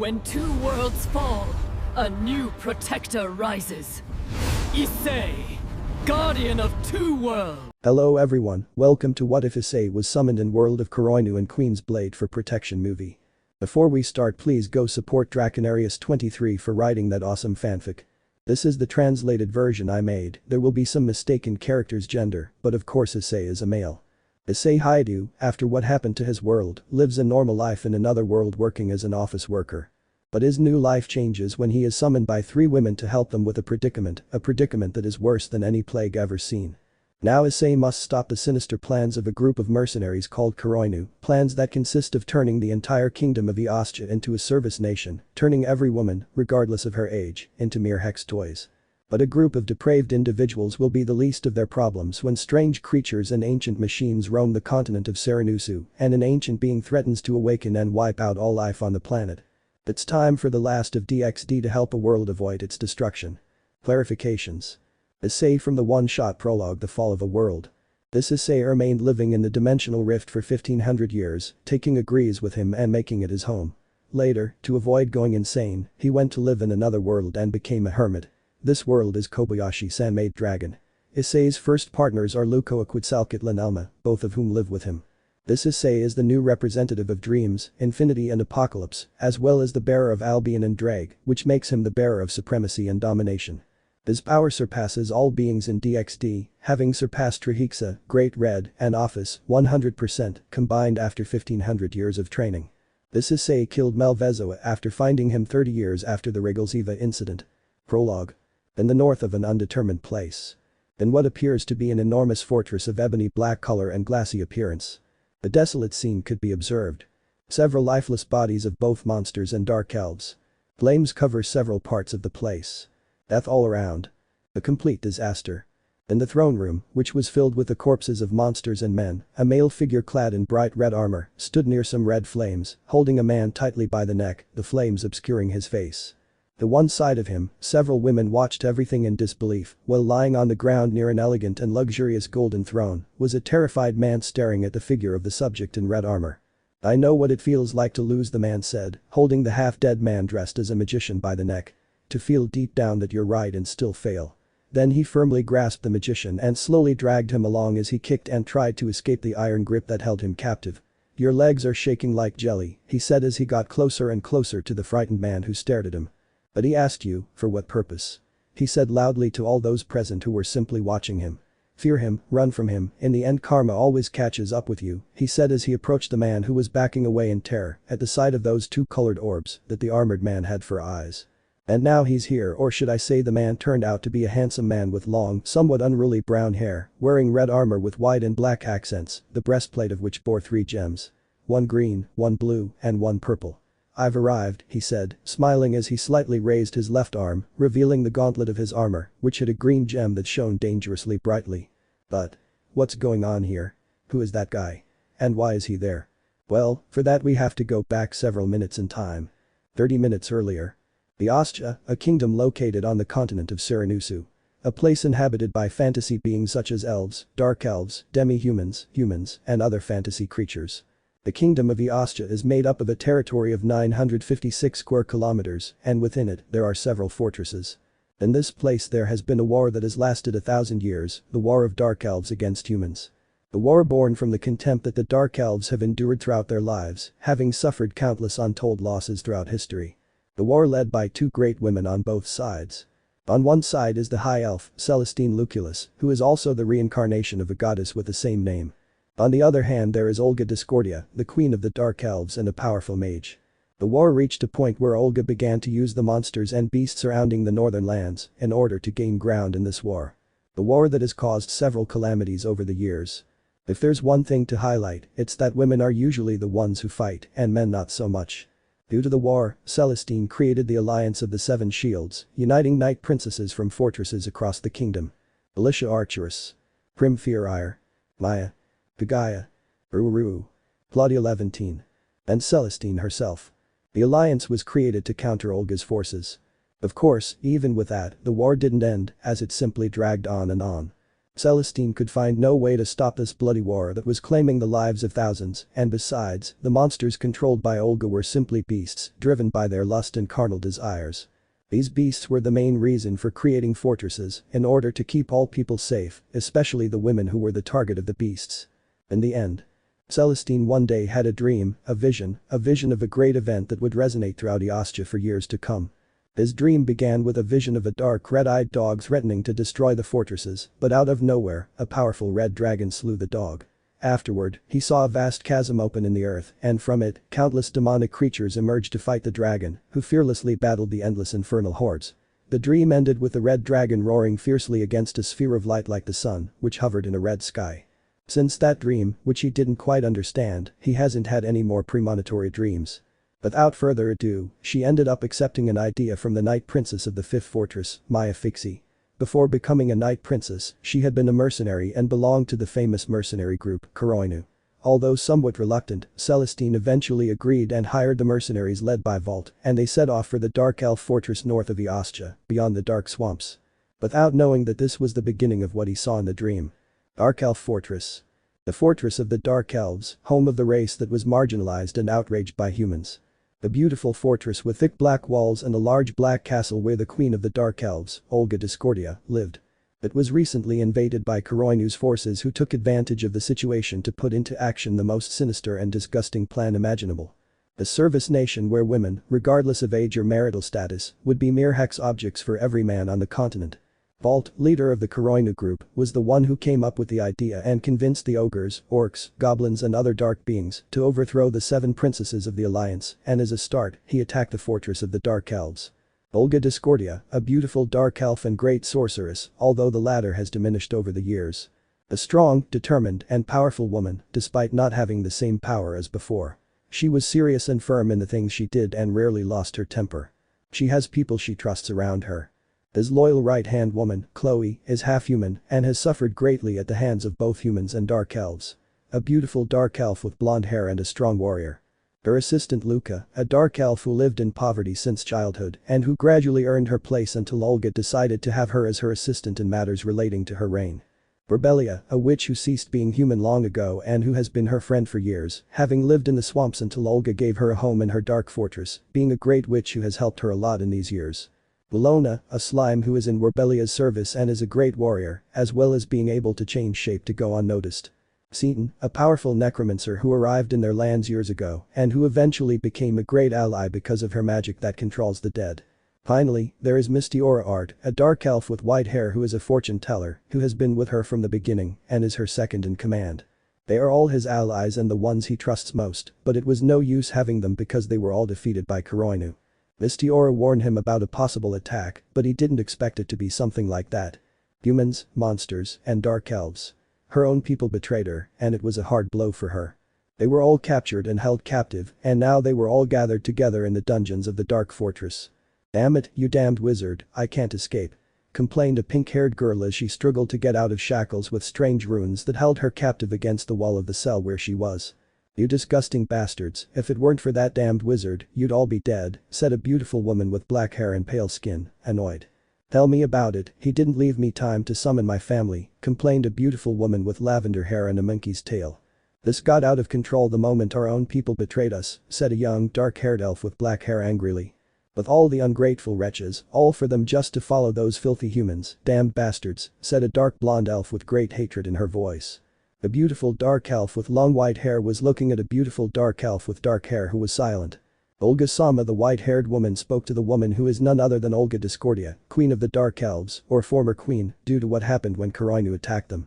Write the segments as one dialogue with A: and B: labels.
A: When two worlds fall, a new protector rises. Issei, guardian of two worlds.
B: Hello everyone, welcome to What If Issei was summoned in World of Kuroinu and Queen's Blade for Protection movie. Before we start, please go support Draconarius23 for writing that awesome fanfic. This is the translated version I made. There will be some mistaken character's gender, but of course Issei is a male. Issei Haidu, after what happened to his world, lives a normal life in another world working as an office worker. But his new life changes when he is summoned by three women to help them with a predicament that is worse than any plague ever seen. Now Issei must stop the sinister plans of a group of mercenaries called Kuroinu, plans that consist of turning the entire kingdom of Eostia into a service nation, turning every woman, regardless of her age, into mere hex toys. But a group of depraved individuals will be the least of their problems when strange creatures and ancient machines roam the continent of Sekiryuutei, and an ancient being threatens to awaken and wipe out all life on the planet. It's time for the last of DxD to help a world avoid its destruction. Clarifications. Issei from the one-shot prologue The Fall of a World. This Issei remained living in the dimensional rift for 1500 years, taking agrees with him and making it his home. Later, to avoid going insane, he went to live in another world and became a hermit. This world is Kobayashi-san made dragon. Issei's first partners are Luko Quetzalcoatl and Elma, both of whom live with him. This Issei is the new representative of dreams, infinity and apocalypse, as well as the bearer of Albion and Drag, which makes him the bearer of supremacy and domination. His power surpasses all beings in DxD, having surpassed Trihexa, Great Red, and Office 100% combined after 1500 years of training. This Issei killed Malvezoa after finding him 30 years after the Regalziva incident. Prologue. In the north of an undetermined place. In what appears to be an enormous fortress of ebony black color and glassy appearance. A desolate scene could be observed. Several lifeless bodies of both monsters and dark elves. Flames cover several parts of the place. Death all around. A complete disaster. In the throne room, which was filled with the corpses of monsters and men, a male figure clad in bright red armor stood near some red flames, holding a man tightly by the neck, the flames obscuring his face. To one side of him, several women watched everything in disbelief, while lying on the ground near an elegant and luxurious golden throne was a terrified man staring at the figure of the subject in red armor. "I know what it feels like to lose," the man said, holding the half-dead man dressed as a magician by the neck. "To feel deep down that you're right and still fail." Then he firmly grasped the magician and slowly dragged him along as he kicked and tried to escape the iron grip that held him captive. "Your legs are shaking like jelly," he said as he got closer and closer to the frightened man who stared at him. "But he asked you, for what purpose?" he said loudly to all those present who were simply watching him. "Fear him, run from him, in the end karma always catches up with you," he said as he approached the man who was backing away in terror at the sight of those two colored orbs that the armored man had for eyes. And now he's here, or should I say the man turned out to be a handsome man with long, somewhat unruly brown hair, wearing red armor with white and black accents, the breastplate of which bore 3 gems. One green, one blue, and one purple. "I've arrived," he said, smiling as he slightly raised his left arm, revealing the gauntlet of his armor, which had a green gem that shone dangerously brightly. "But what's going on here? Who is that guy? And why is he there?" "Well, for that we have to go back several minutes in time. 30 minutes earlier. Eostia, a kingdom located on the continent of Sekiryuutei. A place inhabited by fantasy beings such as elves, dark elves, demi-humans, humans, and other fantasy creatures. The kingdom of Eostia is made up of a territory of 956 square kilometers, and within it, there are several fortresses. In this place there has been a war that has lasted 1,000 years, the war of dark elves against humans. The war born from the contempt that the dark elves have endured throughout their lives, having suffered countless untold losses throughout history. The war led by two great women on both sides. On one side is the high elf, Celestine Lucullus, who is also the reincarnation of a goddess with the same name. On the other hand there is Olga Discordia, the queen of the dark elves and a powerful mage. The war reached a point where Olga began to use the monsters and beasts surrounding the northern lands in order to gain ground in this war. The war that has caused several calamities over the years. If there's one thing to highlight, it's that women are usually the ones who fight and men not so much. Due to the war, Celestine created the Alliance of the Seven Shields, uniting knight princesses from fortresses across the kingdom. Alicia Archeress. Prim Heir. Maya. Pagaya. Uru. Claudia Levantine. And Celestine herself. The alliance was created to counter Olga's forces. Of course, even with that, the war didn't end, as it simply dragged on and on. Celestine could find no way to stop this bloody war that was claiming the lives of thousands, and besides, the monsters controlled by Olga were simply beasts, driven by their lust and carnal desires. These beasts were the main reason for creating fortresses, in order to keep all people safe, especially the women who were the target of the beasts. In the end, Celestine one day had a dream, a vision of a great event that would resonate throughout Eostia for years to come. His dream began with a vision of a dark red-eyed dog threatening to destroy the fortresses, but out of nowhere, a powerful red dragon slew the dog. Afterward, he saw a vast chasm open in the earth, and from it, countless demonic creatures emerged to fight the dragon, who fearlessly battled the endless infernal hordes. The dream ended with the red dragon roaring fiercely against a sphere of light like the sun, which hovered in a red sky. Since that dream, which he didn't quite understand, he hasn't had any more premonitory dreams. Without further ado, she ended up accepting an idea from the Night Princess of the Fifth Fortress, Maya Fixie. Before becoming a Night Princess, she had been a mercenary and belonged to the famous mercenary group, Kuroinu. Although somewhat reluctant, Celestine eventually agreed and hired the mercenaries led by Volt, and they set off for the Dark Elf fortress north of Eostia, beyond the Dark Swamps. Without knowing that this was the beginning of what he saw in the dream. Dark Elf Fortress. The fortress of the Dark Elves, home of the race that was marginalized and outraged by humans. A beautiful fortress with thick black walls and a large black castle where the queen of the Dark Elves, Olga Discordia, lived. It was recently invaded by Kuroinu's forces who took advantage of the situation to put into action the most sinister and disgusting plan imaginable. A service nation where women, regardless of age or marital status, would be mere hex objects for every man on the continent. Volt, leader of the Kuroinu group, was the one who came up with the idea and convinced the ogres, orcs, goblins and other dark beings to overthrow the 7 princesses of the alliance, and as a start, he attacked the fortress of the Dark Elves. Olga Discordia, a beautiful dark elf and great sorceress, although the latter has diminished over the years. A strong, determined and powerful woman, despite not having the same power as before. She was serious and firm in the things she did and rarely lost her temper. She has people she trusts around her. His loyal right-hand woman, Chloe, is half-human and has suffered greatly at the hands of both humans and dark elves. A beautiful dark elf with blonde hair and a strong warrior. Her assistant Luca, a dark elf who lived in poverty since childhood and who gradually earned her place until Olga decided to have her as her assistant in matters relating to her reign. Rebellia, a witch who ceased being human long ago and who has been her friend for years, having lived in the swamps until Olga gave her a home in her dark fortress, being a great witch who has helped her a lot in these years. Willona, a slime who is in Rebellia's service and is a great warrior, as well as being able to change shape to go unnoticed. Seton, a powerful necromancer who arrived in their lands years ago and who eventually became a great ally because of her magic that controls the dead. Finally, there is Misty Aura Art, a dark elf with white hair who is a fortune teller who has been with her from the beginning and is her second in command. They are all his allies and the ones he trusts most, but it was no use having them because they were all defeated by Kuroinu. Misty Aura warned him about a possible attack, but he didn't expect it to be something like that. Humans, monsters, and dark elves. Her own people betrayed her, and it was a hard blow for her. They were all captured and held captive, and now they were all gathered together in the dungeons of the Dark Fortress. "Damn it, you damned wizard, I can't escape," complained a pink-haired girl as she struggled to get out of shackles with strange runes that held her captive against the wall of the cell where she was. "You disgusting bastards, if it weren't for that damned wizard, you'd all be dead," said a beautiful woman with black hair and pale skin, annoyed. "Tell me about it, he didn't leave me time to summon my family," complained a beautiful woman with lavender hair and a monkey's tail. "This got out of control the moment our own people betrayed us," said a young, dark-haired elf with black hair angrily. "With all the ungrateful wretches, all for them just to follow those filthy humans, damned bastards," said a dark blonde elf with great hatred in her voice. A beautiful dark elf with long white hair was looking at a beautiful dark elf with dark hair who was silent. Olga Sama, the white-haired woman, spoke to the woman who is none other than Olga Discordia, queen of the Dark Elves, or former queen, due to what happened when Kuroinu attacked them.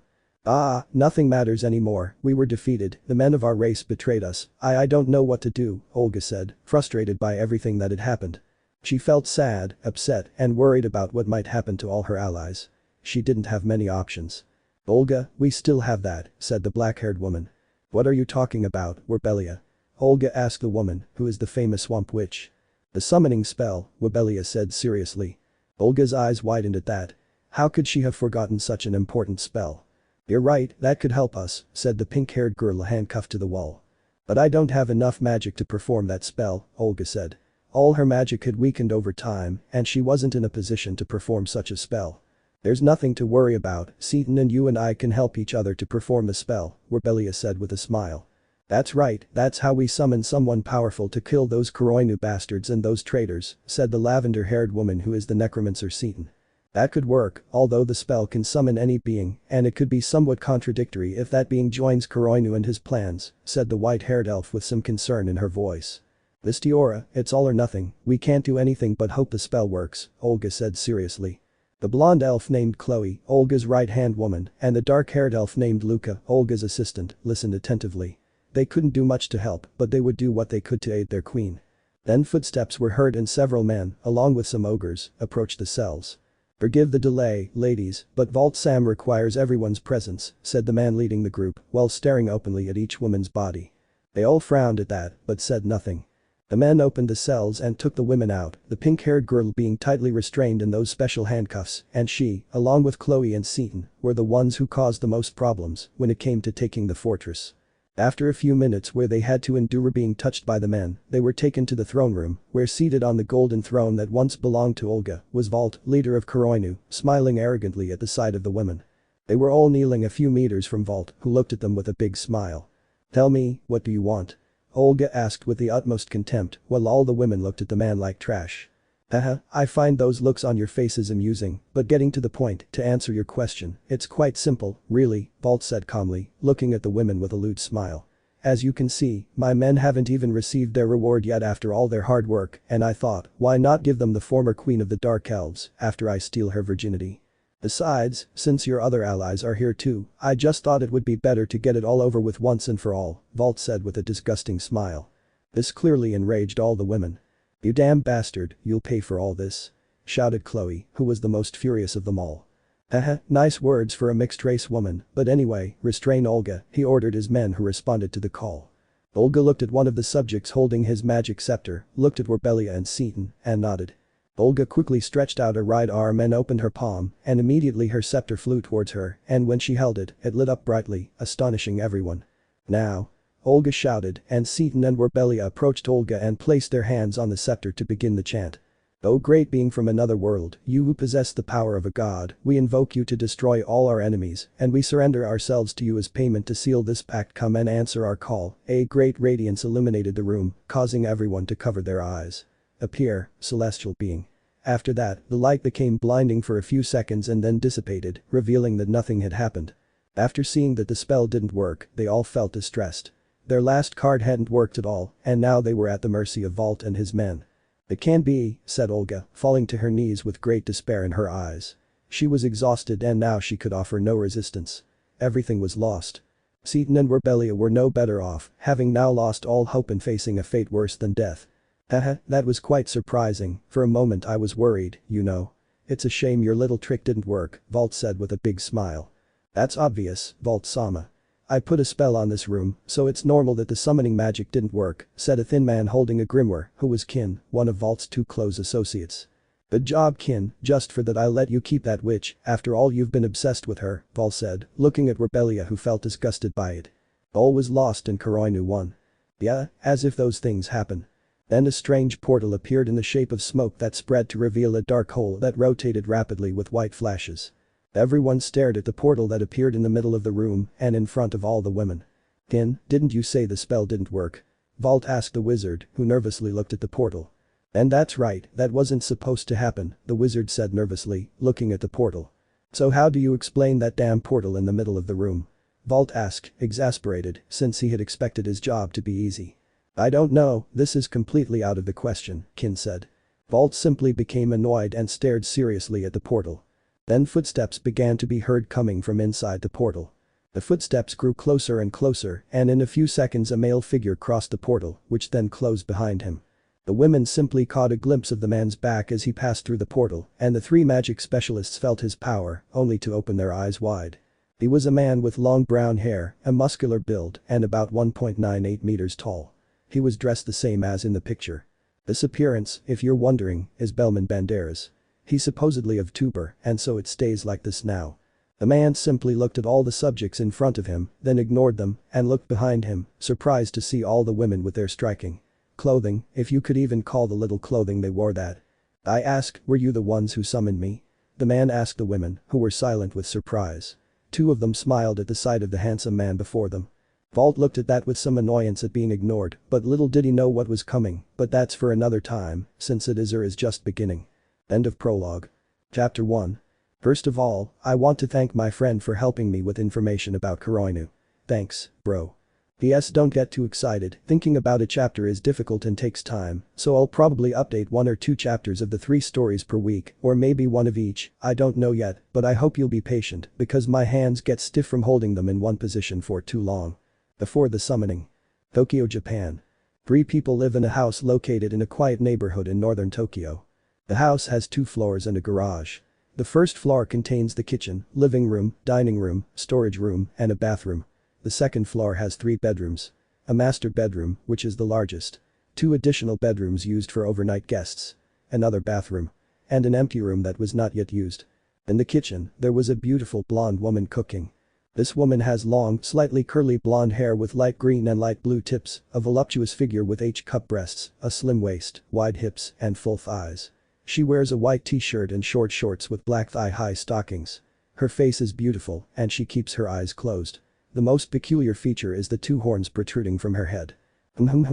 B: Nothing matters anymore, we were defeated, the men of our race betrayed us, I don't know what to do," Olga said, frustrated by everything that had happened. She felt sad, upset, and worried about what might happen to all her allies. She didn't have many options. "Olga, we still have that," said the black-haired woman. "What are you talking about, Rebellia?" Olga asked the woman, who is the famous swamp witch. "The summoning spell," Rebellia said seriously. Olga's eyes widened at that. How could she have forgotten such an important spell? "You're right, that could help us," said the pink-haired girl handcuffed to the wall. "But I don't have enough magic to perform that spell," Olga said. All her magic had weakened over time, and she wasn't in a position to perform such a spell. There's nothing to worry about, Seton and you and I can help each other to perform the spell, Werbelia said with a smile. That's right, that's how we summon someone powerful to kill those Kuroinu bastards and those traitors, said the lavender-haired woman who is the necromancer Seton. That could work, although the spell can summon any being, and it could be somewhat contradictory if that being joins Kuroinu and his plans, said the white-haired elf with some concern in her voice. Listiora, it's all or nothing, we can't do anything but hope the spell works, Olga said seriously. The blonde elf named Chloe, Olga's right-hand woman, and the dark-haired elf named Luca, Olga's assistant, listened attentively. They couldn't do much to help, but they would do what they could to aid their queen. Then footsteps were heard and several men, along with some ogres, approached the cells. Forgive the delay, ladies, but Vault Sam requires everyone's presence, said the man leading the group, while staring openly at each woman's body. They all frowned at that, but said nothing. The men opened the cells and took the women out, the pink-haired girl being tightly restrained in those special handcuffs, and she, along with Chloe and Seton, were the ones who caused the most problems when it came to taking the fortress. After a few minutes where they had to endure being touched by the men, they were taken to the throne room, where seated on the golden throne that once belonged to Olga, was Vault, leader of Kuroinu, smiling arrogantly at the sight of the women. They were all kneeling a few meters from Vault, who looked at them with a big smile. Tell me, what do you want? Olga asked with the utmost contempt, while all the women looked at the man like trash. Haha, I find those looks on your faces amusing, but getting to the point, to answer your question, it's quite simple, really, Vault said calmly, looking at the women with a lewd smile. As you can see, my men haven't even received their reward yet after all their hard work, and I thought, why not give them the former queen of the Dark Elves, after I steal her virginity? Besides, since your other allies are here too, I just thought it would be better to get it all over with once and for all, Vault said with a disgusting smile. This clearly enraged all the women. You damn bastard, you'll pay for all this. Shouted Chloe, who was the most furious of them all. Haha, nice words for a mixed-race woman, but anyway, restrain Olga, he ordered his men who responded to the call. Olga looked at one of the subjects holding his magic scepter, looked at Werbelia and Seton, and nodded. Olga quickly stretched out her right arm and opened her palm, and immediately her scepter flew towards her, and when she held it, it lit up brightly, astonishing everyone. Now. Olga shouted, and Seton and Werbelia approached Olga and placed their hands on the scepter to begin the chant. O great being from another world, you who possess the power of a god, we invoke you to destroy all our enemies, and we surrender ourselves to you as payment to seal this pact. Come and answer our call. A great radiance illuminated the room, causing everyone to cover their eyes. Appear, celestial being. After that, the light became blinding for a few seconds and then dissipated, revealing that nothing had happened. After seeing that the spell didn't work, they all felt distressed. Their last card hadn't worked at all, and now they were at the mercy of Vault and his men. It can't be, said Olga, falling to her knees with great despair in her eyes. She was exhausted and now she could offer no resistance. Everything was lost. Seton and Werbelia were no better off, having now lost all hope and facing a fate worse than death. Haha, that was quite surprising, for a moment I was worried, you know. It's a shame your little trick didn't work, Vault said with a big smile. That's obvious, Vault-sama. I put a spell on this room, so it's normal that the summoning magic didn't work, said a thin man holding a grimoire, who was Kin, one of Vault's two close associates. Good job Kin, just for that I'll let you keep that witch, after all you've been obsessed with her, Vault said, looking at Werbelia who felt disgusted by it. All was lost and Kuroinu won. Yeah, as if those things happen. Then a strange portal appeared in the shape of smoke that spread to reveal a dark hole that rotated rapidly with white flashes. Everyone stared at the portal that appeared in the middle of the room and in front of all the women. Kin, didn't you say the spell didn't work? Vault asked the wizard, who nervously looked at the portal. And that's right, that wasn't supposed to happen, the wizard said nervously, looking at the portal. So how do you explain that damn portal in the middle of the room? Vault asked, exasperated, since he had expected his job to be easy. I don't know, this is completely out of the question, Kin said. Vault simply became annoyed and stared seriously at the portal. Then footsteps began to be heard coming from inside the portal. The footsteps grew closer and closer, and in a few seconds a male figure crossed the portal, which then closed behind him. The women simply caught a glimpse of the man's back as he passed through the portal, and the three magic specialists felt his power, only to open their eyes wide. He was a man with long brown hair, a muscular build, and about 1.98 meters tall. He was dressed the same as in the picture. This appearance, if you're wondering, is Bellman Banderas. He's supposedly of Tuber, and so it stays like this now. The man simply looked at all the subjects in front of him, then ignored them, and looked behind him, surprised to see all the women with their striking clothing, if you could even call the little clothing they wore that. I ask, were you the ones who summoned me? The man asked the women, who were silent with surprise. Two of them smiled at the sight of the handsome man before them. Vault looked at that with some annoyance at being ignored, but little did he know what was coming, but that's for another time, since Issei is just beginning. End of prologue. Chapter 1. First of all, I want to thank my friend for helping me with information about Kuroinu. Thanks, bro. P.S. Don't get too excited, thinking about a chapter is difficult and takes time, so I'll probably update 1 or 2 chapters of the 3 stories per week, or maybe 1 of each, I don't know yet, but I hope you'll be patient, because my hands get stiff from holding them in one position for too long. Before the summoning. Tokyo, Japan. 3 people live in a house located in a quiet neighborhood in northern Tokyo. The house has 2 floors and a garage. The first floor contains the kitchen, living room, dining room, storage room, and a bathroom. The second floor has 3 bedrooms. A master bedroom, which is the largest. 2 additional bedrooms used for overnight guests. Another bathroom. And an empty room that was not yet used. In the kitchen, there was a beautiful blonde woman cooking. This woman has long, slightly curly blonde hair with light green and light blue tips, a voluptuous figure with H-cup breasts, a slim waist, wide hips, and full thighs. She wears a white t-shirt and short shorts with black thigh-high stockings. Her face is beautiful, and she keeps her eyes closed. The most peculiar feature is the 2 horns protruding from her head.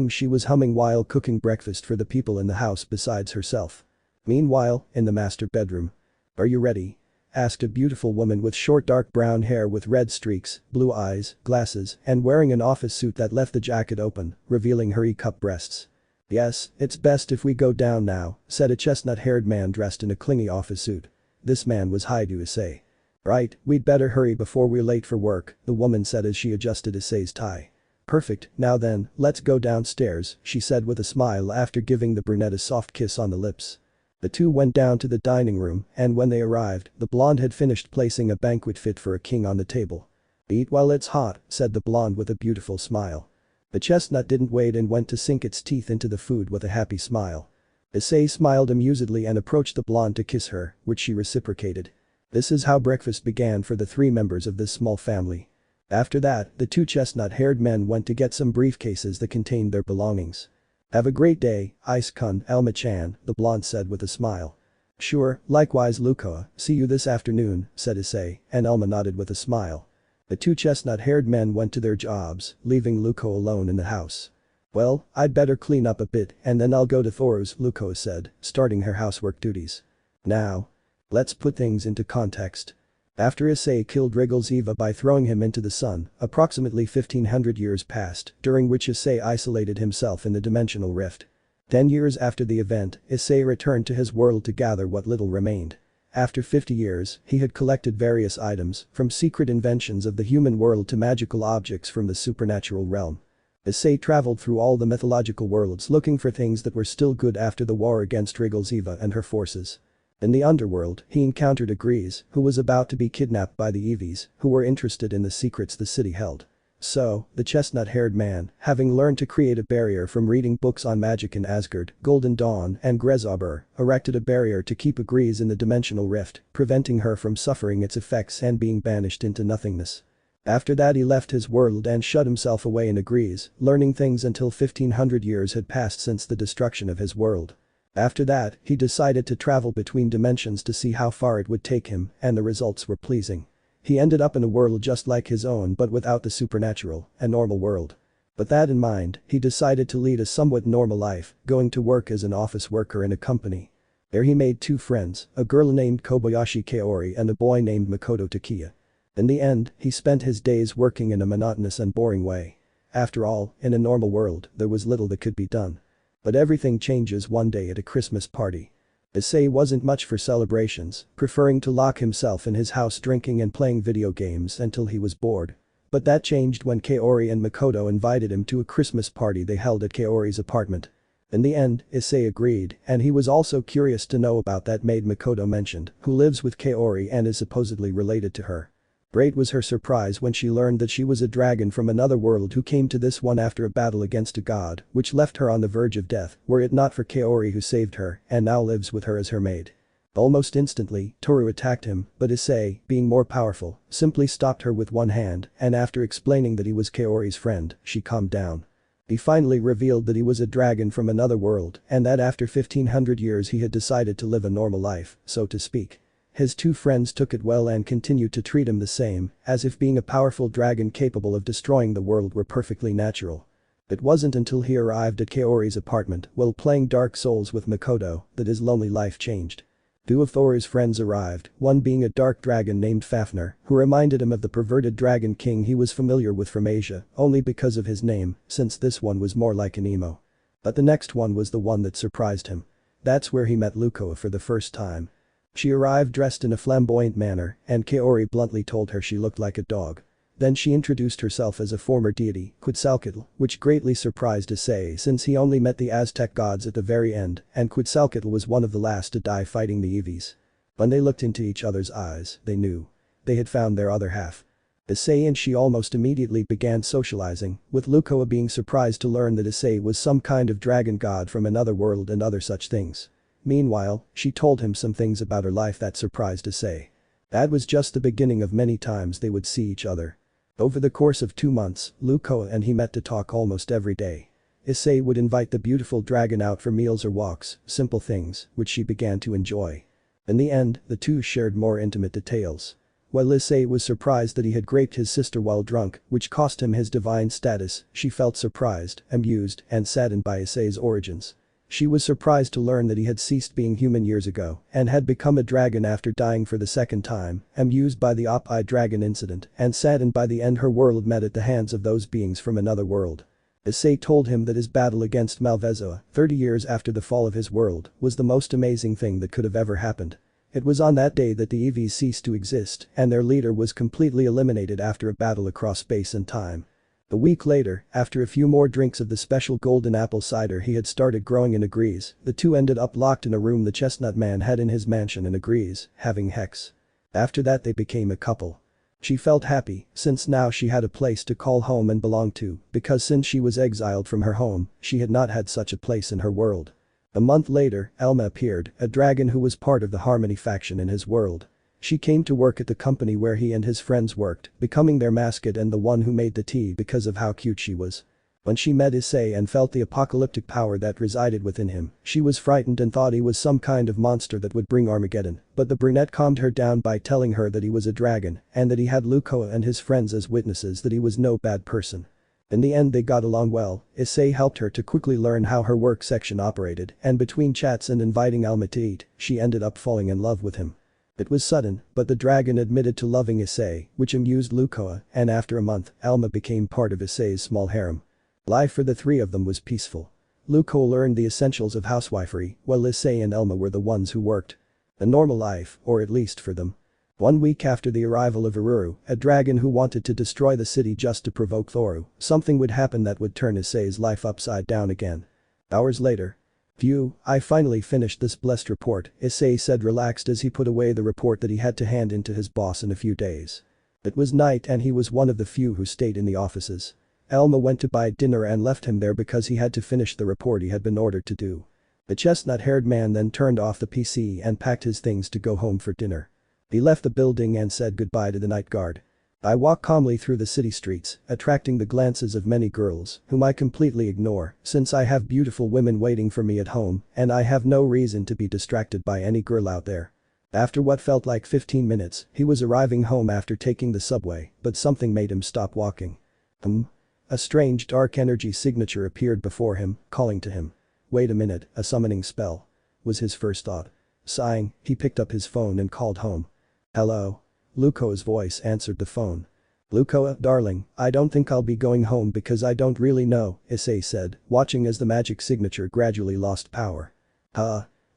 B: She was humming while cooking breakfast for the people in the house besides herself. Meanwhile, in the master bedroom. "Are you ready?" asked a beautiful woman with short dark brown hair with red streaks, blue eyes, glasses, and wearing an office suit that left the jacket open, revealing her E-cup breasts. "Yes, it's best if we go down now," said a chestnut-haired man dressed in a clingy office suit. This man was Issei. "Right, we'd better hurry before we're late for work," the woman said as she adjusted Issei's tie. "Perfect, now then, let's go downstairs," she said with a smile after giving the brunette a soft kiss on the lips. The 2 went down to the dining room, and when they arrived, the blonde had finished placing a banquet fit for a king on the table. "Eat while it's hot," said the blonde with a beautiful smile. The chestnut didn't wait and went to sink its teeth into the food with a happy smile. Issei smiled amusedly and approached the blonde to kiss her, which she reciprocated. This is how breakfast began for the 3 members of this small family. After that, the 2 chestnut-haired men went to get some briefcases that contained their belongings. "Have a great day, Ice-kun, Elma-chan," the blonde said with a smile. "Sure, likewise Lukoa, see you this afternoon," said Issei, and Elma nodded with a smile. The 2 chestnut-haired men went to their jobs, leaving Lukoa alone in the house. "Well, I'd better clean up a bit and then I'll go to Thoru's," Lukoa said, starting her housework duties. Now. Let's put things into context. After Issei killed Eva by throwing him into the sun, approximately 1500 years passed, during which Issei isolated himself in the dimensional rift. 10 years after the event, Issei returned to his world to gather what little remained. After 50 years, he had collected various items, from secret inventions of the human world to magical objects from the supernatural realm. Issei traveled through all the mythological worlds looking for things that were still good after the war against Eva and her forces. In the underworld, he encountered a Grease, who was about to be kidnapped by the Eevees, who were interested in the secrets the city held. So, the chestnut-haired man, having learned to create a barrier from reading books on magic in Asgard, Golden Dawn, and Grezobur, erected a barrier to keep a Grease in the dimensional rift, preventing her from suffering its effects and being banished into nothingness. After that he left his world and shut himself away in a Grease, learning things until 1500 years had passed since the destruction of his world. After that, he decided to travel between dimensions to see how far it would take him, and the results were pleasing. He ended up in a world just like his own but without the supernatural, a normal world. With that in mind, he decided to lead a somewhat normal life, going to work as an office worker in a company. There he made 2 friends, a girl named Kobayashi Kaori and a boy named Makoto Takiya. In the end, he spent his days working in a monotonous and boring way. After all, in a normal world, there was little that could be done. But everything changes one day at a Christmas party. Issei wasn't much for celebrations, preferring to lock himself in his house drinking and playing video games until he was bored. But that changed when Kaori and Makoto invited him to a Christmas party they held at Kaori's apartment. In the end, Issei agreed, and he was also curious to know about that maid Makoto mentioned, who lives with Kaori and is supposedly related to her. Great was her surprise when she learned that she was a dragon from another world who came to this one after a battle against a god, which left her on the verge of death, were it not for Kaori who saved her, and now lives with her as her maid. Almost instantly, Toru attacked him, but Issei, being more powerful, simply stopped her with one hand, and after explaining that he was Kaori's friend, she calmed down. He finally revealed that he was a dragon from another world, and that after 1500 years he had decided to live a normal life, so to speak. His two friends took it well and continued to treat him the same, as if being a powerful dragon capable of destroying the world were perfectly natural. It wasn't until he arrived at Kaori's apartment while playing Dark Souls with Makoto that his lonely life changed. Two of Thor's friends arrived, one being a dark dragon named Fafnir, who reminded him of the perverted dragon king he was familiar with from Asia, only because of his name, since this one was more like an emo. But the next one was the one that surprised him. That's where he met Lukoa for the first time. She arrived dressed in a flamboyant manner, and Kaori bluntly told her she looked like a dog. Then she introduced herself as a former deity, Quetzalcoatl, which greatly surprised Issei since he only met the Aztec gods at the very end, and Quetzalcoatl was one of the last to die fighting the Eevees. When they looked into each other's eyes, they knew. They had found their other half. Issei and she almost immediately began socializing, with Lukoa being surprised to learn that Issei was some kind of dragon god from another world and other such things. Meanwhile, she told him some things about her life that surprised Issei. That was just the beginning of many times they would see each other. Over the course of 2 months, Lukoa and he met to talk almost every day. Issei would invite the beautiful dragon out for meals or walks, simple things, which she began to enjoy. In the end, the two shared more intimate details. While Issei was surprised that he had raped his sister while drunk, which cost him his divine status, she felt surprised, amused, and saddened by Issei's origins. She was surprised to learn that he had ceased being human years ago and had become a dragon after dying for the second time, amused by the op-eye dragon incident, and saddened by the end her world met at the hands of those beings from another world. Issei told him that his battle against Malvezzoa, 30 years after the fall of his world, was the most amazing thing that could have ever happened. It was on that day that the Eevees ceased to exist and their leader was completely eliminated after a battle across space and time. A week later, after a few more drinks of the special golden apple cider he had started growing in Agrees, the two ended up locked in a room the Chestnut Man had in his mansion in Agrees, having sex. After that they became a couple. She felt happy, since now she had a place to call home and belong to, because since she was exiled from her home, she had not had such a place in her world. A month later, Alma appeared, a dragon who was part of the Harmony faction in his world. She came to work at the company where he and his friends worked, becoming their mascot and the one who made the tea because of how cute she was. When she met Issei and felt the apocalyptic power that resided within him, she was frightened and thought he was some kind of monster that would bring Armageddon, but the brunette calmed her down by telling her that he was a dragon and that he had Lukoa and his friends as witnesses that he was no bad person. In the end they got along well. Issei helped her to quickly learn how her work section operated, and between chats and inviting Alma to eat, she ended up falling in love with him. It was sudden, but the dragon admitted to loving Issei, which amused Lukoa, and after a month, Alma became part of Issei's small harem. Life for the three of them was peaceful. Lukoa learned the essentials of housewifery, while Issei and Alma were the ones who worked. A normal life, or at least for them. 1 week after the arrival of Aruru, a dragon who wanted to destroy the city just to provoke Thoru, something would happen that would turn Issei's life upside down again. Hours later. Phew, I finally finished this blessed report, Issei said relaxed as he put away the report that he had to hand in to his boss in a few days. It was night and he was one of the few who stayed in the offices. Alma went to buy dinner and left him there because he had to finish the report he had been ordered to do. The chestnut-haired man then turned off the PC and packed his things to go home for dinner. He left the building and said goodbye to the night guard. I walk calmly through the city streets, attracting the glances of many girls, whom I completely ignore, since I have beautiful women waiting for me at home, and I have no reason to be distracted by any girl out there. After what felt like 15 minutes, he was arriving home after taking the subway, but something made him stop walking. A strange dark energy signature appeared before him, calling to him. Wait a minute, a summoning spell. Was his first thought. Sighing, he picked up his phone and called home. Hello? Lukoa's voice answered the phone. Lukoa, darling, I don't think I'll be going home because I don't really know, Issei said, watching as the magic signature gradually lost power.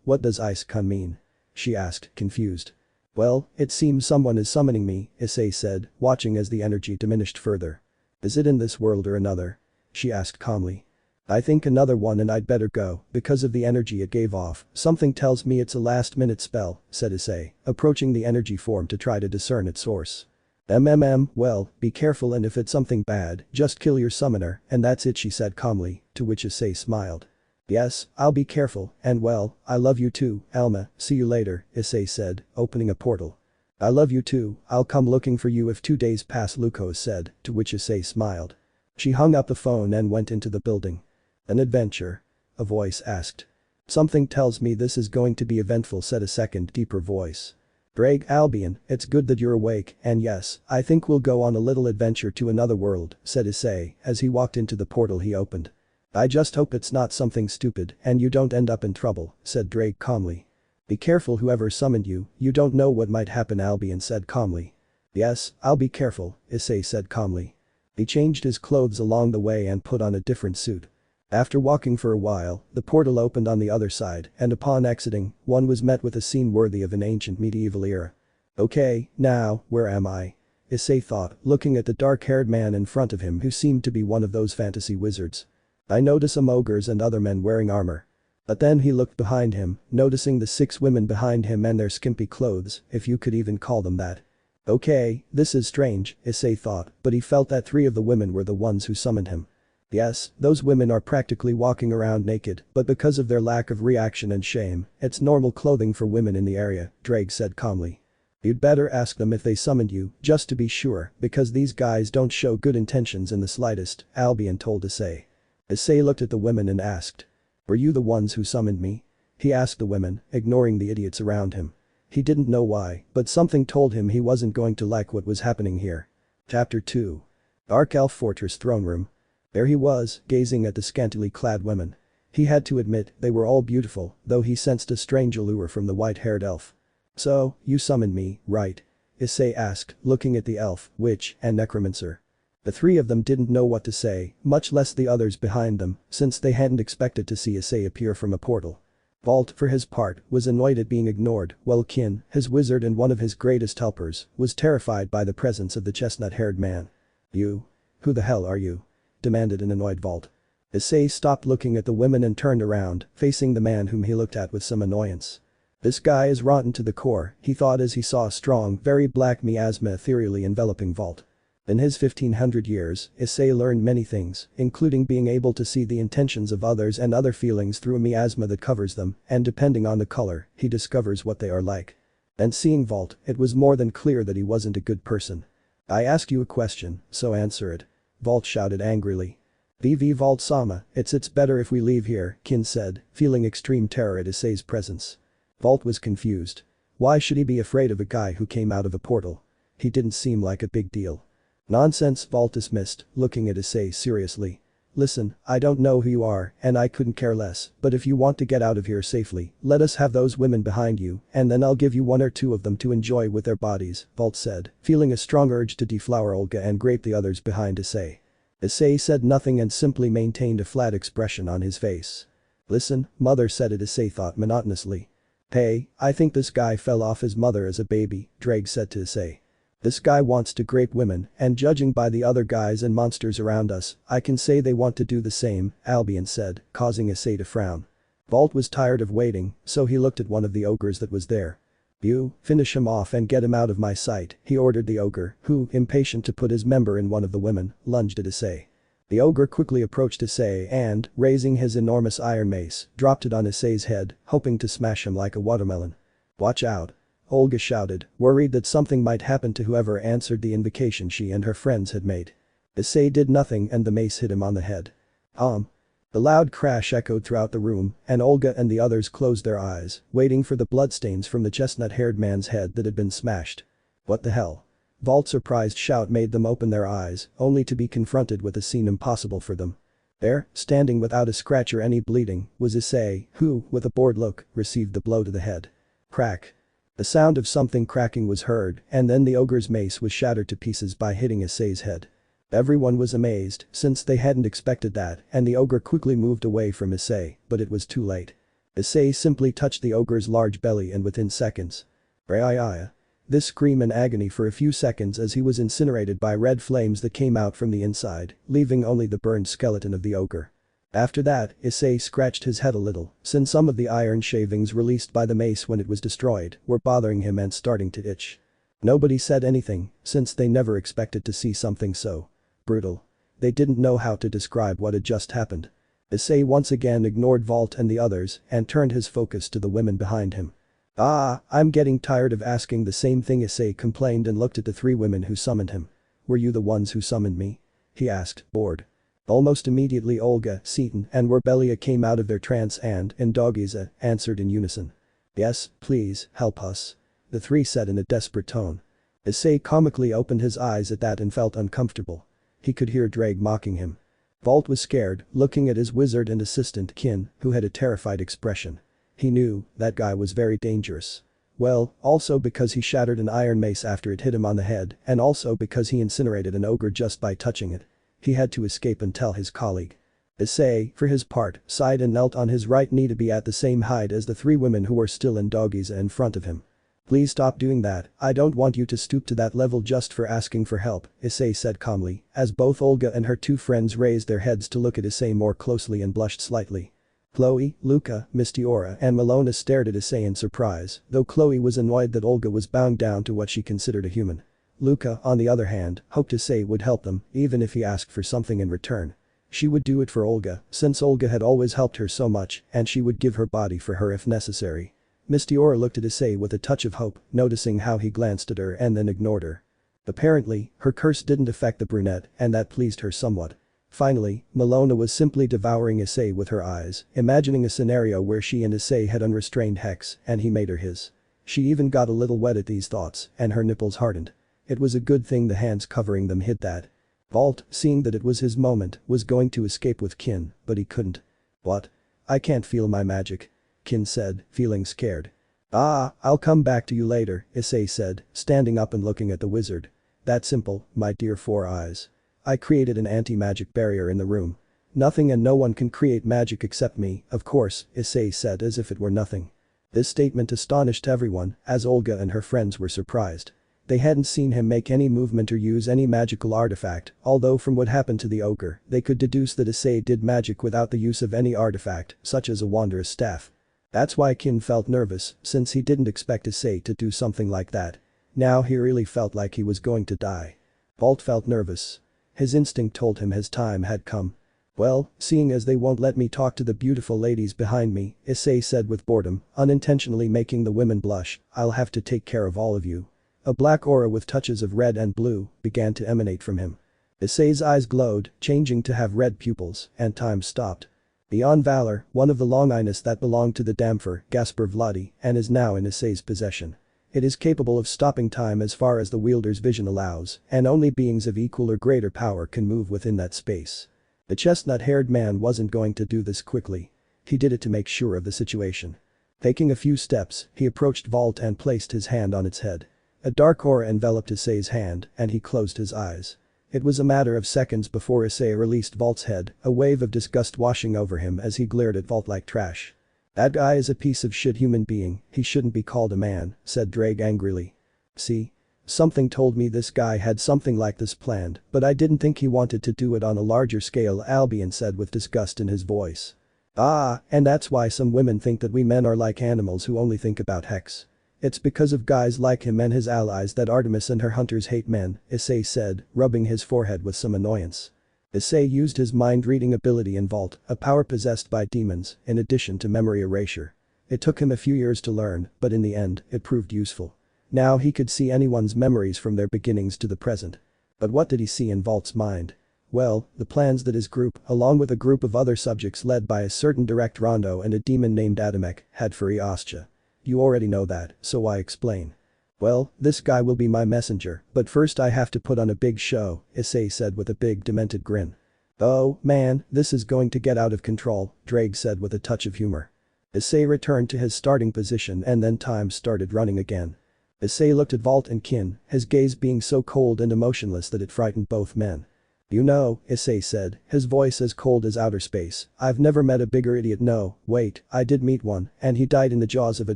B: What does Ice-kun mean? She asked, confused. Well, it seems someone is summoning me, Issei said, watching as the energy diminished further. Is it in this world or another? She asked calmly. I think another one and I'd better go, because of the energy it gave off. Something tells me it's a last-minute spell, said Issei, approaching the energy form to try to discern its source. Well, be careful and if it's something bad, just kill your summoner, and that's it she said calmly, to which Issei smiled. Yes, I'll be careful, and well, I love you too, Alma, see you later, Issei said, opening a portal. I love you too, I'll come looking for you if 2 days pass, Lukoa said, to which Issei smiled. She hung up the phone and went into the building. An adventure? A voice asked. Something tells me this is going to be eventful, said a second, deeper voice. Drake Albion, it's good that you're awake, and yes, I think we'll go on a little adventure to another world, said Issei as he walked into the portal he opened. I just hope it's not something stupid and you don't end up in trouble, said Drake calmly. Be careful whoever summoned you don't know what might happen, Albion said calmly. Yes, I'll be careful, Issei said calmly. He changed his clothes along the way and put on a different suit. After walking for a while, the portal opened on the other side and upon exiting, one was met with a scene worthy of an ancient medieval era. Okay, now, where am I? Issei thought, looking at the dark-haired man in front of him who seemed to be one of those fantasy wizards. I notice some ogres and other men wearing armor. But then he looked behind him, noticing the 6 women behind him and their skimpy clothes, if you could even call them that. Okay, this is strange, Issei thought, but he felt that 3 of the women were the ones who summoned him. Yes, those women are practically walking around naked, but because of their lack of reaction and shame, it's normal clothing for women in the area, Drake said calmly. You'd better ask them if they summoned you, just to be sure, because these guys don't show good intentions in the slightest, Albion told Issei. Issei looked at the women and asked. Were you the ones who summoned me? He asked the women, ignoring the idiots around him. He didn't know why, but something told him he wasn't going to like what was happening here. Chapter 2. Dark Elf Fortress Throne Room. There he was, gazing at the scantily clad women. He had to admit they were all beautiful, though he sensed a strange allure from the white-haired elf. So, you summoned me, right? Issei asked, looking at the elf, witch, and necromancer. The 3 of them didn't know what to say, much less the others behind them, since they hadn't expected to see Issei appear from a portal. Vault, for his part, was annoyed at being ignored, while Kin, his wizard and one of his greatest helpers, was terrified by the presence of the chestnut-haired man. You? Who the hell are you? Demanded an annoyed Vault. Issei stopped looking at the women and turned around, facing the man whom he looked at with some annoyance. This guy is rotten to the core, he thought as he saw a strong, very black miasma ethereally enveloping Vault. In his 1500 years, Issei learned many things, including being able to see the intentions of others and other feelings through a miasma that covers them, and depending on the color, he discovers what they are like. And seeing Vault, it was more than clear that he wasn't a good person. I ask you a question, so answer it. Vault shouted angrily. VV Vault-sama, it's better if we leave here, Kin said, feeling extreme terror at Issei's presence. Vault was confused. Why should he be afraid of a guy who came out of a portal? He didn't seem like a big deal. Nonsense, Vault dismissed, looking at Issei seriously. Listen, I don't know who you are, and I couldn't care less, but if you want to get out of here safely, let us have those women behind you, and then I'll give you 1 or 2 of them to enjoy with their bodies, Vault said, feeling a strong urge to deflower Olga and grape the others behind Issei. Issei said nothing and simply maintained a flat expression on his face. Listen, mother said it, Issei thought monotonously. Hey, I think this guy fell off his mother as a baby, Drake said to Issei. This guy wants to grape women, and judging by the other guys and monsters around us, I can say they want to do the same, Albion said, causing Issei to frown. Vault was tired of waiting, so he looked at one of the ogres that was there. You, finish him off and get him out of my sight, he ordered the ogre, who, impatient to put his member in one of the women, lunged at Issei. The ogre quickly approached Issei and, raising his enormous iron mace, dropped it on Issei's head, hoping to smash him like a watermelon. Watch out. Olga shouted, worried that something might happen to whoever answered the invocation she and her friends had made. Issei did nothing and the mace hit him on the head. The loud crash echoed throughout the room, and Olga and the others closed their eyes, waiting for the bloodstains from the chestnut-haired man's head that had been smashed. What the hell? Vault's surprised shout made them open their eyes, only to be confronted with a scene impossible for them. There, standing without a scratch or any bleeding, was Issei, who, with a bored look, received the blow to the head. Crack. The sound of something cracking was heard, and then the ogre's mace was shattered to pieces by hitting Issei's head. Everyone was amazed, since they hadn't expected that, and the ogre quickly moved away from Issei, but it was too late. Issei simply touched the ogre's large belly and within seconds. Rias. This scream in agony for a few seconds as he was incinerated by red flames that came out from the inside, leaving only the burned skeleton of the ogre. After that, Issei scratched his head a little, since some of the iron shavings released by the mace when it was destroyed were bothering him and starting to itch. Nobody said anything, since they never expected to see something so brutal. They didn't know how to describe what had just happened. Issei once again ignored Vault and the others and turned his focus to the women behind him. I'm getting tired of asking the same thing, Issei complained and looked at the 3 women who summoned him. Were you the ones who summoned me? He asked, bored. Almost immediately Olga, Seaton, and Werbelia came out of their trance and Dogiza answered in unison. Yes, please, help us. the three said in a desperate tone. Issei comically opened his eyes at that and felt uncomfortable. He could hear Drake mocking him. Vault was scared, looking at his wizard and assistant Kin, who had a terrified expression. He knew that guy was very dangerous. Well, also because he shattered an iron mace after it hit him on the head, and also because he incinerated an ogre just by touching it. He had to escape and tell his colleague. Issei, for his part, sighed and knelt on his right knee to be at the same height as the three women who were still in doggies in front of him. Please stop doing that, I don't want you to stoop to that level just for asking for help, Issei said calmly, as both Olga and her two friends raised their heads to look at Issei more closely and blushed slightly. Chloe, Luca, Mistiora and Malona stared at Issei in surprise, though Chloe was annoyed that Olga was bowing down to what she considered a human. Luca, on the other hand, hoped Issei would help them, even if he asked for something in return. She would do it for Olga, since Olga had always helped her so much, and she would give her body for her if necessary. Mistiora looked at Issei with a touch of hope, noticing how he glanced at her and then ignored her. Apparently, her curse didn't affect the brunette, and that pleased her somewhat. Finally, Malona was simply devouring Issei with her eyes, imagining a scenario where she and Issei had unrestrained Hex, and he made her his. She even got a little wet at these thoughts, and her nipples hardened. It was a good thing the hands covering them hid that. Vault, seeing that it was his moment, was going to escape with Kin, but he couldn't. What? I can't feel my magic. Kin said, feeling scared. I'll come back to you later, Issei said, standing up and looking at the wizard. That simple, my dear Four Eyes. I created an anti-magic barrier in the room. Nothing and no one can create magic except me, of course, Issei said as if it were nothing. This statement astonished everyone, as Olga and her friends were surprised. They hadn't seen him make any movement or use any magical artifact, although from what happened to the ogre, they could deduce that Issei did magic without the use of any artifact, such as a wanderer's staff. That's why Kin felt nervous, since he didn't expect Issei to do something like that. Now he really felt like he was going to die. Vault felt nervous. His instinct told him his time had come. Well, seeing as they won't let me talk to the beautiful ladies behind me, Issei said with boredom, unintentionally making the women blush, I'll have to take care of all of you. A black aura with touches of red and blue began to emanate from him. Issei's eyes glowed, changing to have red pupils, and time stopped. Beyond valor, one of the longinus that belonged to the Damfer, Gasper Vladi, and is now in Issei's possession. It is capable of stopping time as far as the wielder's vision allows, and only beings of equal or greater power can move within that space. The chestnut-haired man wasn't going to do this quickly. He did it to make sure of the situation. Taking a few steps, he approached Vault and placed his hand on its head. A dark aura enveloped Issei's hand, and he closed his eyes. It was a matter of seconds before Issei released Vault's head, a wave of disgust washing over him as he glared at Vault like trash. That guy is a piece of shit human being, he shouldn't be called a man, said Drake angrily. See? Something told me this guy had something like this planned, but I didn't think he wanted to do it on a larger scale, Albion said with disgust in his voice. And that's why some women think that we men are like animals who only think about Hex. It's because of guys like him and his allies that Artemis and her hunters hate men, Issei said, rubbing his forehead with some annoyance. Issei used his mind-reading ability in Vault, a power possessed by demons, in addition to memory erasure. It took him a few years to learn, but in the end, it proved useful. Now he could see anyone's memories from their beginnings to the present. But what did he see in Vault's mind? Well, the plans that his group, along with a group of other subjects led by a certain Direct Rondo and a demon named Adamek, had for Eostia. You already know that, so why explain? Well, this guy will be my messenger, but first I have to put on a big show, Issei said with a big demented grin. Oh, man, this is going to get out of control, Drake said with a touch of humor. Issei returned to his starting position and then time started running again. Issei looked at Vault and Kin, his gaze being so cold and emotionless that it frightened both men. You know, Issei said, his voice as cold as outer space, I've never met a bigger idiot. No, wait, I did meet one, and he died in the jaws of a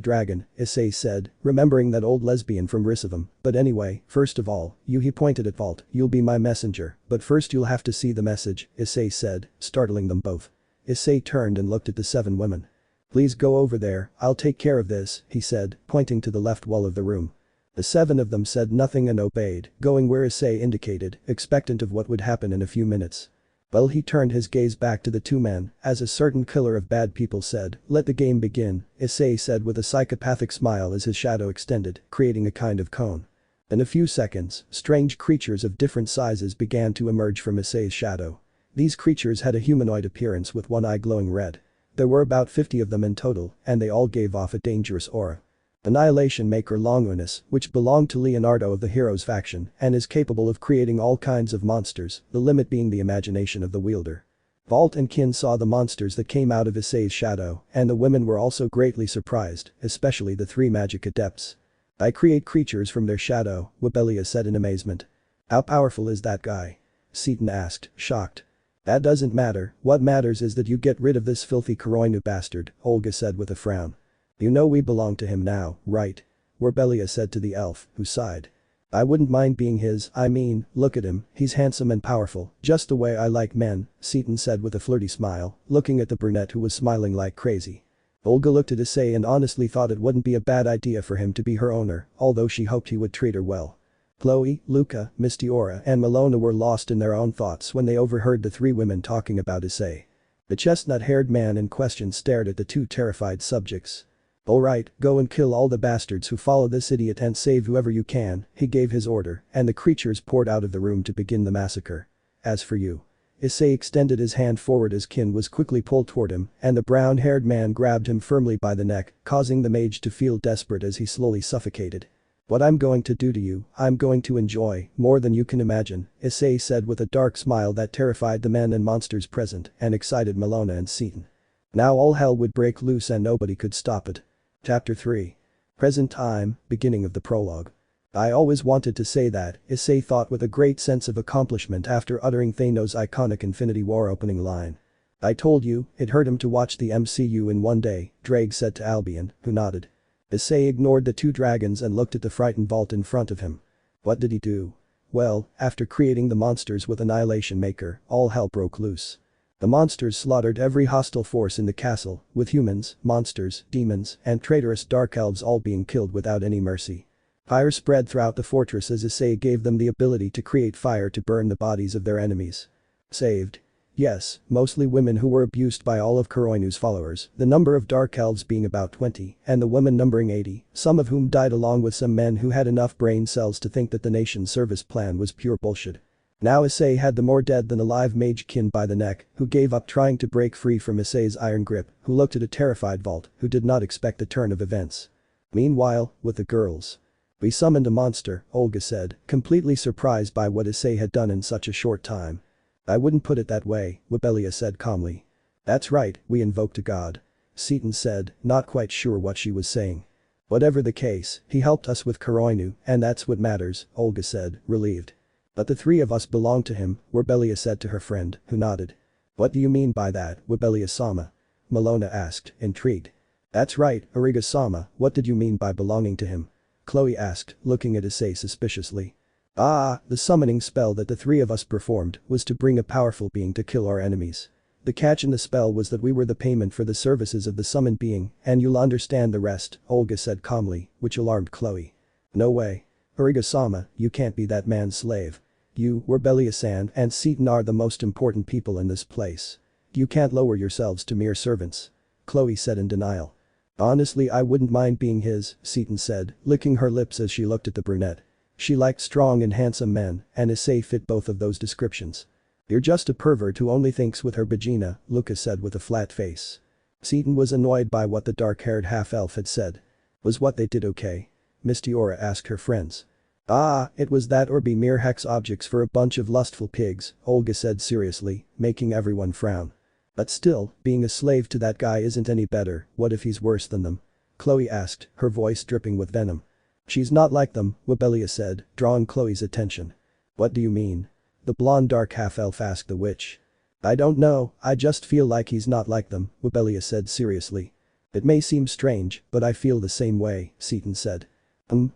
B: dragon, Issei said, remembering that old lesbian from Rissavam. But anyway, first of all, he pointed at Vault, you'll be my messenger, but first you'll have to see the message, Issei said, startling them both. Issei turned and looked at the 7 women. Please go over there, I'll take care of this, he said, pointing to the left wall of the room. The 7 of them said nothing and obeyed, going where Issei indicated, expectant of what would happen in a few minutes. Well, he turned his gaze back to the 2 men, as a certain killer of bad people said, let the game begin, Issei said with a psychopathic smile as his shadow extended, creating a kind of cone. In a few seconds, strange creatures of different sizes began to emerge from Issei's shadow. These creatures had a humanoid appearance with one eye glowing red. There were about 50 of them in total, and they all gave off a dangerous aura. Annihilation Maker Longinus, which belonged to Leonardo of the Heroes faction and is capable of creating all kinds of monsters, the limit being the imagination of the wielder. Vault and Kin saw the monsters that came out of Issei's shadow, and the women were also greatly surprised, especially the 3 magic adepts. I create creatures from their shadow, Webelia said in amazement. How powerful is that guy? Seton asked, shocked. That doesn't matter, what matters is that you get rid of this filthy Kuroinu bastard, Olga said with a frown. You know we belong to him now, right? Webelia said to the elf, who sighed. I wouldn't mind being his, I mean, look at him, he's handsome and powerful, just the way I like men, Seton said with a flirty smile, looking at the brunette who was smiling like crazy. Olga looked at Issei and honestly thought it wouldn't be a bad idea for him to be her owner, although she hoped he would treat her well. Chloe, Luca, Mistiora and Malona were lost in their own thoughts when they overheard the 3 women talking about Issei. The chestnut-haired man in question stared at the 2 terrified subjects. Alright, go and kill all the bastards who follow this idiot and save whoever you can, he gave his order, and the creatures poured out of the room to begin the massacre. As for you. Issei extended his hand forward as Kin was quickly pulled toward him, and the brown-haired man grabbed him firmly by the neck, causing the mage to feel desperate as he slowly suffocated. What I'm going to do to you, I'm going to enjoy, more than you can imagine, Issei said with a dark smile that terrified the men and monsters present and excited Malona and Seton. Now all hell would break loose and nobody could stop it. Chapter 3. Present time, beginning of the prologue. I always wanted to say that, Issei thought with a great sense of accomplishment after uttering Thanos' iconic Infinity War opening line. I told you, it hurt him to watch the MCU in one day, Drake said to Albion, who nodded. Issei ignored the 2 dragons and looked at the frightened Vault in front of him. What did he do? Well, after creating the monsters with Annihilation Maker, all hell broke loose. The monsters slaughtered every hostile force in the castle, with humans, monsters, demons, and traitorous dark elves all being killed without any mercy. Fire spread throughout the fortress as Issei gave them the ability to create fire to burn the bodies of their enemies. Saved. Yes, mostly women who were abused by all of Kuroinu's followers, the number of dark elves being about 20, and the women numbering 80, some of whom died along with some men who had enough brain cells to think that the nation's service plan was pure bullshit. Now Issei had the more dead than alive mage Kin by the neck, who gave up trying to break free from Issei's iron grip, who looked at a terrified Vault, who did not expect the turn of events. Meanwhile, with the girls. We summoned a monster, Olga said, completely surprised by what Issei had done in such a short time. I wouldn't put it that way, Webelia said calmly. That's right, we invoked a god. Seton said, not quite sure what she was saying. Whatever the case, he helped us with Kuroinu, and that's what matters, Olga said, relieved. But the 3 of us belong to him, Webelia said to her friend, who nodded. What do you mean by that, Webelia-sama? Malona asked, intrigued. That's right, Ariga-sama, what did you mean by belonging to him? Chloe asked, looking at Issei suspiciously. The summoning spell that the 3 of us performed was to bring a powerful being to kill our enemies. The catch in the spell was that we were the payment for the services of the summoned being, and you'll understand the rest, Olga said calmly, which alarmed Chloe. No way. Ariga-sama, you can't be that man's slave. You, Webelia-san and Seton are the most important people in this place. You can't lower yourselves to mere servants. Chloe said in denial. Honestly I wouldn't mind being his, Seton said, licking her lips as she looked at the brunette. She liked strong and handsome men, and Issei fit both of those descriptions. You're just a pervert who only thinks with her vagina, Luca said with a flat face. Seton was annoyed by what the dark-haired half-elf had said. Was what they did okay? Mistiora asked her friends. It was that or be mere hex objects for a bunch of lustful pigs, Olga said seriously, making everyone frown. But still, being a slave to that guy isn't any better, what if he's worse than them? Chloe asked, her voice dripping with venom. She's not like them, Webelia said, drawing Chloe's attention. What do you mean? The blonde dark half-elf asked the witch. I don't know, I just feel like he's not like them, Webelia said seriously. It may seem strange, but I feel the same way, Seton said.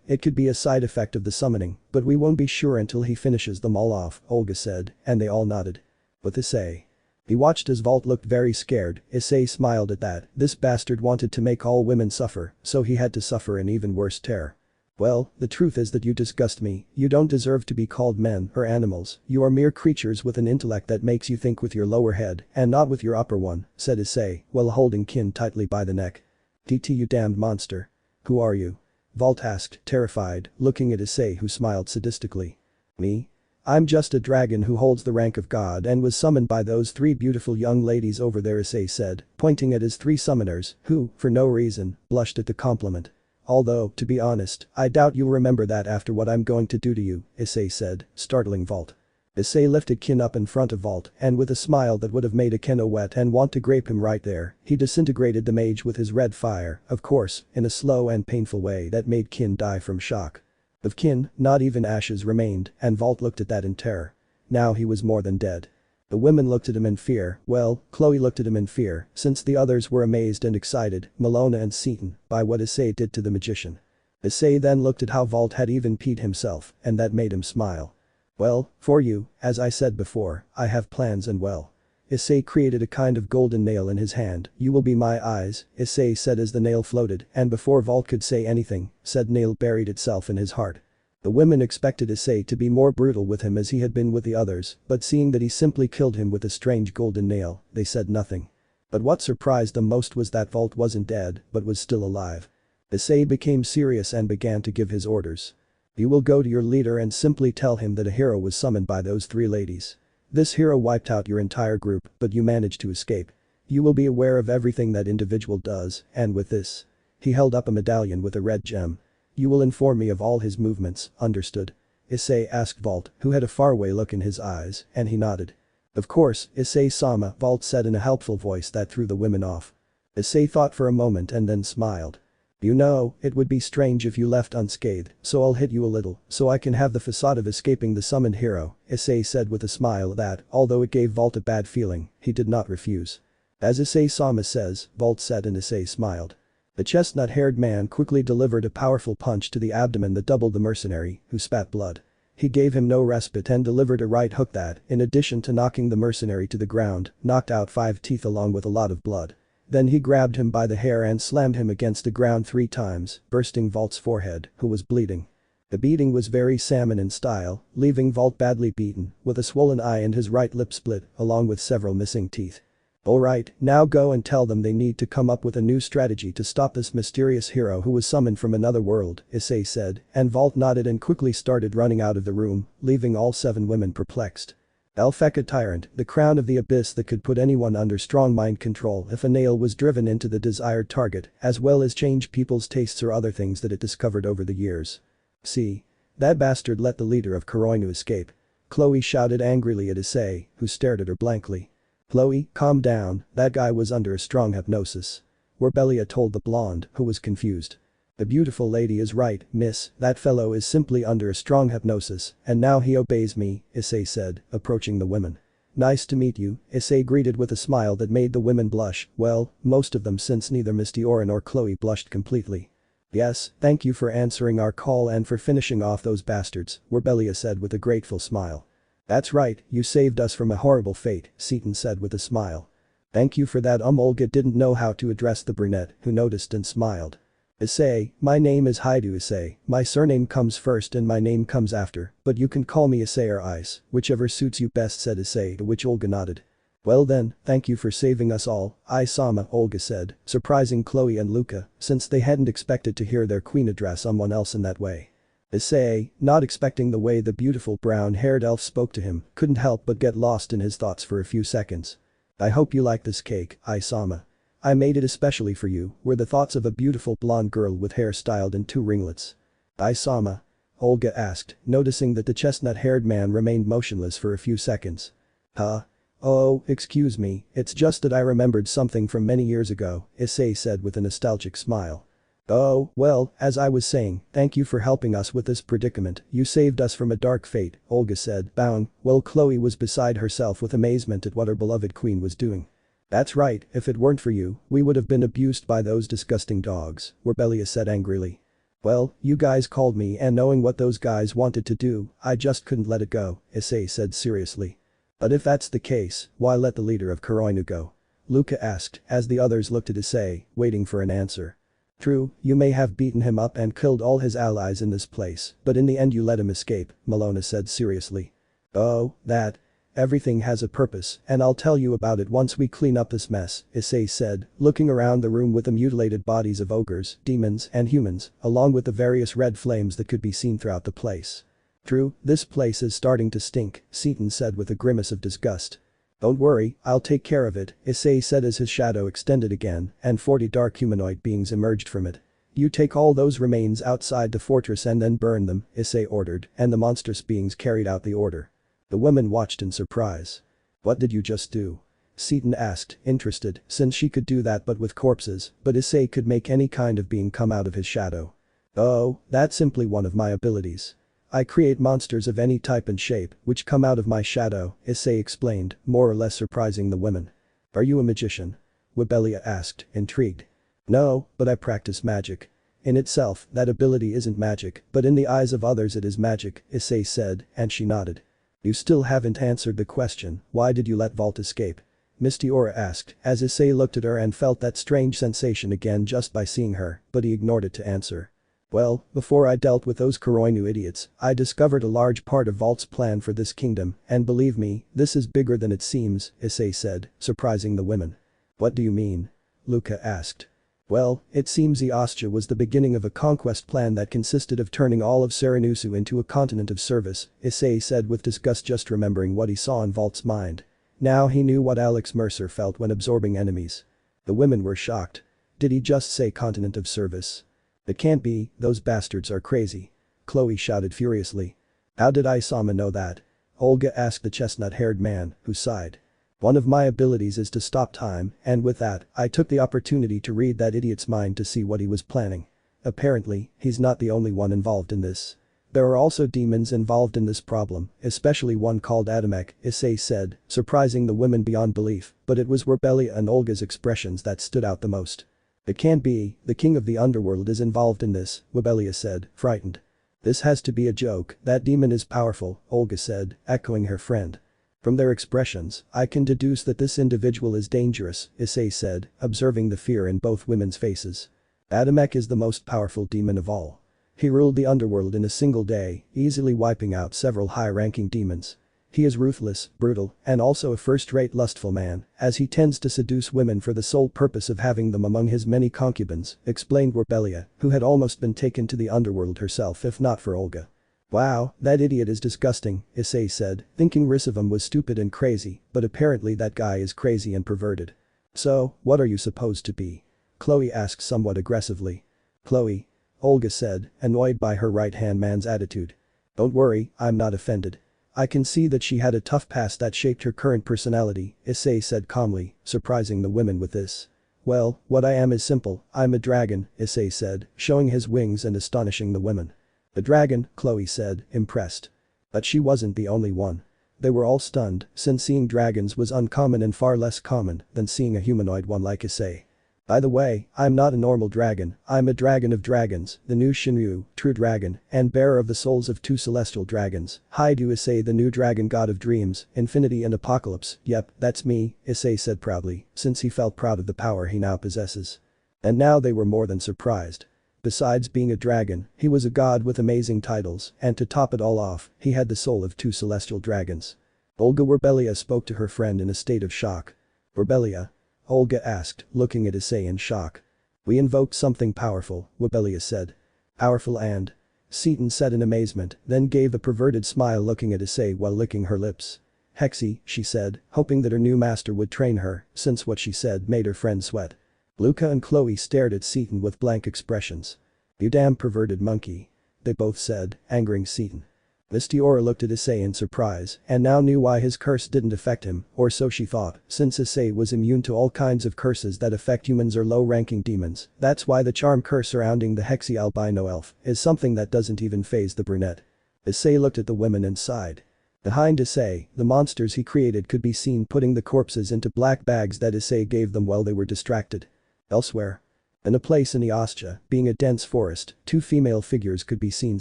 B: It could be a side effect of the summoning, but we won't be sure until he finishes them all off, Olga said, and they all nodded. With Issei. He watched as Vault looked very scared, Issei smiled at that, this bastard wanted to make all women suffer, so he had to suffer an even worse terror. Well, the truth is that you disgust me, you don't deserve to be called men or animals, you are mere creatures with an intellect that makes you think with your lower head and not with your upper one, said Issei, while holding Kin tightly by the neck. DT you damned monster. Who are you? Vault asked, terrified, looking at Issei who smiled sadistically. Me? I'm just a dragon who holds the rank of god and was summoned by those 3 beautiful young ladies over there, Issei said, pointing at his 3 summoners, who, for no reason, blushed at the compliment. Although, to be honest, I doubt you'll remember that after what I'm going to do to you, Issei said, startling Vault. Issei lifted Kin up in front of Vault and with a smile that would have made a Keno wet and want to grape him right there, he disintegrated the mage with his red fire, of course, in a slow and painful way that made Kin die from shock. Of Kin, not even ashes remained, and Vault looked at that in terror. Now he was more than dead. The women looked at him in fear, well, Chloe looked at him in fear, since the others were amazed and excited, Malona and Seton, by what Issei did to the magician. Issei then looked at how Vault had even peed himself, and that made him smile. Well, for you, as I said before, I have plans and well. Issei created a kind of golden nail in his hand. You will be my eyes, Issei said as the nail floated, and before Vault could say anything, said nail buried itself in his heart. The women expected Issei to be more brutal with him as he had been with the others, but seeing that he simply killed him with a strange golden nail, they said nothing. But what surprised them most was that Vault wasn't dead, but was still alive. Issei became serious and began to give his orders. You will go to your leader and simply tell him that a hero was summoned by those three ladies. This hero wiped out your entire group, but you managed to escape. You will be aware of everything that individual does, and with this. He held up a medallion with a red gem. You will inform me of all his movements, understood? Issei asked Vault, who had a faraway look in his eyes, and he nodded. Of course, Issei-sama, Vault said in a helpful voice that threw the women off. Issei thought for a moment and then smiled. You know, it would be strange if you left unscathed, so I'll hit you a little, so I can have the facade of escaping the summoned hero, Issei said with a smile that, although it gave Vault a bad feeling, he did not refuse. As Issei-sama says, Vault said and Issei smiled. The chestnut-haired man quickly delivered a powerful punch to the abdomen that doubled the mercenary, who spat blood. He gave him no respite and delivered a right hook that, in addition to knocking the mercenary to the ground, knocked out 5 teeth along with a lot of blood. Then he grabbed him by the hair and slammed him against the ground 3 times, bursting Vault's forehead, who was bleeding. The beating was very salmon in style, leaving Vault badly beaten, with a swollen eye and his right lip split, along with several missing teeth. Alright, now go and tell them they need to come up with a new strategy to stop this mysterious hero who was summoned from another world, Issei said, and Vault nodded and quickly started running out of the room, leaving all 7 women perplexed. Elfeka Tyrant, the crown of the abyss that could put anyone under strong mind control if a nail was driven into the desired target, as well as change people's tastes or other things that it discovered over the years. See? That bastard let the leader of Kuroinu escape. Chloe shouted angrily at Issei, who stared at her blankly. Chloe, calm down, that guy was under a strong hypnosis. Werbelia told the blonde, who was confused. The beautiful lady is right, miss, that fellow is simply under a strong hypnosis, and now he obeys me, Issei said, approaching the women. Nice to meet you, Issei greeted with a smile that made the women blush, well, most of them since neither Miss Diora nor Chloe blushed completely. Yes, thank you for answering our call and for finishing off those bastards, Werbelia said with a grateful smile. That's right, you saved us from a horrible fate, Seton said with a smile. Thank you for that. Olga didn't know how to address the brunette, who noticed and smiled. Issei, my name is Haidu Issei, my surname comes first and my name comes after, but you can call me Issei or Ice, whichever suits you best, said Issei, to which Olga nodded. Well then, thank you for saving us all, Ai-sama, Olga said, surprising Chloe and Luca, since they hadn't expected to hear their queen address someone else in that way. Issei, not expecting the way the beautiful brown-haired elf spoke to him, couldn't help but get lost in his thoughts for a few seconds. I hope you like this cake, Ai-sama. I made it especially for you, were the thoughts of a beautiful blonde girl with hair styled in 2 ringlets. Ai-sama? Olga asked, noticing that the chestnut-haired man remained motionless for a few seconds. Huh? Oh, excuse me, it's just that I remembered something from many years ago, Issei said with a nostalgic smile. Oh, well, as I was saying, thank you for helping us with this predicament, you saved us from a dark fate, Olga said, bowing, while Chloe was beside herself with amazement at what her beloved queen was doing. That's right, if it weren't for you, we would have been abused by those disgusting dogs, Werbelia said angrily. Well, you guys called me and knowing what those guys wanted to do, I just couldn't let it go, Issei said seriously. But if that's the case, why let the leader of Kuroinu go? Luca asked, as the others looked at Issei, waiting for an answer. True, you may have beaten him up and killed all his allies in this place, but in the end you let him escape, Malona said seriously. Oh, that. Everything has a purpose, and I'll tell you about it once we clean up this mess, Issei said, looking around the room with the mutilated bodies of ogres, demons, and humans, along with the various red flames that could be seen throughout the place. True, this place is starting to stink, Seton said with a grimace of disgust. Don't worry, I'll take care of it, Issei said as his shadow extended again, and 40 dark humanoid beings emerged from it. You take all those remains outside the fortress and then burn them, Issei ordered, and the monstrous beings carried out the order. The women watched in surprise. What did you just do? Seton asked, interested, since she could do that but with corpses, but Issei could make any kind of being come out of his shadow. Oh, that's simply one of my abilities. I create monsters of any type and shape, which come out of my shadow, Issei explained, more or less surprising the women. Are you a magician? Webelia asked, intrigued. No, but I practice magic. In itself, that ability isn't magic, but in the eyes of others it is magic, Issei said, and she nodded. You still haven't answered the question, why did you let Vault escape? Misty Aura asked, as Issei looked at her and felt that strange sensation again just by seeing her, but he ignored it to answer. Well, before I dealt with those Kuroinu idiots, I discovered a large part of Vault's plan for this kingdom, and believe me, this is bigger than it seems, Issei said, surprising the women. What do you mean? Luca asked. Well, it seems Eostia was the beginning of a conquest plan that consisted of turning all of Serenussu into a continent of service, Issei said with disgust just remembering what he saw in Vault's mind. Now he knew what Alex Mercer felt when absorbing enemies. The women were shocked. Did he just say continent of service? It can't be, those bastards are crazy. Chloe shouted furiously. How did Isama know that? Olga asked the chestnut-haired man, who sighed. One of my abilities is to stop time, and with that, I took the opportunity to read that idiot's mind to see what he was planning. Apparently, he's not the only one involved in this. There are also demons involved in this problem, especially one called Adamek, Issei said, surprising the women beyond belief, but it was Webelia and Olga's expressions that stood out the most. It can't be, the king of the underworld is involved in this, Webelia said, frightened. This has to be a joke, that demon is powerful, Olga said, echoing her friend. From their expressions, I can deduce that this individual is dangerous, Issei said, observing the fear in both women's faces. Adamek is the most powerful demon of all. He ruled the underworld in a single day, easily wiping out several high-ranking demons. He is ruthless, brutal, and also a first-rate lustful man, as he tends to seduce women for the sole purpose of having them among his many concubines, explained Webelia, who had almost been taken to the underworld herself if not for Olga. Wow, that idiot is disgusting, Issei said, thinking Rissavam was stupid and crazy, but apparently that guy is crazy and perverted. So, what are you supposed to be? Chloe asked somewhat aggressively. Chloe. Olga said, annoyed by her right-hand man's attitude. Don't worry, I'm not offended. I can see that she had a tough past that shaped her current personality, Issei said calmly, surprising the women with this. Well, what I am is simple, I'm a dragon, Issei said, showing his wings and astonishing the women. The dragon, Chloe said, impressed. But she wasn't the only one. They were all stunned, since seeing dragons was uncommon and far less common than seeing a humanoid one like Issei. By the way, I'm not a normal dragon, I'm a dragon of dragons, the new Shinryu, true dragon, and bearer of the souls of two celestial dragons. Hi to Issei, the new dragon god of dreams, infinity and apocalypse. Yep, that's me, Issei said proudly, since he felt proud of the power he now possesses. And now they were more than surprised. Besides being a dragon, he was a god with amazing titles, and to top it all off, he had the soul of two celestial dragons. Olga Webelia spoke to her friend in a state of shock. Webelia? Olga asked, looking at Issei in shock. We invoked something powerful, Webelia said. Powerful and? Seton said in amazement, then gave a perverted smile looking at Issei while licking her lips. Hexy, she said, hoping that her new master would train her, since what she said made her friend sweat. Luca and Chloe stared at Seton with blank expressions. You damn perverted monkey. They both said, angering Seton. Misty Aura looked at Issei in surprise and now knew why his curse didn't affect him, or so she thought, since Issei was immune to all kinds of curses that affect humans or low-ranking demons. That's why the charm curse surrounding the Hexy albino elf is something that doesn't even faze the brunette. Issei looked at the women and sighed. Behind Issei, the monsters he created could be seen putting the corpses into black bags that Issei gave them while they were distracted. Elsewhere. In a place in Eostia, being a dense forest, two female figures could be seen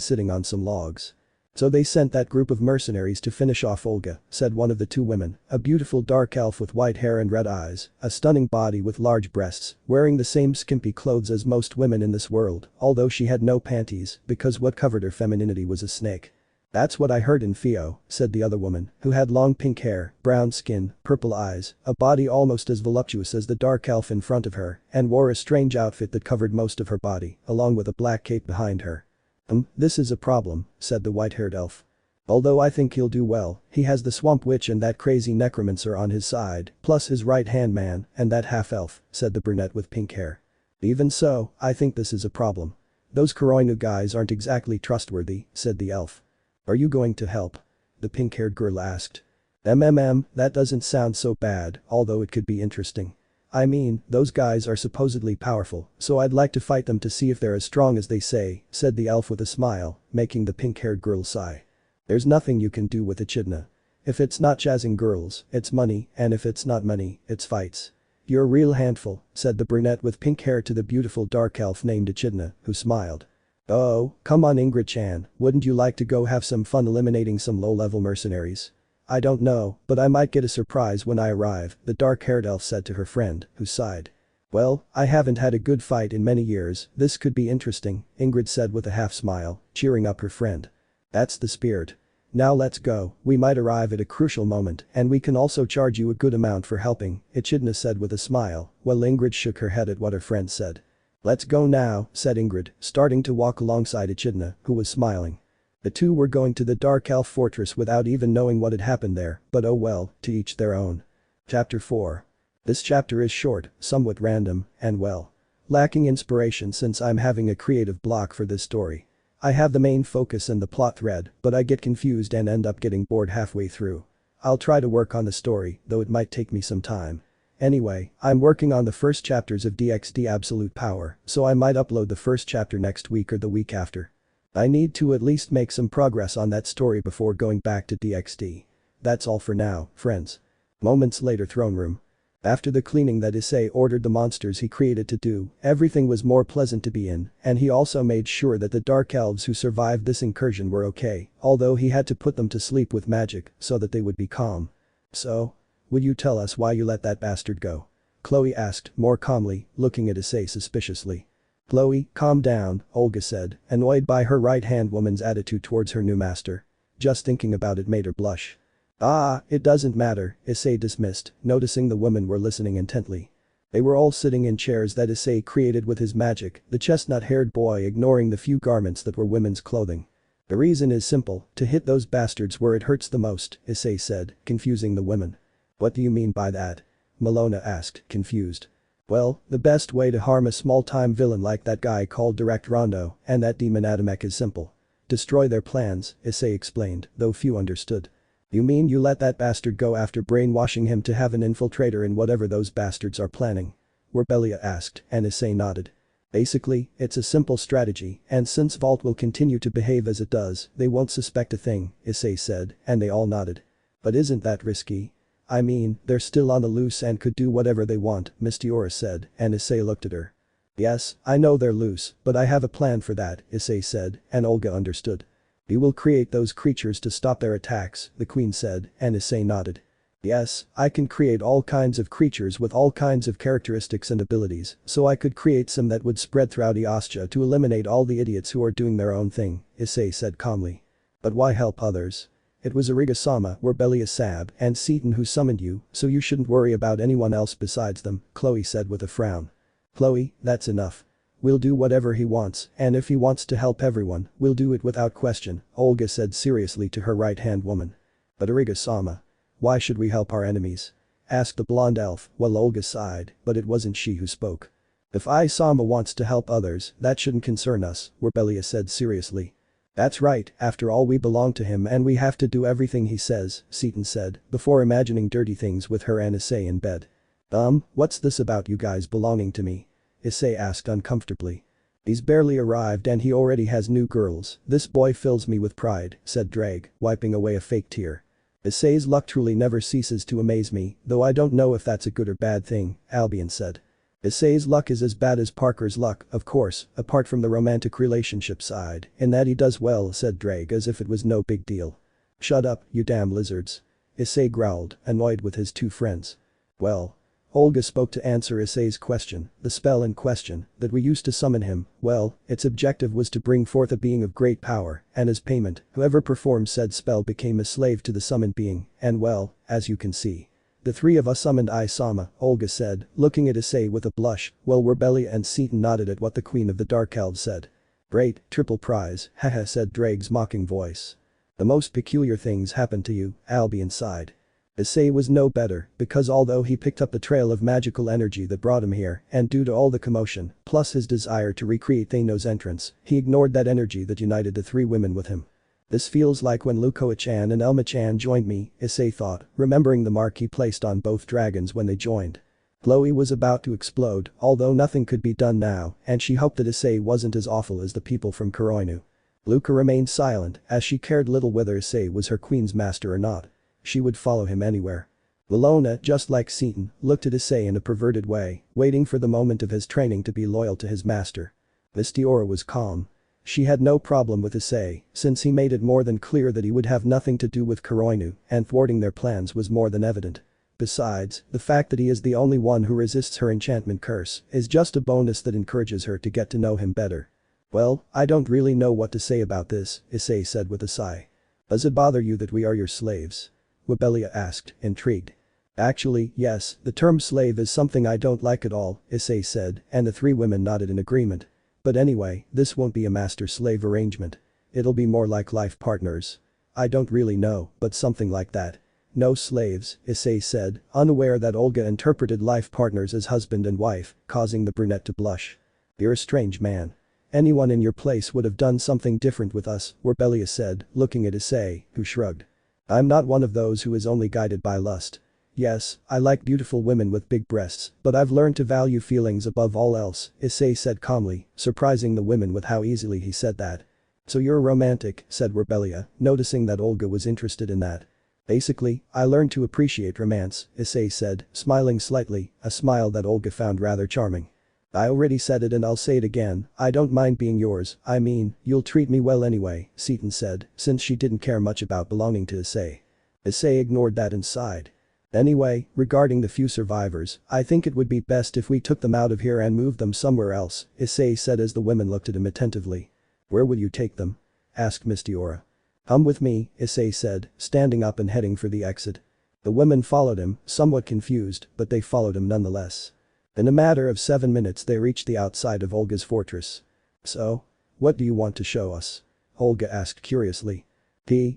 B: sitting on some logs. So they sent that group of mercenaries to finish off Olga, said one of the two women, a beautiful dark elf with white hair and red eyes, a stunning body with large breasts, wearing the same skimpy clothes as most women in this world, although she had no panties, because what covered her femininity was a snake. That's what I heard in Theo, said the other woman, who had long pink hair, brown skin, purple eyes, a body almost as voluptuous as the dark elf in front of her, and wore a strange outfit that covered most of her body, along with a black cape behind her. This is a problem, said the white-haired elf. Although I think he'll do well, he has the swamp witch and that crazy necromancer on his side, plus his right-hand man, and that half-elf, said the brunette with pink hair. Even so, I think this is a problem. Those Kuroinu guys aren't exactly trustworthy, said the elf. Are you going to help? The pink-haired girl asked. That doesn't sound so bad, although it could be interesting. I mean, those guys are supposedly powerful, so I'd like to fight them to see if they're as strong as they say, said the elf with a smile, making the pink-haired girl sigh. There's nothing you can do with Echidna. If it's not chasing girls, it's money, and if it's not money, it's fights. You're a real handful, said the brunette with pink hair to the beautiful dark elf named Echidna, who smiled. Oh, come on Ingrid-chan, wouldn't you like to go have some fun eliminating some low-level mercenaries? I don't know, but I might get a surprise when I arrive, the dark-haired elf said to her friend, who sighed. Well, I haven't had a good fight in many years, this could be interesting, Ingrid said with a half-smile, cheering up her friend. That's the spirit. Now let's go, we might arrive at a crucial moment and we can also charge you a good amount for helping, Echidna said with a smile, while Ingrid shook her head at what her friend said. Let's go now, said Ingrid, starting to walk alongside Echidna, who was smiling. The two were going to the Dark Elf Fortress without even knowing what had happened there, but oh well, to each their own. Chapter 4. This chapter is short, somewhat random, and well, lacking inspiration since I'm having a creative block for this story. I have the main focus and the plot thread, but I get confused and end up getting bored halfway through. I'll try to work on the story, though it might take me some time. Anyway, I'm working on the first chapters of DxD Absolute Power, so I might upload the first chapter next week or the week after. I need to at least make some progress on that story before going back to DxD. That's all for now, friends. Moments later, throne room. After the cleaning that Issei ordered the monsters he created to do, everything was more pleasant to be in, and he also made sure that the dark elves who survived this incursion were okay, although he had to put them to sleep with magic so that they would be calm. So? Would you tell us why you let that bastard go? Chloe asked, more calmly, looking at Issei suspiciously. Chloe, calm down, Olga said, annoyed by her right-hand woman's attitude towards her new master. Just thinking about it made her blush. Ah, it doesn't matter, Issei dismissed, noticing the women were listening intently. They were all sitting in chairs that Issei created with his magic, the chestnut-haired boy ignoring the few garments that were women's clothing. The reason is simple, to hit those bastards where it hurts the most, Issei said, confusing the women. What do you mean by that? Malona asked, confused. Well, the best way to harm a small-time villain like that guy called Direct Rondo and that demon Adamek is simple. Destroy their plans, Issei explained, though few understood. You mean you let that bastard go after brainwashing him to have an infiltrator in whatever those bastards are planning? Werbelia asked, and Issei nodded. Basically, it's a simple strategy, and since Vault will continue to behave as it does, they won't suspect a thing, Issei said, and they all nodded. But isn't that risky? I mean, they're still on the loose and could do whatever they want, Mistiora said, and Issei looked at her. Yes, I know they're loose, but I have a plan for that, Issei said, and Olga understood. We will create those creatures to stop their attacks, the queen said, and Issei nodded. Yes, I can create all kinds of creatures with all kinds of characteristics and abilities, so I could create some that would spread throughout Eostia to eliminate all the idiots who are doing their own thing, Issei said calmly. But why help others? It was Arigasama, Werbelia Sab, and Seton who summoned you, so you shouldn't worry about anyone else besides them, Chloe said with a frown. Chloe, that's enough. We'll do whatever he wants, and if he wants to help everyone, we'll do it without question, Olga said seriously to her right-hand woman. But Arigasama. Why should we help our enemies? Asked the blonde elf, while Olga sighed, but it wasn't she who spoke. If Sama wants to help others, that shouldn't concern us, Werbelia said seriously. That's right, after all we belong to him and we have to do everything he says, Seton said, before imagining dirty things with her and Issei in bed. What's this about you guys belonging to me? Issei asked uncomfortably. He's barely arrived and he already has new girls, this boy fills me with pride, said Drag, wiping away a fake tear. Issei's luck truly never ceases to amaze me, though I don't know if that's a good or bad thing, Albion said. Issei's luck is as bad as Parker's luck, of course, apart from the romantic relationship side, in that he does well, said Drake as if it was no big deal. Shut up, you damn lizards. Issei growled, annoyed with his two friends. Well. Olga spoke to answer Issei's question, the spell in question, that we used to summon him, well, its objective was to bring forth a being of great power, and as payment, whoever performed said spell became a slave to the summoned being, and well, as you can see. The three of us summoned Sama, Olga said, looking at Issei with a blush, while Werbelia and Seton nodded at what the queen of the Dark Elves said. Great, triple prize, haha said Drake's mocking voice. The most peculiar things happened to you, Albion sighed. Issei was no better, because although he picked up the trail of magical energy that brought him here, and due to all the commotion, plus his desire to recreate Thanos' entrance, he ignored that energy that united the three women with him. This feels like when Lukoa-chan and Elma-chan joined me, Issei thought, remembering the mark he placed on both dragons when they joined. Chloe was about to explode, although nothing could be done now, and she hoped that Issei wasn't as awful as the people from Kuroinu. Luka remained silent, as she cared little whether Issei was her queen's master or not. She would follow him anywhere. Valona, just like Seton, looked at Issei in a perverted way, waiting for the moment of his training to be loyal to his master. Mistiora was calm. She had no problem with Issei, since he made it more than clear that he would have nothing to do with Kuroinu, and thwarting their plans was more than evident. Besides, the fact that he is the only one who resists her enchantment curse is just a bonus that encourages her to get to know him better. Well, I don't really know what to say about this, Issei said with a sigh. Does it bother you that we are your slaves? Webelia asked, intrigued. Actually, yes, the term slave is something I don't like at all, Issei said, and the three women nodded in agreement. But anyway, this won't be a master-slave arrangement. It'll be more like life partners. I don't really know, but something like that. No slaves, Issei said, unaware that Olga interpreted life partners as husband and wife, causing the brunette to blush. You're a strange man. Anyone in your place would have done something different with us, Webelia said, looking at Issei, who shrugged. I'm not one of those who is only guided by lust. Yes, I like beautiful women with big breasts, but I've learned to value feelings above all else, Issei said calmly, surprising the women with how easily he said that. So you're a romantic, said Webelia, noticing that Olga was interested in that. Basically, I learned to appreciate romance, Issei said, smiling slightly, a smile that Olga found rather charming. I already said it and I'll say it again, I don't mind being yours, I mean, you'll treat me well anyway, Seton said, since she didn't care much about belonging to Issei. Issei ignored that and sighed. Anyway, regarding the few survivors, I think it would be best if we took them out of here and moved them somewhere else, Issei said as the women looked at him attentively. Where would you take them? Asked Mistiora. Come with me, Issei said, standing up and heading for the exit. The women followed him, somewhat confused, but they followed him nonetheless. In a matter of 7 minutes they reached the outside of Olga's fortress. So? What do you want to show us? Olga asked curiously.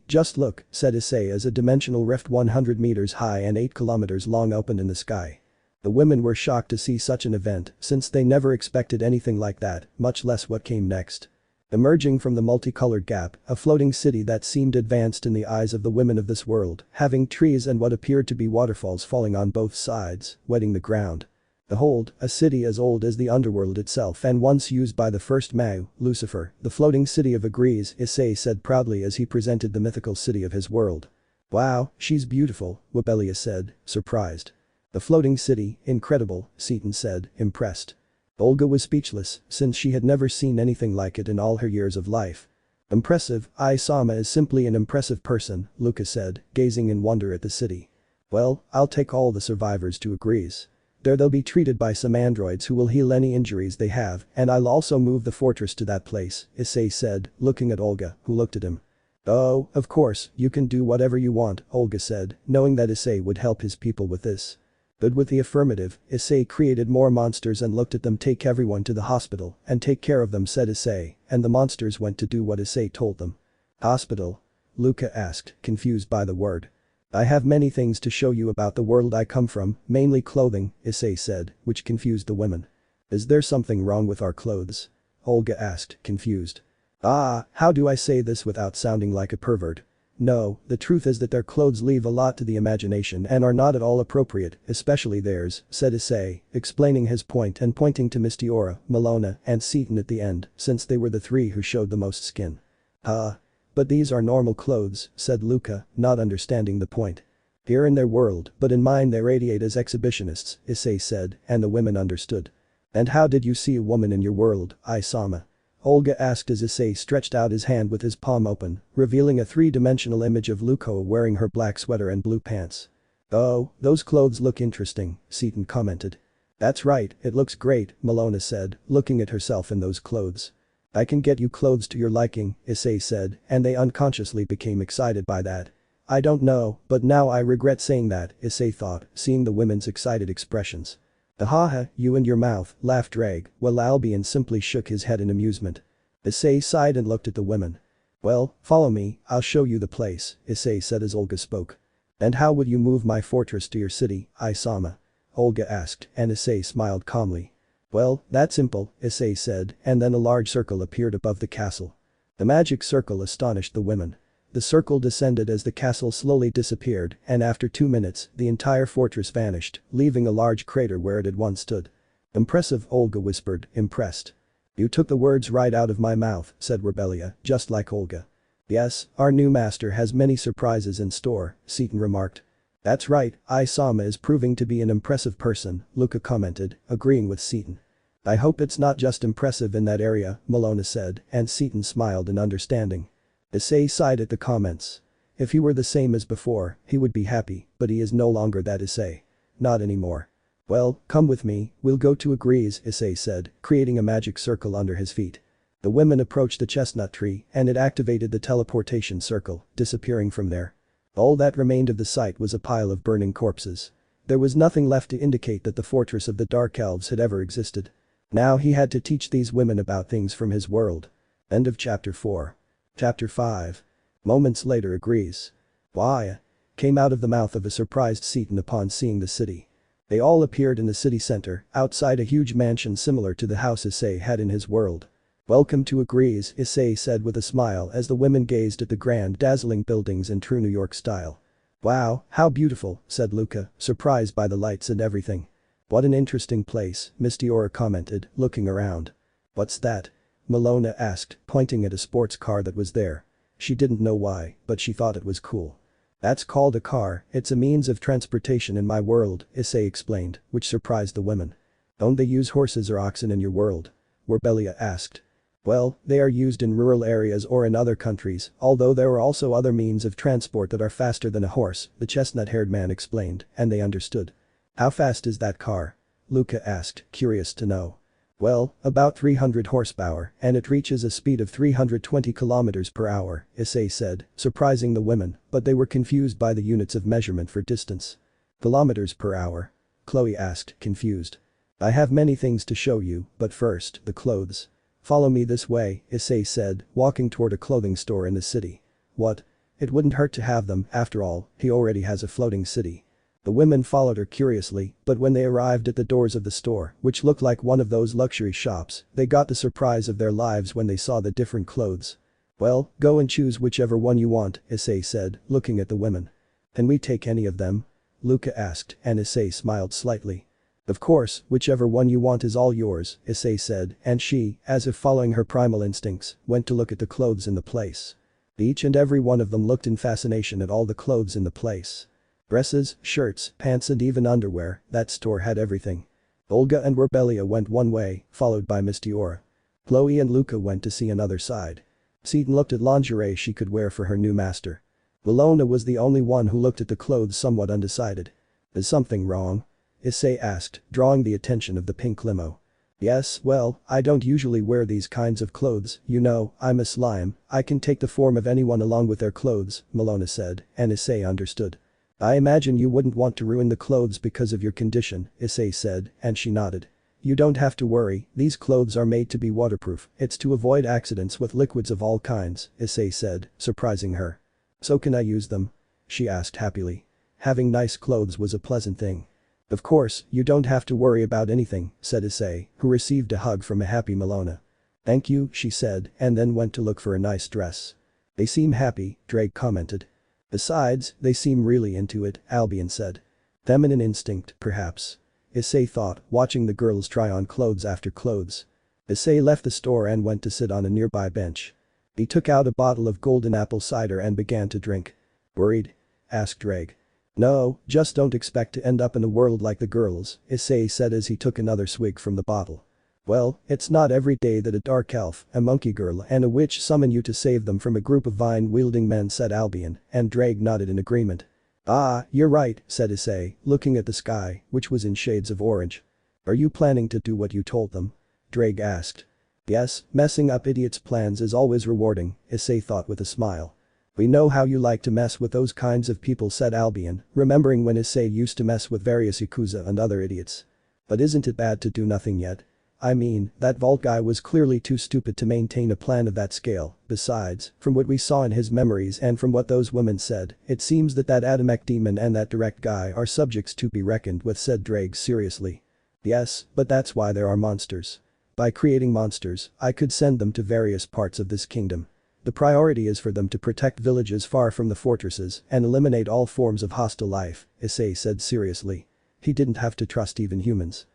B: Just look, said Issei as a dimensional rift 100 meters high and 8 kilometers long opened in the sky. The women were shocked to see such an event since they never expected anything like that, much less what came next. Emerging from the multicolored gap, a floating city that seemed advanced in the eyes of the women of this world, having trees and what appeared to be waterfalls falling on both sides, wetting the ground. Behold, a city as old as the underworld itself and once used by the first Mau, Lucifer, the floating city of agrees, Issei said proudly as he presented the mythical city of his world. Wow, she's beautiful, Webelia said, surprised. The floating city, incredible, Seton said, impressed. Olga was speechless, since she had never seen anything like it in all her years of life. Impressive, Isama is simply an impressive person, Luca said, gazing in wonder at the city. Well, I'll take all the survivors to agrees. There they'll be treated by some androids who will heal any injuries they have, and I'll also move the fortress to that place, Issei said, looking at Olga, who looked at him. Oh, of course, you can do whatever you want, Olga said, knowing that Issei would help his people with this. But with the affirmative, Issei created more monsters and looked at them. Take everyone to the hospital and take care of them, said Issei, and the monsters went to do what Issei told them. Hospital? Luca asked, confused by the word. I have many things to show you about the world I come from, mainly clothing, Issei said, which confused the women. Is there something wrong with our clothes? Olga asked, confused. How do I say this without sounding like a pervert? No, the truth is that their clothes leave a lot to the imagination and are not at all appropriate, especially theirs, said Issei, explaining his point and pointing to Mistiora, Malona, and Seton at the end, since they were the three who showed the most skin. But these are normal clothes, said Luca, not understanding the point. Here in their world, but in mine they radiate as exhibitionists, Issei said, and the women understood. And how did you see a woman in your world, Isama? Olga asked as Issei stretched out his hand with his palm open, revealing a three-dimensional image of Lukoa wearing her black sweater and blue pants. Oh, those clothes look interesting, Seton commented. That's right, it looks great, Malona said, looking at herself in those clothes. I can get you clothes to your liking, Issei said, and they unconsciously became excited by that. I don't know, but now I regret saying that, Issei thought, seeing the women's excited expressions. Ahaha, you and your mouth, laughed Drag, while Albion simply shook his head in amusement. Issei sighed and looked at the women. Well, follow me, I'll show you the place, Issei said as Olga spoke. "And how would you move my fortress to your city, Isama?" Olga asked, and Issei smiled calmly. "Well, that's simple," Issei said, and then a large circle appeared above the castle. The magic circle astonished the women. The circle descended as the castle slowly disappeared, and after 2 minutes, the entire fortress vanished, leaving a large crater where it had once stood. "Impressive," Olga whispered, impressed. "You took the words right out of my mouth," said Rebellia, just like Olga. "Yes, our new master has many surprises in store," Seton remarked. "That's right, Isama is proving to be an impressive person," Luca commented, agreeing with Seton. "I hope it's not just impressive in that area," Malona said, and Seton smiled in understanding. Issei sighed at the comments. If he were the same as before, he would be happy, but he is no longer that Issei. Not anymore. "Well, come with me, we'll go to Agrees," Issei said, creating a magic circle under his feet. The women approached the chestnut tree and it activated the teleportation circle, disappearing from there. All that remained of the site was a pile of burning corpses. There was nothing left to indicate that the fortress of the Dark Elves had ever existed. Now he had to teach these women about things from his world. End of chapter 4. Chapter 5. Moments later Agrees. "Why?" came out of the mouth of a surprised Seton upon seeing the city. They all appeared in the city center, outside a huge mansion similar to the house Issei had in his world. "Welcome to Agrees," Issei said with a smile as the women gazed at the grand dazzling buildings in true New York style. "Wow, how beautiful," said Luca, surprised by the lights and everything. "What an interesting place," Mistiora commented, looking around. "What's that?" Malona asked, pointing at a sports car that was there. She didn't know why, but she thought it was cool. "That's called a car, it's a means of transportation in my world," Issei explained, which surprised the women. "Don't they use horses or oxen in your world?" Rebellia asked. "Well, they are used in rural areas or in other countries, although there are also other means of transport that are faster than a horse," the chestnut-haired man explained, and they understood. "How fast is that car?" Luca asked, curious to know. "Well, about 300 horsepower, and it reaches a speed of 320 kilometers per hour," Issei said, surprising the women, but they were confused by the units of measurement for distance. "Kilometers per hour?" Chloe asked, confused. "I have many things to show you, but first, the clothes. Follow me this way," Issei said, walking toward a clothing store in the city. "What? It wouldn't hurt to have them, after all, he already has a floating city." The women followed her curiously, but when they arrived at the doors of the store, which looked like one of those luxury shops, they got the surprise of their lives when they saw the different clothes. "Well, go and choose whichever one you want," Issei said, looking at the women. "Can we take any of them?" Luca asked, and Issei smiled slightly. "Of course, whichever one you want is all yours," Issei said, and she, as if following her primal instincts, went to look at the clothes in the place. Each and every one of them looked in fascination at all the clothes in the place. Dresses, shirts, pants and even underwear, that store had everything. Olga and Rebellia went one way, followed by Mistiora. Chloe and Luca went to see another side. Seton looked at lingerie she could wear for her new master. Malona was the only one who looked at the clothes somewhat undecided. "Is something wrong?" Issei asked, drawing the attention of the pink limo. "Yes, well, I don't usually wear these kinds of clothes, you know, I'm a slime, I can take the form of anyone along with their clothes," Malona said, and Issei understood. "I imagine you wouldn't want to ruin the clothes because of your condition," Issei said, and she nodded. "You don't have to worry, these clothes are made to be waterproof, it's to avoid accidents with liquids of all kinds," Issei said, surprising her. "So can I use them?" she asked happily. Having nice clothes was a pleasant thing. "Of course, you don't have to worry about anything," said Issei, who received a hug from a happy Malona. "Thank you," she said, and then went to look for a nice dress. "They seem happy," Drake commented. "Besides, they seem really into it," Albion said. "Feminine instinct, perhaps." Issei thought, watching the girls try on clothes after clothes. Issei left the store and went to sit on a nearby bench. He took out a bottle of golden apple cider and began to drink. "Worried?" asked Drake. "No, just don't expect to end up in a world like the girls," Issei said as he took another swig from the bottle. "Well, it's not every day that a dark elf, a monkey girl and a witch summon you to save them from a group of vine-wielding men," said Albion, and Drake nodded in agreement. "Ah, you're right," said Issei, looking at the sky, which was in shades of orange. "Are you planning to do what you told them?" Drake asked. "Yes, messing up idiots' plans is always rewarding," Issei thought with a smile. "We know how you like to mess with those kinds of people," said Albion, remembering when Issei used to mess with various yakuza and other idiots. "But isn't it bad to do nothing yet?" I mean, that vault guy was clearly too stupid to maintain a plan of that scale. Besides, from what we saw in his memories and from what those women said, it seems that Adamek demon and that direct guy are subjects to be reckoned with, said Drake seriously. Yes, but that's why there are monsters. By creating monsters, I could send them to various parts of this kingdom. The priority is for them to protect villages far from the fortresses and eliminate all forms of hostile life, Issei said seriously. He didn't have to trust even humans.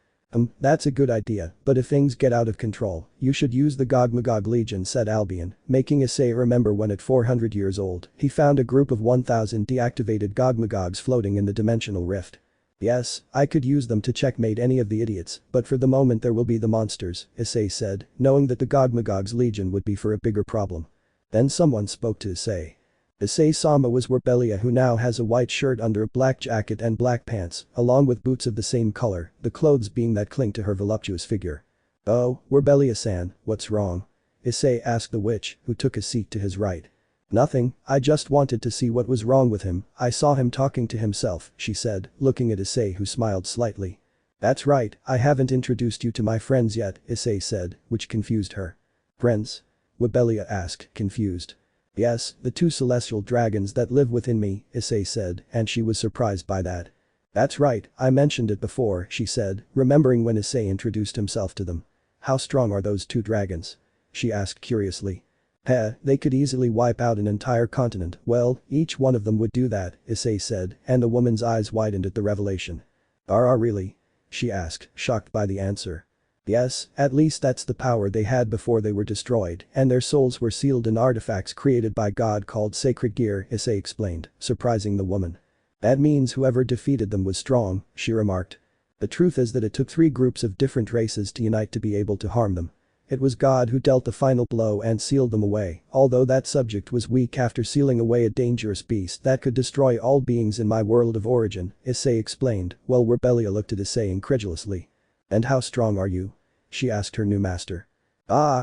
B: That's a good idea, but if things get out of control, you should use the Gog-Magog Legion, said Albion, making Issei remember when at 400 years old, he found a group of 1,000 deactivated Gog-Magogs floating in the dimensional rift. Yes, I could use them to checkmate any of the idiots, but for the moment there will be the monsters, Issei said, knowing that the Gog-Magog's Legion would be for a bigger problem. Then someone spoke to Issei. Issei-sama was Werbelia, who now has a white shirt under a black jacket and black pants, along with boots of the same color, the clothes being that cling to her voluptuous figure. Oh, Werbelia-san, what's wrong? Issei asked the witch, who took a seat to his right. Nothing, I just wanted to see what was wrong with him, I saw him talking to himself, she said, looking at Issei, who smiled slightly. That's right, I haven't introduced you to my friends yet, Issei said, which confused her. Friends? Werbelia asked, confused. Yes, the two celestial dragons that live within me, Issei said, and she was surprised by that. That's right, I mentioned it before, she said, remembering when Issei introduced himself to them. How strong are those two dragons? She asked curiously. They could easily wipe out an entire continent. Well, each one of them would do that, Issei said, and the woman's eyes widened at the revelation. Really? She asked, shocked by the answer. Yes, at least that's the power they had before they were destroyed, and their souls were sealed in artifacts created by God called sacred gear, Issei explained, surprising the woman. That means whoever defeated them was strong, she remarked. The truth is that it took 3 groups of different races to unite to be able to harm them. It was God who dealt the final blow and sealed them away, although that subject was weak after sealing away a dangerous beast that could destroy all beings in my world of origin, Issei explained, while Werbelia looked at Issei incredulously. And how strong are you? She asked her new master.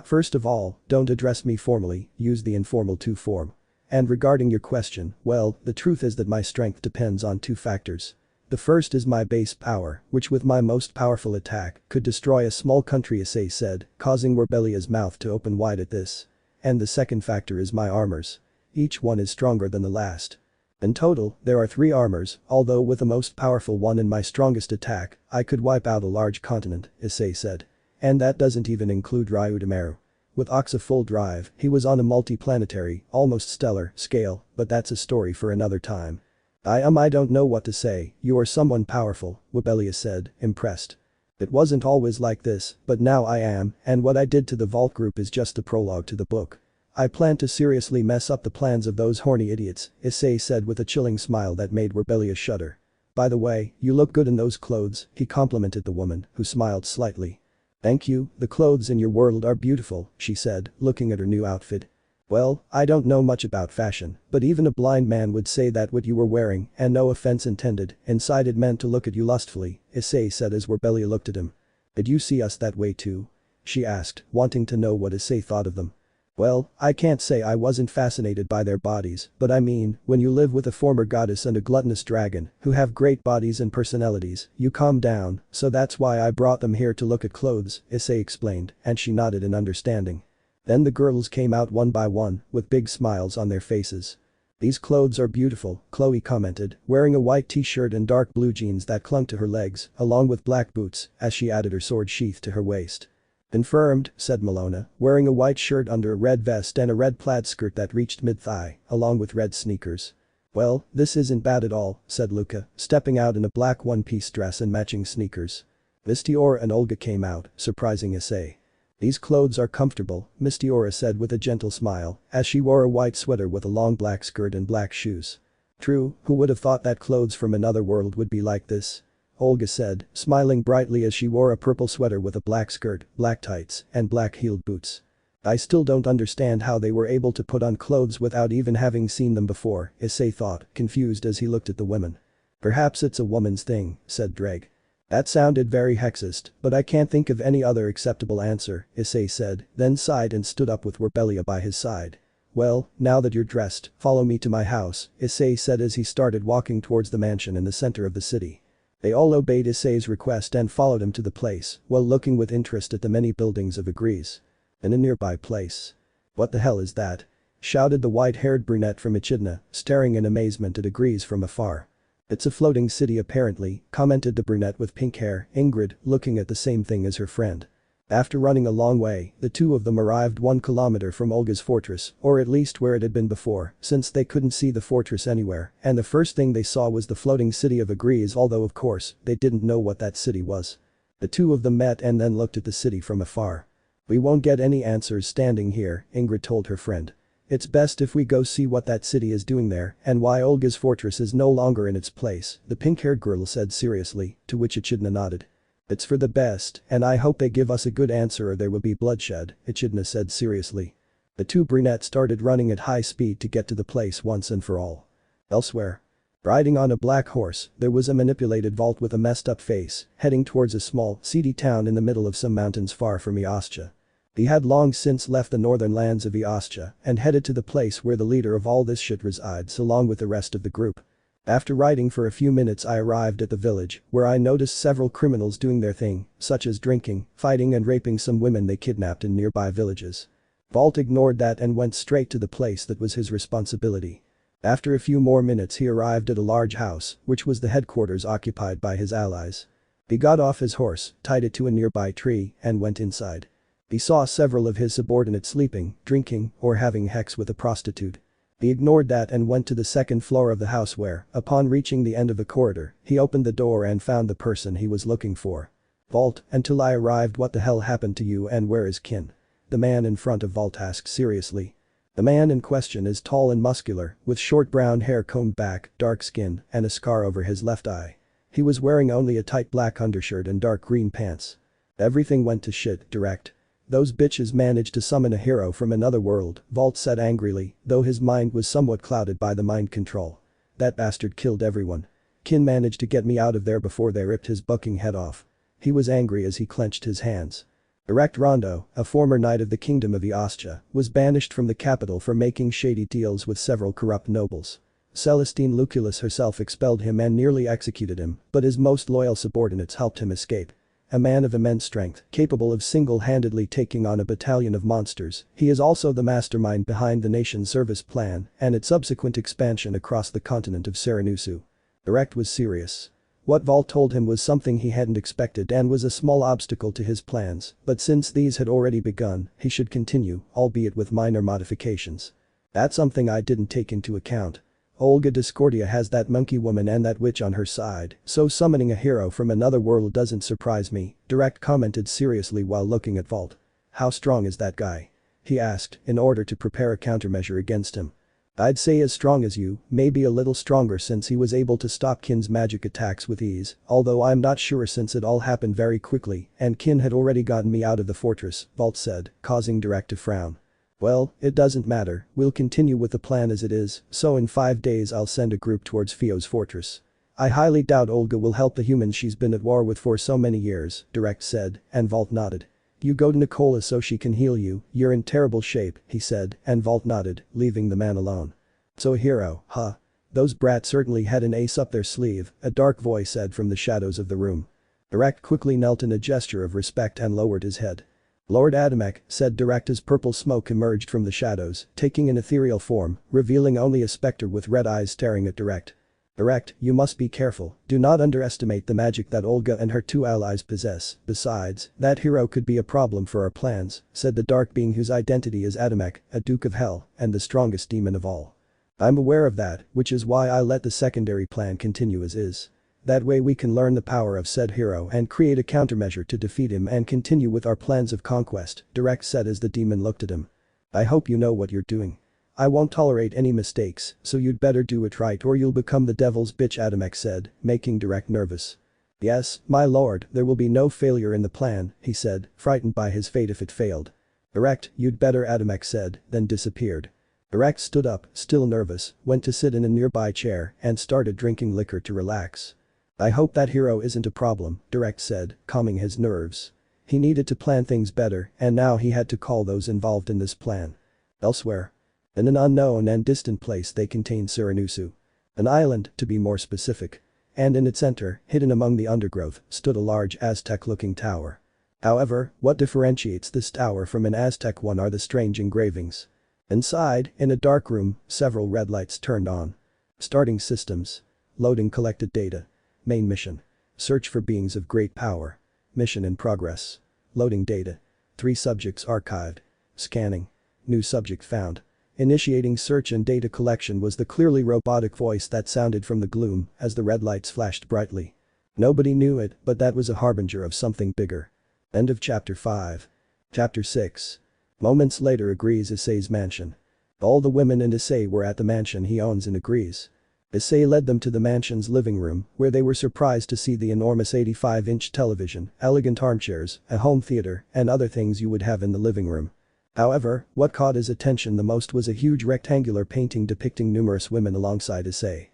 B: First of all, don't address me formally, use the informal tu form. And regarding your question, well, the truth is that my strength depends on 2 factors. The first is my base power, which with my most powerful attack, could destroy a small country, Issei said, causing Werbelia's mouth to open wide at this. And the second factor is my armors. Each one is stronger than the last. In total, there are 3 armors, although with the most powerful one and my strongest attack, I could wipe out a large continent, Issei said. And that doesn't even include Ryudomaru. With Oxa full drive, he was on a multi-planetary, almost stellar, scale, but that's a story for another time. I don't know what to say, you are someone powerful, Werbelia said, impressed. It wasn't always like this, but now I am, and what I did to the Vault group is just the prologue to the book. I plan to seriously mess up the plans of those horny idiots, Issei said with a chilling smile that made Werbelia shudder. By the way, you look good in those clothes, he complimented the woman, who smiled slightly. Thank you, the clothes in your world are beautiful, she said, looking at her new outfit. Well, I don't know much about fashion, but even a blind man would say that what you were wearing, and no offense intended, inside it meant to look at you lustfully, Issei said as Werbelia looked at him. Did you see us that way too? She asked, wanting to know what Issei thought of them. Well, I can't say I wasn't fascinated by their bodies, but I mean, when you live with a former goddess and a gluttonous dragon, who have great bodies and personalities, you calm down, so that's why I brought them here to look at clothes, Issei explained, and she nodded in understanding. Then the girls came out one by one, with big smiles on their faces. These clothes are beautiful, Chloe commented, wearing a white t-shirt and dark blue jeans that clung to her legs, along with black boots, as she added her sword sheath to her waist. Confirmed, said Malona, wearing a white shirt under a red vest and a red plaid skirt that reached mid-thigh, along with red sneakers. Well, this isn't bad at all, said Luca, stepping out in a black one-piece dress and matching sneakers. Mistyora and Olga came out, surprising Issei. These clothes are comfortable, Mistyora said with a gentle smile, as she wore a white sweater with a long black skirt and black shoes. True, who would have thought that clothes from another world would be like this? Olga said, smiling brightly as she wore a purple sweater with a black skirt, black tights, and black-heeled boots. I still don't understand how they were able to put on clothes without even having seen them before, Issei thought, confused as he looked at the women. Perhaps it's a woman's thing, said Dreg. That sounded very hexist, but I can't think of any other acceptable answer, Issei said, then sighed and stood up with Werbelia by his side. Well, now that you're dressed, follow me to my house, Issei said as he started walking towards the mansion in the center of the city. They all obeyed Issei's request and followed him to the place while looking with interest at the many buildings of Agrees. In a nearby place. "What the hell is that?" shouted the white-haired brunette from Echidna, staring in amazement at Agrees from afar. "It's a floating city apparently," commented the brunette with pink hair, Ingrid, looking at the same thing as her friend. After running a long way, the two of them arrived 1 kilometer from Olga's fortress, or at least where it had been before, since they couldn't see the fortress anywhere, and the first thing they saw was the floating city of Agrees, although of course, they didn't know what that city was. The two of them met and then looked at the city from afar. "We won't get any answers standing here," Ingrid told her friend. "It's best if we go see what that city is doing there and why Olga's fortress is no longer in its place," the pink-haired girl said seriously, to which Echidna nodded. "It's for the best, and I hope they give us a good answer or there will be bloodshed," Echidna said seriously. The two brunettes started running at high speed to get to the place once and for all. Elsewhere. Riding on a black horse, there was a manipulated Vault with a messed up face, heading towards a small, seedy town in the middle of some mountains far from Eostia. He had long since left the northern lands of Eostia and headed to the place where the leader of all this shit resides along with the rest of the group. After riding for a few minutes I arrived at the village, where I noticed several criminals doing their thing, such as drinking, fighting and raping some women they kidnapped in nearby villages. Vault ignored that and went straight to the place that was his responsibility. After a few more minutes he arrived at a large house, which was the headquarters occupied by his allies. He got off his horse, tied it to a nearby tree, and went inside. He saw several of his subordinates sleeping, drinking, or having sex with a prostitute. He ignored that and went to the second floor of the house where, upon reaching the end of the corridor, he opened the door and found the person he was looking for. "Vault, until I arrived, what the hell happened to you and where is Kin?" the man in front of Vault asked seriously. The man in question is tall and muscular, with short brown hair combed back, dark skin, and a scar over his left eye. He was wearing only a tight black undershirt and dark green pants. "Everything went to shit, direct. Those bitches managed to summon a hero from another world," Vault said angrily, though his mind was somewhat clouded by the mind control. "That bastard killed everyone. Kin managed to get me out of there before they ripped his bucking head off." He was angry as he clenched his hands. Erect Rondo, a former knight of the kingdom of Eostia, was banished from the capital for making shady deals with several corrupt nobles. Celestine Lucullus herself expelled him and nearly executed him, but his most loyal subordinates helped him escape. A man of immense strength, capable of single-handedly taking on a battalion of monsters, he is also the mastermind behind the nation's service plan and its subsequent expansion across the continent of Sekiryuutei. Erect was serious. What Vault told him was something he hadn't expected and was a small obstacle to his plans, but since these had already begun, he should continue, albeit with minor modifications. "That's something I didn't take into account. Olga Discordia has that monkey woman and that witch on her side, so summoning a hero from another world doesn't surprise me," Direct commented seriously while looking at Vault. "How strong is that guy?" he asked, in order to prepare a countermeasure against him. "I'd say as strong as you, maybe a little stronger since he was able to stop Kin's magic attacks with ease, although I'm not sure since it all happened very quickly and Kin had already gotten me out of the fortress," Vault said, causing Direct to frown. "Well, it doesn't matter, we'll continue with the plan as it is, so in 5 days I'll send a group towards Fio's fortress. I highly doubt Olga will help the humans she's been at war with for so many years," Direct said, and Vault nodded. "You go to Nicola so she can heal you, you're in terrible shape," he said, and Vault nodded, leaving the man alone. "So a hero, huh? Those brats certainly had an ace up their sleeve," a dark voice said from the shadows of the room. Direct quickly knelt in a gesture of respect and lowered his head. "Lord Adamek," said Direct as purple smoke emerged from the shadows, taking an ethereal form, revealing only a specter with red eyes staring at Direct. "Direct, you must be careful, do not underestimate the magic that Olga and her two allies possess, besides, that hero could be a problem for our plans," said the dark being whose identity is Adamek, a Duke of Hell, and the strongest demon of all. "I'm aware of that, which is why I let the secondary plan continue as is. That way we can learn the power of said hero and create a countermeasure to defeat him and continue with our plans of conquest," Direct said as the demon looked at him. "I hope you know what you're doing. I won't tolerate any mistakes, so you'd better do it right or you'll become the devil's bitch," Adamek said, making Direct nervous. "Yes, my lord, there will be no failure in the plan," he said, frightened by his fate if it failed. "Direct, you'd better," Adamek said, then disappeared. Direct stood up, still nervous, went to sit in a nearby chair and started drinking liquor to relax. "I hope that hero isn't a problem," Direct said, calming his nerves. He needed to plan things better and now he had to call those involved in this plan. Elsewhere. In an unknown and distant place they contained Sekiryuutei. An island, to be more specific. and in its center, hidden among the undergrowth, stood a large Aztec-looking tower. However, what differentiates this tower from an Aztec one are the strange engravings. Inside, in a dark room, several red lights turned on. Starting systems. Loading collected data. Main mission. Search for beings of great power. Mission in progress. Loading data. 3 subjects archived. Scanning. New subject found. Initiating search and data collection was the clearly robotic voice that sounded from the gloom as the red lights flashed brightly. Nobody knew it, but that was a harbinger of something bigger. End of chapter 5. Chapter 6. Moments later, agrees Issei's mansion. All the women and Issei were at the mansion he owns and agrees. Issei led them to the mansion's living room, where they were surprised to see the enormous 85-inch television, elegant armchairs, a home theater, and other things you would have in the living room. However, what caught his attention the most was a huge rectangular painting depicting numerous women alongside Issei.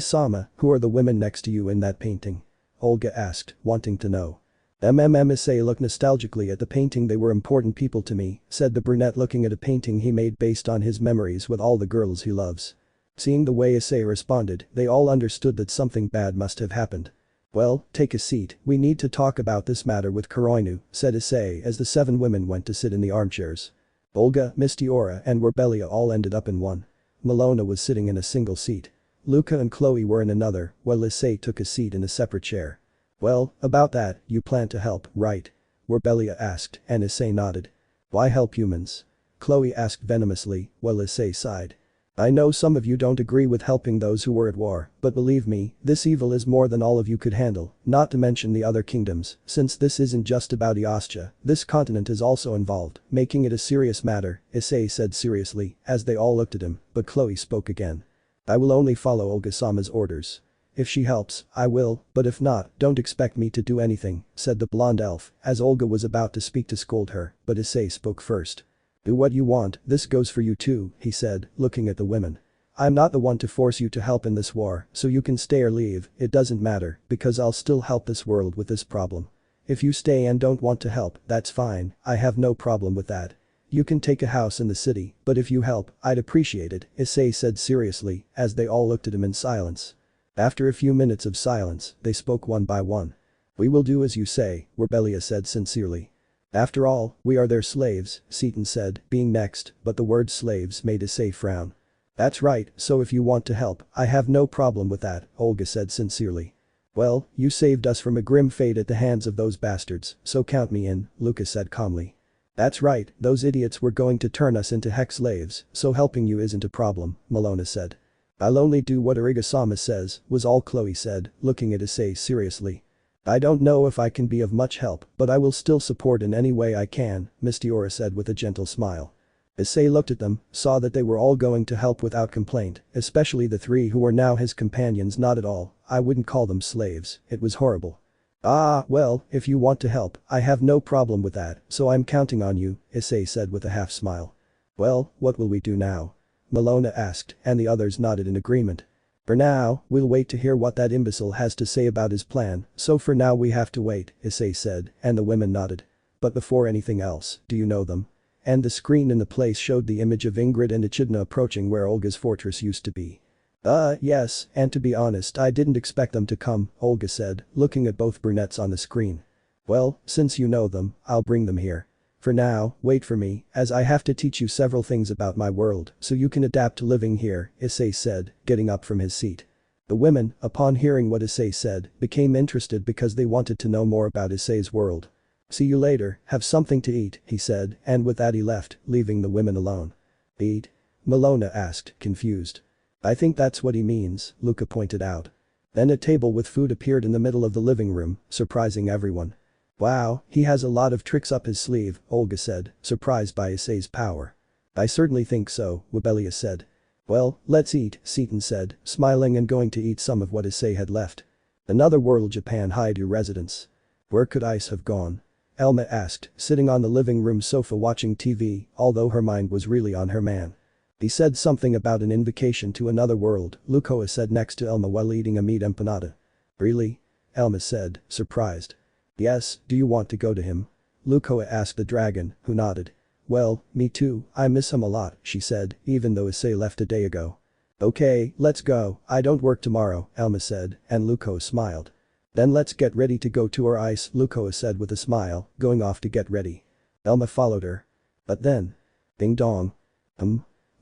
B: Sama, who are the women next to you in that painting? Olga asked, wanting to know. Issei looked nostalgically at the painting. They were important people to me, said the brunette, looking at a painting he made based on his memories with all the girls he loves. Seeing the way Issei responded, they all understood that something bad must have happened. Well, take a seat, we need to talk about this matter with Kuroinu, said Issei as the 7 women went to sit in the armchairs. Olga, Mistyora and Werbelia all ended up in one. Milona was sitting in a single seat. Luca and Chloe were in another, while Issei took a seat in a separate chair. Well, about that, you plan to help, right? Werbelia asked, and Issei nodded. Why help humans? Chloe asked venomously, while Issei sighed. I know some of you don't agree with helping those who were at war, but believe me, this evil is more than all of you could handle, not to mention the other kingdoms, since this isn't just about Eostia, this continent is also involved, making it a serious matter, Issei said seriously, as they all looked at him, but Chloe spoke again. I will only follow Olga-sama's orders. If she helps, I will, but if not, don't expect me to do anything, said the blonde elf, as Olga was about to speak to scold her, but Issei spoke first. Do what you want, this goes for you too, he said, looking at the women. I'm not the one to force you to help in this war, so you can stay or leave, it doesn't matter, because I'll still help this world with this problem. If you stay and don't want to help, that's fine, I have no problem with that. You can take a house in the city, but if you help, I'd appreciate it, Issei said seriously, as they all looked at him in silence. After a few minutes of silence, they spoke one by one. We will do as you say, Werbelia said sincerely. After all, we are their slaves, Seaton said, being next, but the word slaves made Issei frown. That's right, so if you want to help, I have no problem with that, Olga said sincerely. Well, you saved us from a grim fate at the hands of those bastards, so count me in, Lucas said calmly. That's right, those idiots were going to turn us into hex slaves, so helping you isn't a problem, Milona said. I'll only do what Origa-sama says, was all Chloe said, looking at Issei seriously. I don't know if I can be of much help, but I will still support in any way I can, Mistyora said with a gentle smile. Issei looked at them, saw that they were all going to help without complaint, especially the 3 who were now his companions. Not at all, I wouldn't call them slaves, it was horrible. Ah, well, if you want to help, I have no problem with that, so I'm counting on you, Issei said with a half smile. Well, what will we do now? Milona asked, and the others nodded in agreement. For now, we'll wait to hear what that imbecile has to say about his plan, so for now we have to wait, Issei said, and the women nodded. But before anything else, do you know them? And the screen in the place showed the image of Ingrid and Echidna approaching where Olga's fortress used to be. Yes, and to be honest I didn't expect them to come, Olga said, looking at both brunettes on the screen. Well, since you know them, I'll bring them here. For now, wait for me, as I have to teach you several things about my world so you can adapt to living here, Issei said, getting up from his seat. The women, upon hearing what Issei said, became interested because they wanted to know more about Issei's world. See you later, have something to eat, he said, and with that he left, leaving the women alone. Eat? Milona asked, confused. I think that's what he means, Luca pointed out. Then a table with food appeared in the middle of the living room, surprising everyone. Wow, he has a lot of tricks up his sleeve, Olga said, surprised by Issei's power. I certainly think so, Werbelia said. Well, let's eat, Seaton said, smiling and going to eat some of what Issei had left. Another world, Japan Haidu residence. Where could Ice have gone? Elma asked, sitting on the living room sofa watching TV, although her mind was really on her man. He said something about an invocation to another world, Lukoa said next to Elma while eating a meat empanada. Really? Elma said, surprised. Yes, do you want to go to him? Lukoa asked the dragon, who nodded. Well, me too, I miss him a lot, she said, even though Issei left a day ago. Okay, let's go, I don't work tomorrow, Elma said, and Luko smiled. Then let's get ready to go to our ice, Luko said with a smile, going off to get ready. Elma followed her. But then. Ding dong.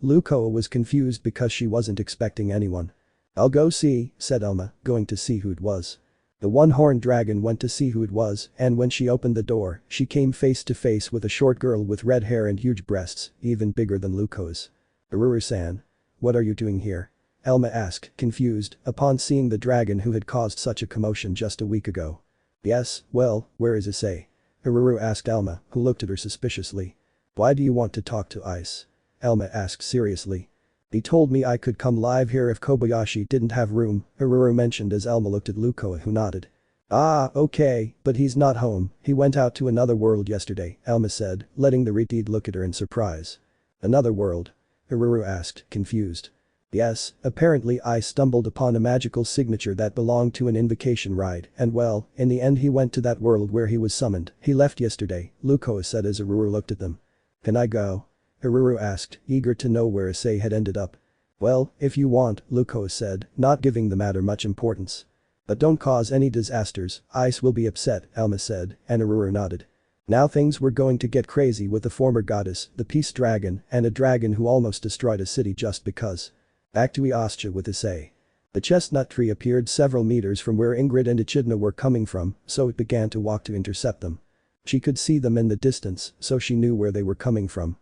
B: Luko was confused because she wasn't expecting anyone. I'll go see, said Elma, going to see who it was. The one-horned dragon went to see who it was, and when she opened the door, she came face to face with a short girl with red hair and huge breasts, even bigger than Luko's. Aruru-san. What are you doing here? Elma asked, confused, upon seeing the dragon who had caused such a commotion just a week ago. Yes, well, where is Issei? Aruru asked Elma, who looked at her suspiciously. Why do you want to talk to Ice? Elma asked seriously. He told me I could come live here if Kobayashi didn't have room, Aruru mentioned as Elma looked at Luko who nodded. Ah, okay, but he's not home, he went out to another world yesterday, Elma said, letting the Retid look at her in surprise. Another world? Aruru asked, confused. Yes, apparently I stumbled upon a magical signature that belonged to an invocation rite and well, in the end he went to that world where he was summoned, he left yesterday, Luko said as Aruru looked at them. Can I go? Aruru asked, eager to know where Issei had ended up. Well, if you want, Luko said, not giving the matter much importance. But don't cause any disasters, Ice will be upset, Elma said, and Aruru nodded. Now things were going to get crazy with the former goddess, the peace dragon, and a dragon who almost destroyed a city just because. Back to Eostia with Issei. The chestnut tree appeared several meters from where Ingrid and Echidna were coming from, so it began to walk to intercept them. She could see them in the distance, so she knew where they were coming from.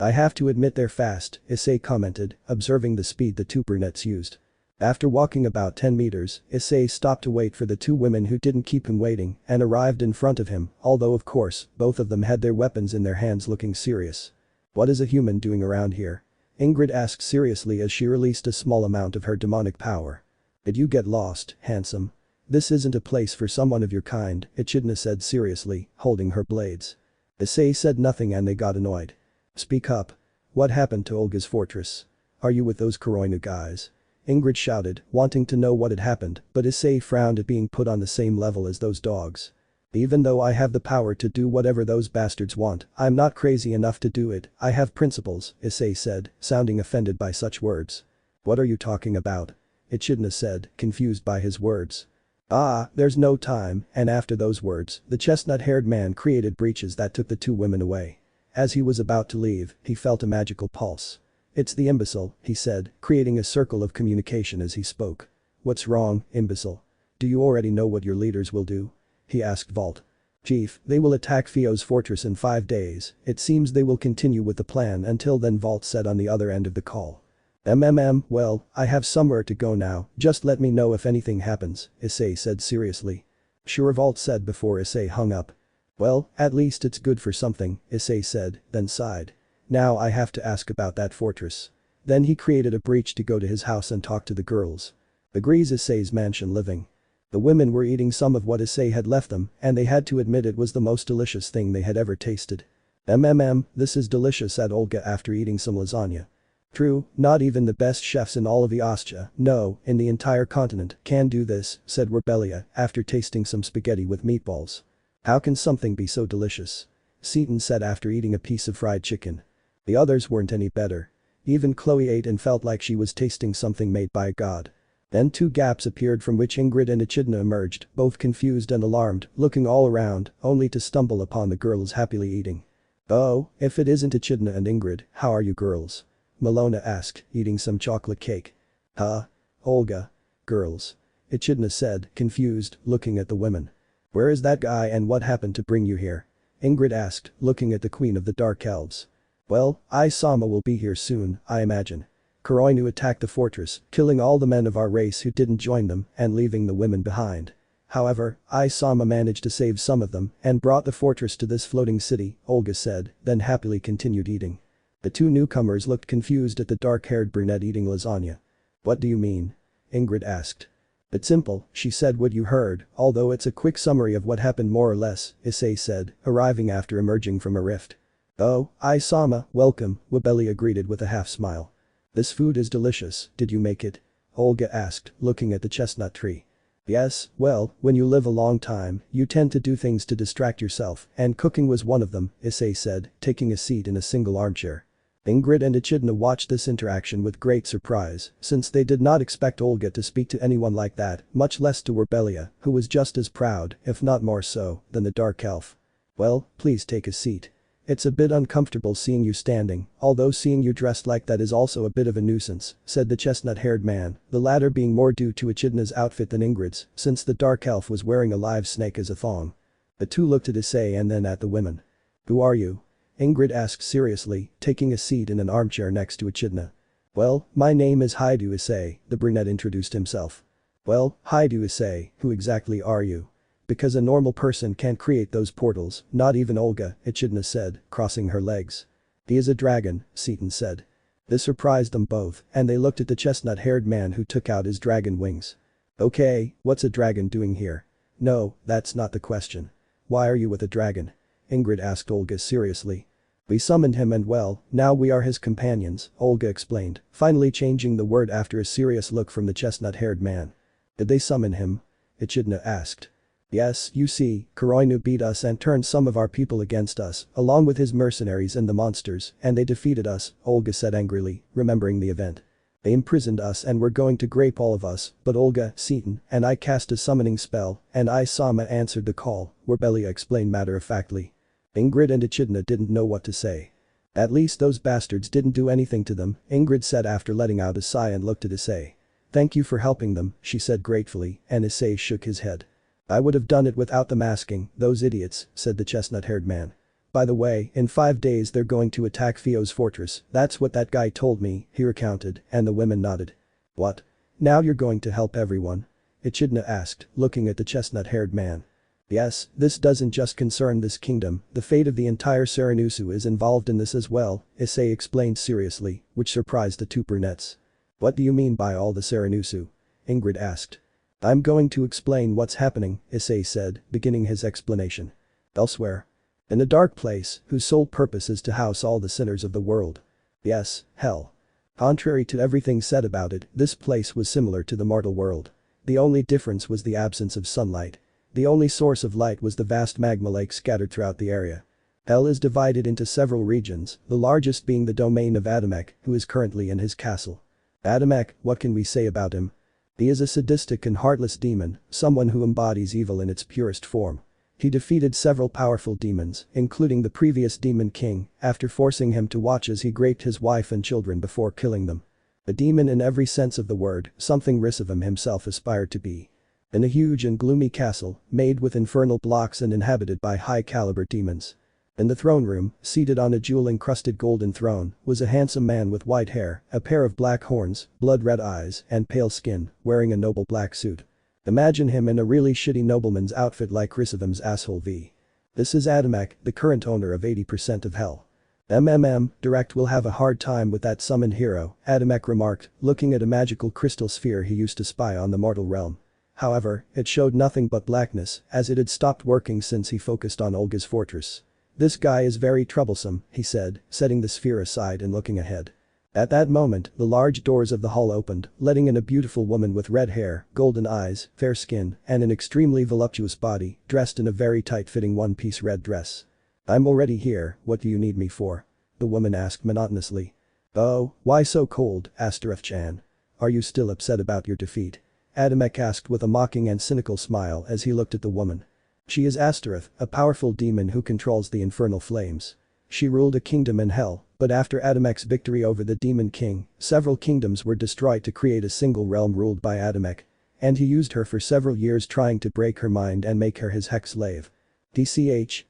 B: I have to admit they're fast, Issei commented, observing the speed the two brunettes used. After walking about 10 meters, Issei stopped to wait for the two women who didn't keep him waiting and arrived in front of him, although of course, both of them had their weapons in their hands looking serious. What is a human doing around here? Ingrid asked seriously as she released a small amount of her demonic power. Did you get lost, handsome? This isn't a place for someone of your kind, Echidna said seriously, holding her blades. Issei said nothing and they got annoyed. Speak up. What happened to Olga's fortress? Are you with those Kuroinu guys? Ingrid shouted, wanting to know what had happened, but Issei frowned at being put on the same level as those dogs. Even though I have the power to do whatever those bastards want, I'm not crazy enough to do it, I have principles, Issei said, sounding offended by such words. What are you talking about? Echidna said, confused by his words. Ah, there's no time, and after those words, the chestnut-haired man created breaches that took the two women away. As he was about to leave, he felt a magical pulse. It's the imbecile, he said, creating a circle of communication as he spoke. What's wrong, imbecile? Do you already know what your leaders will do? He asked Vault. Chief, they will attack Fio's fortress in 5 days, it seems they will continue with the plan until then, Vault said on the other end of the call. Well, I have somewhere to go now, just let me know if anything happens, Issei said seriously. Sure, Vault said before Issei hung up. Well, at least it's good for something, Issei said, then sighed. Now I have to ask about that fortress. Then he created a breach to go to his house and talk to the girls. Agrees Issei's mansion living. The women were eating some of what Issei had left them and they had to admit it was the most delicious thing they had ever tasted. This is delicious, said Olga after eating some lasagna. True, not even the best chefs in all of Eostia, no, in the entire continent, can do this, said Rebellia after tasting some spaghetti with meatballs. How can something be so delicious? Seaton said after eating a piece of fried chicken. The others weren't any better. Even Chloe ate and felt like she was tasting something made by a god. Then 2 gaps appeared from which Ingrid and Echidna emerged, both confused and alarmed, looking all around, only to stumble upon the girls happily eating. Oh, if it isn't Echidna and Ingrid, how are you girls? Malona asked, eating some chocolate cake. Huh? Olga. Girls. Echidna said, confused, looking at the women. Where is that guy and what happened to bring you here? Ingrid asked, looking at the queen of the dark elves. Well, Isama will be here soon, I imagine. Kuroinu attacked the fortress, killing all the men of our race who didn't join them and leaving the women behind. However, Isama managed to save some of them and brought the fortress to this floating city, Olga said, then happily continued eating. The 2 newcomers looked confused at the dark-haired brunette eating lasagna. What do you mean? Ingrid asked. It's simple, she said what you heard, although it's a quick summary of what happened more or less, Issei said, arriving after emerging from a rift. Oh, Isama, welcome, Webelia greeted with a half-smile. This food is delicious, did you make it? Olga asked, looking at the chestnut tree. Yes, well, when you live a long time, you tend to do things to distract yourself, and cooking was one of them, Issei said, taking a seat in a single armchair. Ingrid and Echidna watched this interaction with great surprise, since they did not expect Olga to speak to anyone like that, much less to Werbelia, who was just as proud, if not more so, than the dark elf. "Well, please take a seat. It's a bit uncomfortable seeing you standing, although seeing you dressed like that is also a bit of a nuisance," said the chestnut-haired man, the latter being more due to Echidna's outfit than Ingrid's, since the dark elf was wearing a live snake as a thong. The two looked at Issei and then at the women. "Who are you?" Ingrid asked seriously, taking a seat in an armchair next to Echidna. "Well, my name is Issei," the brunette introduced himself. "Well, Issei, who exactly are you? Because a normal person can't create those portals, not even Olga," Echidna said, crossing her legs. "He is a dragon," Seaton said. This surprised them both, and they looked at the chestnut-haired man who took out his dragon wings. "Okay, what's a dragon doing here?" "No, that's not the question. Why are you with a dragon?" Ingrid asked Olga seriously. "We summoned him and well, now we are his companions," Olga explained, finally changing the word after a serious look from the chestnut-haired man. "Did they summon him?" Echidna asked. "Yes, you see, Kuroinu beat us and turned some of our people against us, along with his mercenaries and the monsters, and they defeated us," Olga said angrily, remembering the event. "They imprisoned us and were going to grape all of us, but Olga, Seaton, and I cast a summoning spell, and Sama answered the call," Werbelia explained matter-of-factly. Ingrid and Echidna didn't know what to say. "At least those bastards didn't do anything to them," Ingrid said after letting out a sigh and looked at Issei. "Thank you for helping them," she said gratefully, and Issei shook his head. "I would have done it without them asking, those idiots," said the chestnut-haired man. "By the way, in 5 days they're going to attack Theo's fortress, that's what that guy told me," he recounted, and the women nodded. "What? Now you're going to help everyone?" Echidna asked, looking at the chestnut-haired man. "Yes, this doesn't just concern this kingdom, the fate of the entire Sekiryuutei is involved in this as well," Issei explained seriously, which surprised the two brunettes. "What do you mean by all the Sekiryuutei?" Ingrid asked. "I'm going to explain what's happening," Issei said, beginning his explanation. "Elsewhere. In a dark place, whose sole purpose is to house all the sinners of the world. Yes, hell. Contrary to everything said about it, this place was similar to the mortal world. The only difference was the absence of sunlight. The only source of light was the vast magma lake scattered throughout the area. Hell is divided into several regions, the largest being the domain of Adamek, who is currently in his castle. Adamek, what can we say about him? He is a sadistic and heartless demon, someone who embodies evil in its purest form. He defeated several powerful demons, including the previous demon king, after forcing him to watch as he raped his wife and children before killing them. A demon in every sense of the word, something Risavim himself aspired to be. In a huge and gloomy castle, made with infernal blocks and inhabited by high-caliber demons. In the throne room, seated on a jewel-encrusted golden throne, was a handsome man with white hair, a pair of black horns, blood-red eyes, and pale skin, wearing a noble black suit. Imagine him in a really shitty nobleman's outfit like Risavim's asshole V. This is Adamek, the current owner of 80% of Hell. Direct will have a hard time with that summoned hero, Adamek remarked, looking at a magical crystal sphere he used to spy on the mortal realm. However, it showed nothing but blackness, as it had stopped working since he focused on Olga's fortress. "This guy is very troublesome," he said, setting the sphere aside and looking ahead. At that moment, the large doors of the hall opened, letting in a beautiful woman with red hair, golden eyes, fair skin, and an extremely voluptuous body, dressed in a very tight-fitting one-piece red dress. "I'm already here, what do you need me for?" the woman asked monotonously. "Oh, why so cold?" asked Ref-chan. "Are you still upset about your defeat?" Adamek asked with a mocking and cynical smile as he looked at the woman. "She is Astaroth, a powerful demon who controls the infernal flames. She ruled a kingdom in hell, but after Adamek's victory over the demon king, several kingdoms were destroyed to create a single realm ruled by Adamek. And he used her for several years trying to break her mind and make her his hex slave.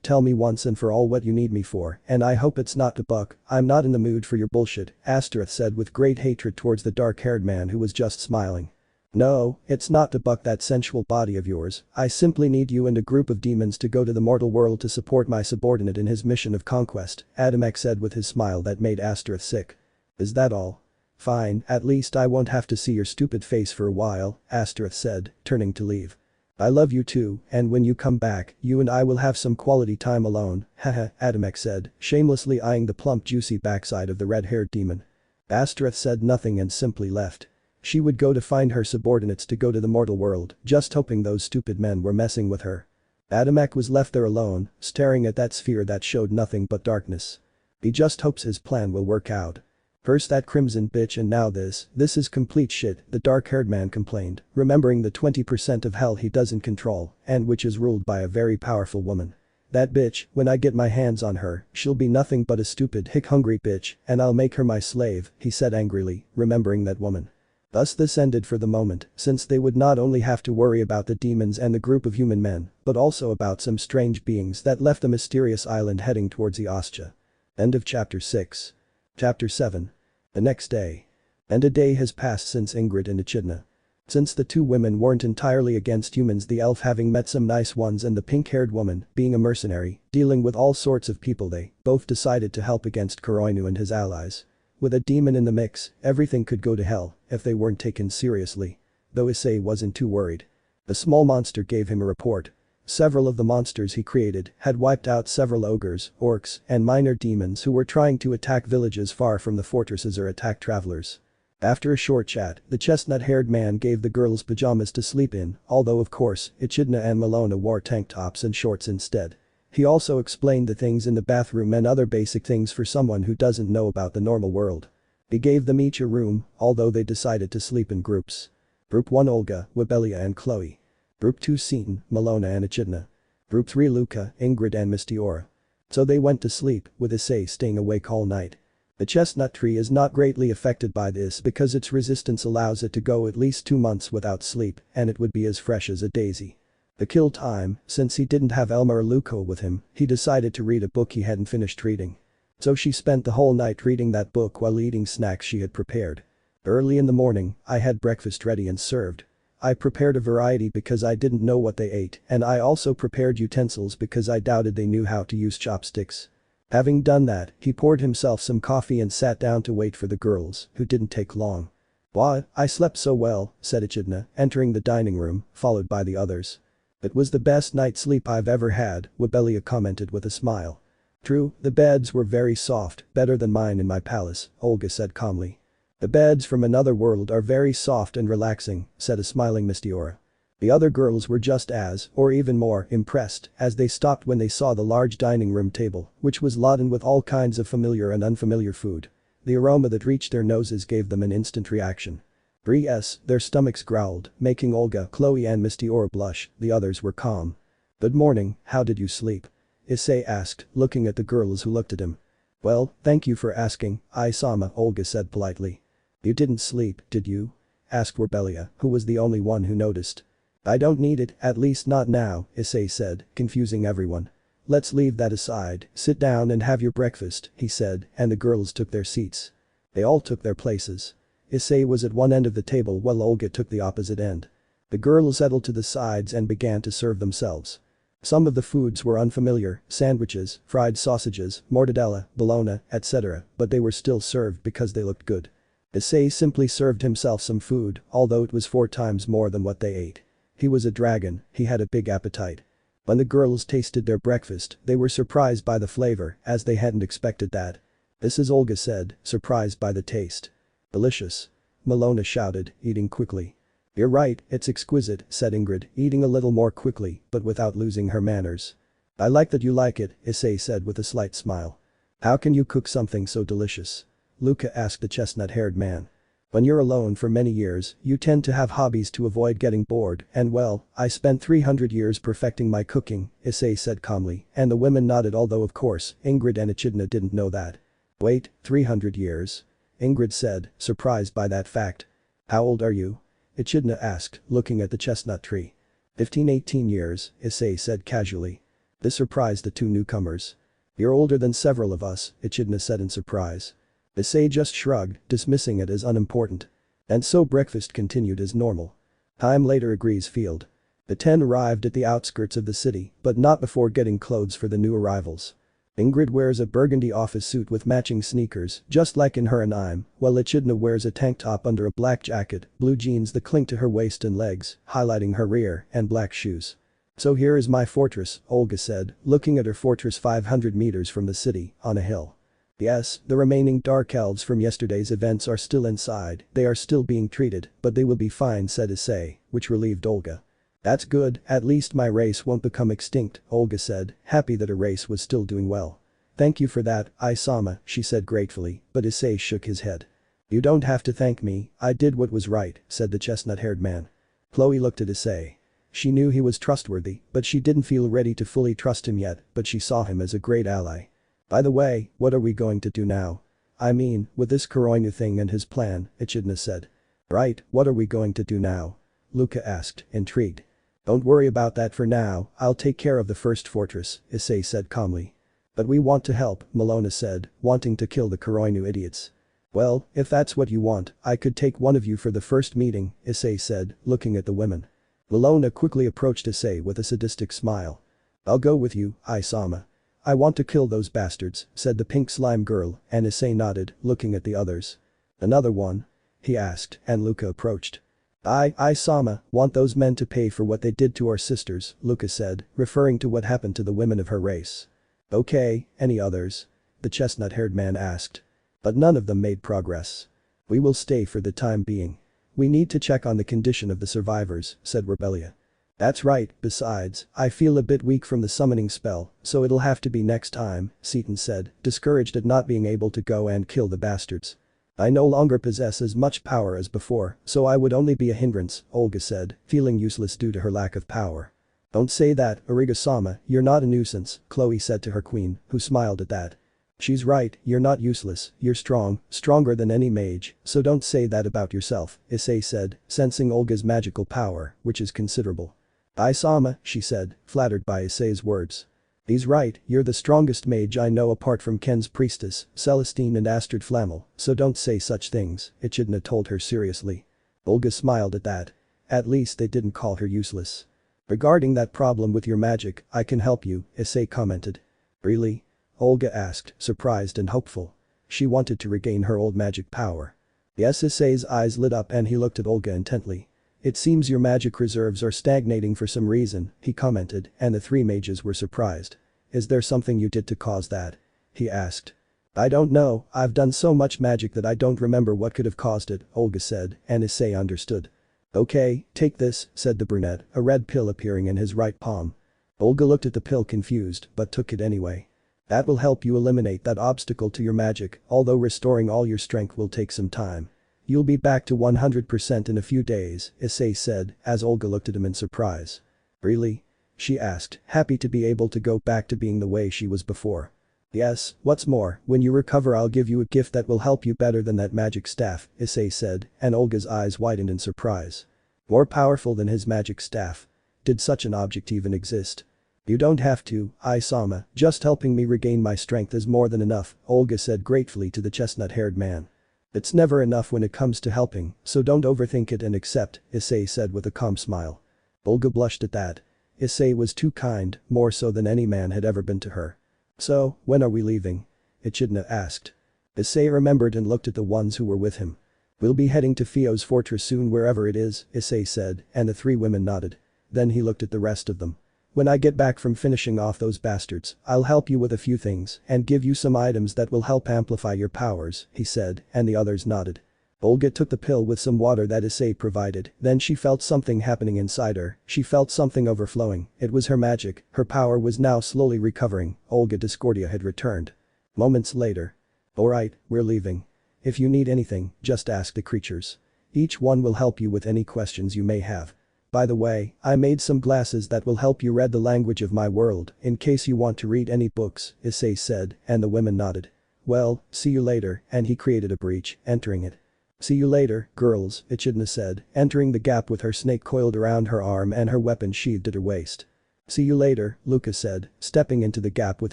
B: Tell me once and for all what you need me for, and I hope it's not to buck, I'm not in the mood for your bullshit," Astaroth said with great hatred towards the dark-haired man who was just smiling. "No, it's not to buck that sensual body of yours, I simply need you and a group of demons to go to the mortal world to support my subordinate in his mission of conquest," Adamek said with his smile that made Astaroth sick. "Is that all? Fine, at least I won't have to see your stupid face for a while," Astaroth said, turning to leave. "I love you too, and when you come back, you and I will have some quality time alone, haha," Adamek said, shamelessly eyeing the plump juicy backside of the red-haired demon. Astaroth said nothing and simply left. She would go to find her subordinates to go to the mortal world, just hoping those stupid men were messing with her. Adamek was left there alone, staring at that sphere that showed nothing but darkness. He just hopes his plan will work out. First that crimson bitch and now this is complete shit, the dark-haired man complained, remembering the 20% of hell he doesn't control and which is ruled by a very powerful woman. That bitch, when I get my hands on her, she'll be nothing but a stupid hick-hungry bitch and I'll make her my slave, he said angrily, remembering that woman. Thus this ended for the moment, since they would not only have to worry about the demons and the group of human men, but also about some strange beings that left the mysterious island heading towards Eostia. End of chapter 6. Chapter 7. The next day. And a day has passed since Ingrid and Echidna. Since the two women weren't entirely against humans, the elf having met some nice ones and the pink-haired woman being a mercenary, dealing with all sorts of people, they both decided to help against Kuroinu and his allies. With a demon in the mix, everything could go to hell if they weren't taken seriously. Though Issei wasn't too worried. A small monster gave him a report. Several of the monsters he created had wiped out several ogres, orcs, and minor demons who were trying to attack villages far from the fortresses or attack travelers. After a short chat, the chestnut-haired man gave the girls pajamas to sleep in, although of course, Echidna and Malona wore tank tops and shorts instead. He also explained the things in the bathroom and other basic things for someone who doesn't know about the normal world. He gave them each a room, although they decided to sleep in groups. Group 1 Olga, Webelia and Chloe. Group 2 Seton, Malona and Echidna. Group 3 Luca, Ingrid and Mistiora. So they went to sleep, with Issei staying awake all night. The chestnut tree is not greatly affected by this because its resistance allows it to go at least 2 months without sleep and it would be as fresh as a daisy. The kill time, since he didn't have Elma or Luco with him, he decided to read a book he hadn't finished reading. So she spent the whole night reading that book while eating snacks she had prepared. Early in the morning, I had breakfast ready and served. I prepared a variety because I didn't know what they ate and I also prepared utensils because I doubted they knew how to use chopsticks. Having done that, he poured himself some coffee and sat down to wait for the girls, who didn't take long. "What, I slept so well," said Echidna, entering the dining room, followed by the others. "It was the best night's sleep I've ever had," Webelia commented with a smile. "True, the beds were very soft, better than mine in my palace," Olga said calmly. "The beds from another world are very soft and relaxing," said a smiling Mistiora. The other girls were just as, or even more, impressed as they stopped when they saw the large dining room table, which was laden with all kinds of familiar and unfamiliar food. The aroma that reached their noses gave them an instant reaction. Rias, their stomachs growled, making Olga, Chloe and Mistiora blush, the others were calm. "Good morning, how did you sleep?" Issei asked, looking at the girls who looked at him. "Well, thank you for asking, Ai-sama," Olga said politely. "You didn't sleep, did you?" asked Webelia, who was the only one who noticed. "I don't need it, at least not now," Issei said, confusing everyone. "Let's leave that aside, sit down and have your breakfast," he said, and the girls took their seats. They all took their places. Issei was at one end of the table while Olga took the opposite end. The girls settled to the sides and began to serve themselves. Some of the foods were unfamiliar, sandwiches, fried sausages, mortadella, bologna, etc., but they were still served because they looked good. Issei simply served himself some food, although it was 4 times more than what they ate. He was a dragon, he had a big appetite. When the girls tasted their breakfast, they were surprised by the flavor, as they hadn't expected that. "This is," Olga said, surprised by the taste. "Delicious," Malona shouted, eating quickly. "You're right, it's exquisite," said Ingrid, eating a little more quickly, but without losing her manners. "I like that you like it," Issei said with a slight smile. "How can you cook something so delicious?" Luca asked the chestnut-haired man. "When you're alone for many years, you tend to have hobbies to avoid getting bored and well, I spent 300 years perfecting my cooking," Issei said calmly, and the women nodded although of course, Ingrid and Echidna didn't know that. "Wait, 300 years?" Ingrid said, surprised by that fact. "How old are you?" Echidna asked, looking at the chestnut tree. 15-18 years, Issei said casually. This surprised the two newcomers. "You're older than several of us," Echidna said in surprise. Issei just shrugged, dismissing it as unimportant. And so breakfast continued as normal. Time later agrees Field. The 10 arrived at the outskirts of the city, but not before getting clothes for the new arrivals. Ingrid wears a burgundy office suit with matching sneakers, just like in her anime, while Echidna wears a tank top under a black jacket, blue jeans that cling to her waist and legs, highlighting her rear, and black shoes. "So here is my fortress," Olga said, looking at her fortress 500 meters from the city, on a hill. "Yes, the remaining dark elves from yesterday's events are still inside, they are still being treated, but they will be fine," said Issei, which relieved Olga. "That's good, at least my race won't become extinct," Olga said, happy that her race was still doing well. Thank you for that, Isama, she said gratefully, but Issei shook his head. You don't have to thank me, I did what was right, said the chestnut-haired man. Chloe looked at Issei. She knew he was trustworthy, but she didn't feel ready to fully trust him yet, but she saw him as a great ally. By the way, what are we going to do now? I mean, with this Kuroinu thing and his plan, Echidna said. Right, what are we going to do now? Luca asked, intrigued. Don't worry about that for now, I'll take care of the first fortress, Issei said calmly. But we want to help, Malona said, wanting to kill the Kuroinu idiots. Well, if that's what you want, I could take one of you for the first meeting, Issei said, looking at the women. Malona quickly approached Issei with a sadistic smile. I'll go with you, Isama. I want to kill those bastards, said the pink slime girl, and Issei nodded, looking at the others. Another one? He asked, and Luca approached. Isama, want those men to pay for what they did to our sisters, Luca said, referring to what happened to the women of her race. Okay, any others? The chestnut-haired man asked. But none of them made progress. We will stay for the time being. We need to check on the condition of the survivors, said Rebellia. That's right, besides, I feel a bit weak from the summoning spell, so it'll have to be next time, Seton said, discouraged at not being able to go and kill the bastards. I no longer possess as much power as before, so I would only be a hindrance, Olga said, feeling useless due to her lack of power. Don't say that, Arigasama, you're not a nuisance, Chloe said to her queen, who smiled at that. She's right, you're not useless, you're strong, stronger than any mage, so don't say that about yourself, Issei said, sensing Olga's magical power, which is considerable. Isama, she said, flattered by Issei's words. He's right, you're the strongest mage I know apart from Ken's priestess, Celestine and Astrid Flammel, so don't say such things, Echidna told her seriously. Olga smiled at that. At least they didn't call her useless. Regarding that problem with your magic, I can help you, Issei commented. Really? Olga asked, surprised and hopeful. She wanted to regain her old magic power. Yes, Issei's eyes lit up and he looked at Olga intently. It seems your magic reserves are stagnating for some reason, he commented, and the three mages were surprised. Is there something you did to cause that? He asked. I don't know, I've done so much magic that I don't remember what could have caused it, Olga said, and Issei understood. Okay, take this, said the brunette, a red pill appearing in his right palm. Olga looked at the pill confused, but took it anyway. That will help you eliminate that obstacle to your magic, although restoring all your strength will take some time. You'll be back to 100% in a few days, Issei said, as Olga looked at him in surprise. Really? She asked, happy to be able to go back to being the way she was before. Yes, what's more, when you recover I'll give you a gift that will help you better than that magic staff, Issei said, and Olga's eyes widened in surprise. More powerful than his magic staff. Did such an object even exist? You don't have to, Isama, just helping me regain my strength is more than enough, Olga said gratefully to the chestnut-haired man. It's never enough when it comes to helping, so don't overthink it and accept, Issei said with a calm smile. Olga blushed at that. Issei was too kind, more so than any man had ever been to her. So, when are we leaving? Echidna asked. Issei remembered and looked at the ones who were with him. We'll be heading to Fio's fortress soon wherever it is, Issei said, and the three women nodded. Then he looked at the rest of them. When I get back from finishing off those bastards, I'll help you with a few things and give you some items that will help amplify your powers, he said, and the others nodded. Olga took the pill with some water that Issei provided, then she felt something happening inside her, she felt something overflowing, it was her magic, her power was now slowly recovering, Olga Discordia had returned. Moments later. Alright, we're leaving. If you need anything, just ask the creatures. Each one will help you with any questions you may have. By the way, I made some glasses that will help you read the language of my world, in case you want to read any books, Issei said, and the women nodded. Well, see you later, and he created a breach, entering it. See you later, girls, Echidna said, entering the gap with her snake coiled around her arm and her weapon sheathed at her waist. See you later, Luca said, stepping into the gap with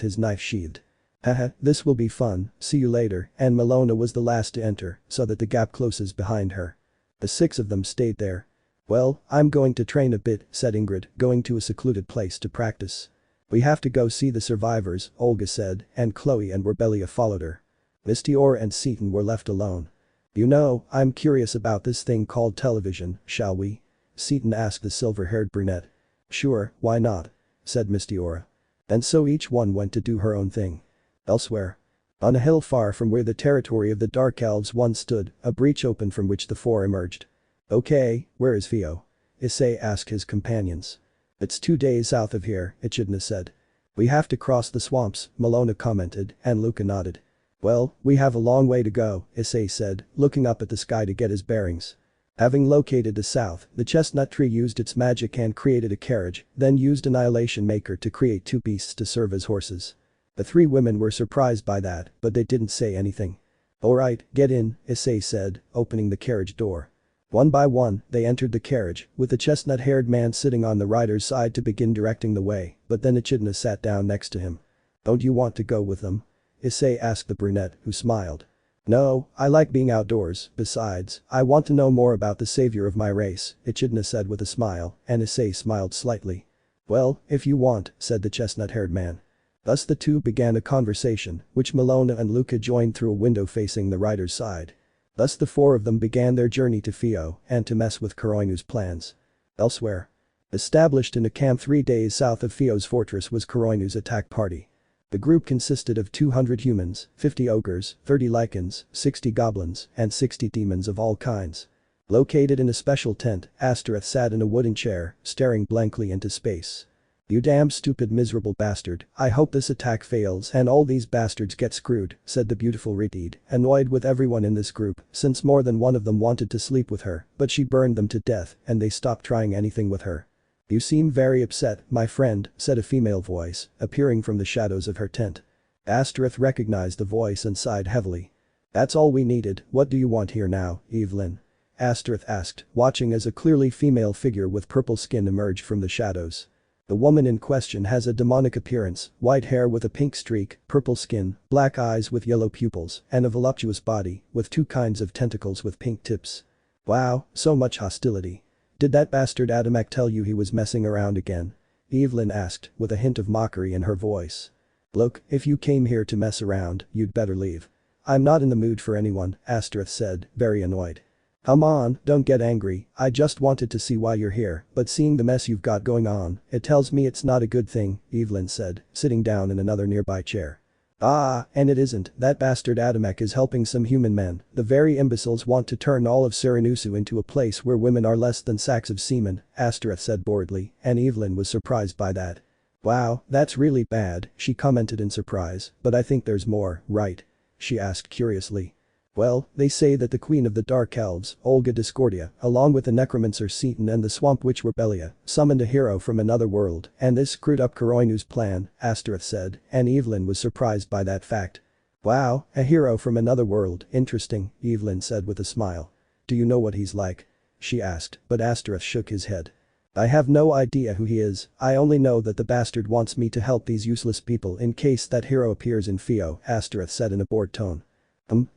B: his knife sheathed. Haha, this will be fun, see you later, and Malona was the last to enter, so that the gap closes behind her. The six of them stayed there. Well, I'm going to train a bit, said Ingrid, going to a secluded place to practice. We have to go see the survivors, Olga said, and Chloe and Rebellia followed her. Mistiora and Seton were left alone. You know, I'm curious about this thing called television, shall we? Seton asked the silver-haired brunette. Sure, why not? Said Mistiora. And so each one went to do her own thing. Elsewhere. On a hill far from where the territory of the Dark Elves once stood, a breach opened from which the four emerged. Okay, where is Fio? Issei asked his companions. It's 2 days south of here, Echidna said. We have to cross the swamps, Malona commented, and Luca nodded. Well, we have a long way to go, Issei said, looking up at the sky to get his bearings. Having located the south, the chestnut tree used its magic and created a carriage, then used Annihilation Maker to create two beasts to serve as horses. The three women were surprised by that, but they didn't say anything. Alright, get in, Issei said, opening the carriage door. One by one, they entered the carriage, with the chestnut-haired man sitting on the rider's side to begin directing the way, but then Echidna sat down next to him. Don't you want to go with them? Issei asked the brunette, who smiled. No, I like being outdoors, besides, I want to know more about the savior of my race, Echidna said with a smile, and Issei smiled slightly. Well, if you want, said the chestnut-haired man. Thus the two began a conversation, which Malona and Luca joined through a window facing the rider's side. Thus the four of them began their journey to Fio and to mess with Kuroinu's plans. Elsewhere. Established in a camp 3 days south of Fio's fortress was Kuroinu's attack party. The group consisted of 200 humans, 50 ogres, 30 lycans, 60 goblins, and 60 demons of all kinds. Located in a special tent, Astereth sat in a wooden chair, staring blankly into space. You damn stupid miserable bastard, I hope this attack fails and all these bastards get screwed, said the beautiful Ritid, annoyed with everyone in this group since more than one of them wanted to sleep with her, but she burned them to death and they stopped trying anything with her. You seem very upset, my friend, said a female voice, appearing from the shadows of her tent. Astereth recognized the voice and sighed heavily. That's all we needed, what do you want here now, Evelyn? Astereth asked, watching as a clearly female figure with purple skin emerged from the shadows. The woman in question has a demonic appearance, white hair with a pink streak, purple skin, black eyes with yellow pupils, and a voluptuous body, with 2 kinds of tentacles with pink tips. Wow, so much hostility. Did that bastard Adamek tell you he was messing around again? Evelyn asked, with a hint of mockery in her voice. Look, if you came here to mess around, you'd better leave. I'm not in the mood for anyone, Astereth said, very annoyed. Come on, don't get angry, I just wanted to see why you're here, but seeing the mess you've got going on, it tells me it's not a good thing, Evelyn said, sitting down in another nearby chair. Ah, and it isn't, that bastard Adamek is helping some human men, the very imbeciles want to turn all of Sekiryuutei into a place where women are less than sacks of semen, Astereth said boredly, and Evelyn was surprised by that. Wow, that's really bad, she commented in surprise, but I think there's more, right? She asked curiously. Well, they say that the queen of the dark elves, Olga Discordia, along with the necromancer Seton and the swamp witch Rebelia, summoned a hero from another world, and this screwed up Kuroinu's plan, Astereth said, and Evelyn was surprised by that fact. Wow, a hero from another world, interesting, Evelyn said with a smile. Do you know what he's like? She asked, but Astereth shook his head. I have no idea who he is, I only know that the bastard wants me to help these useless people in case that hero appears in Fio, Astereth said in a bored tone.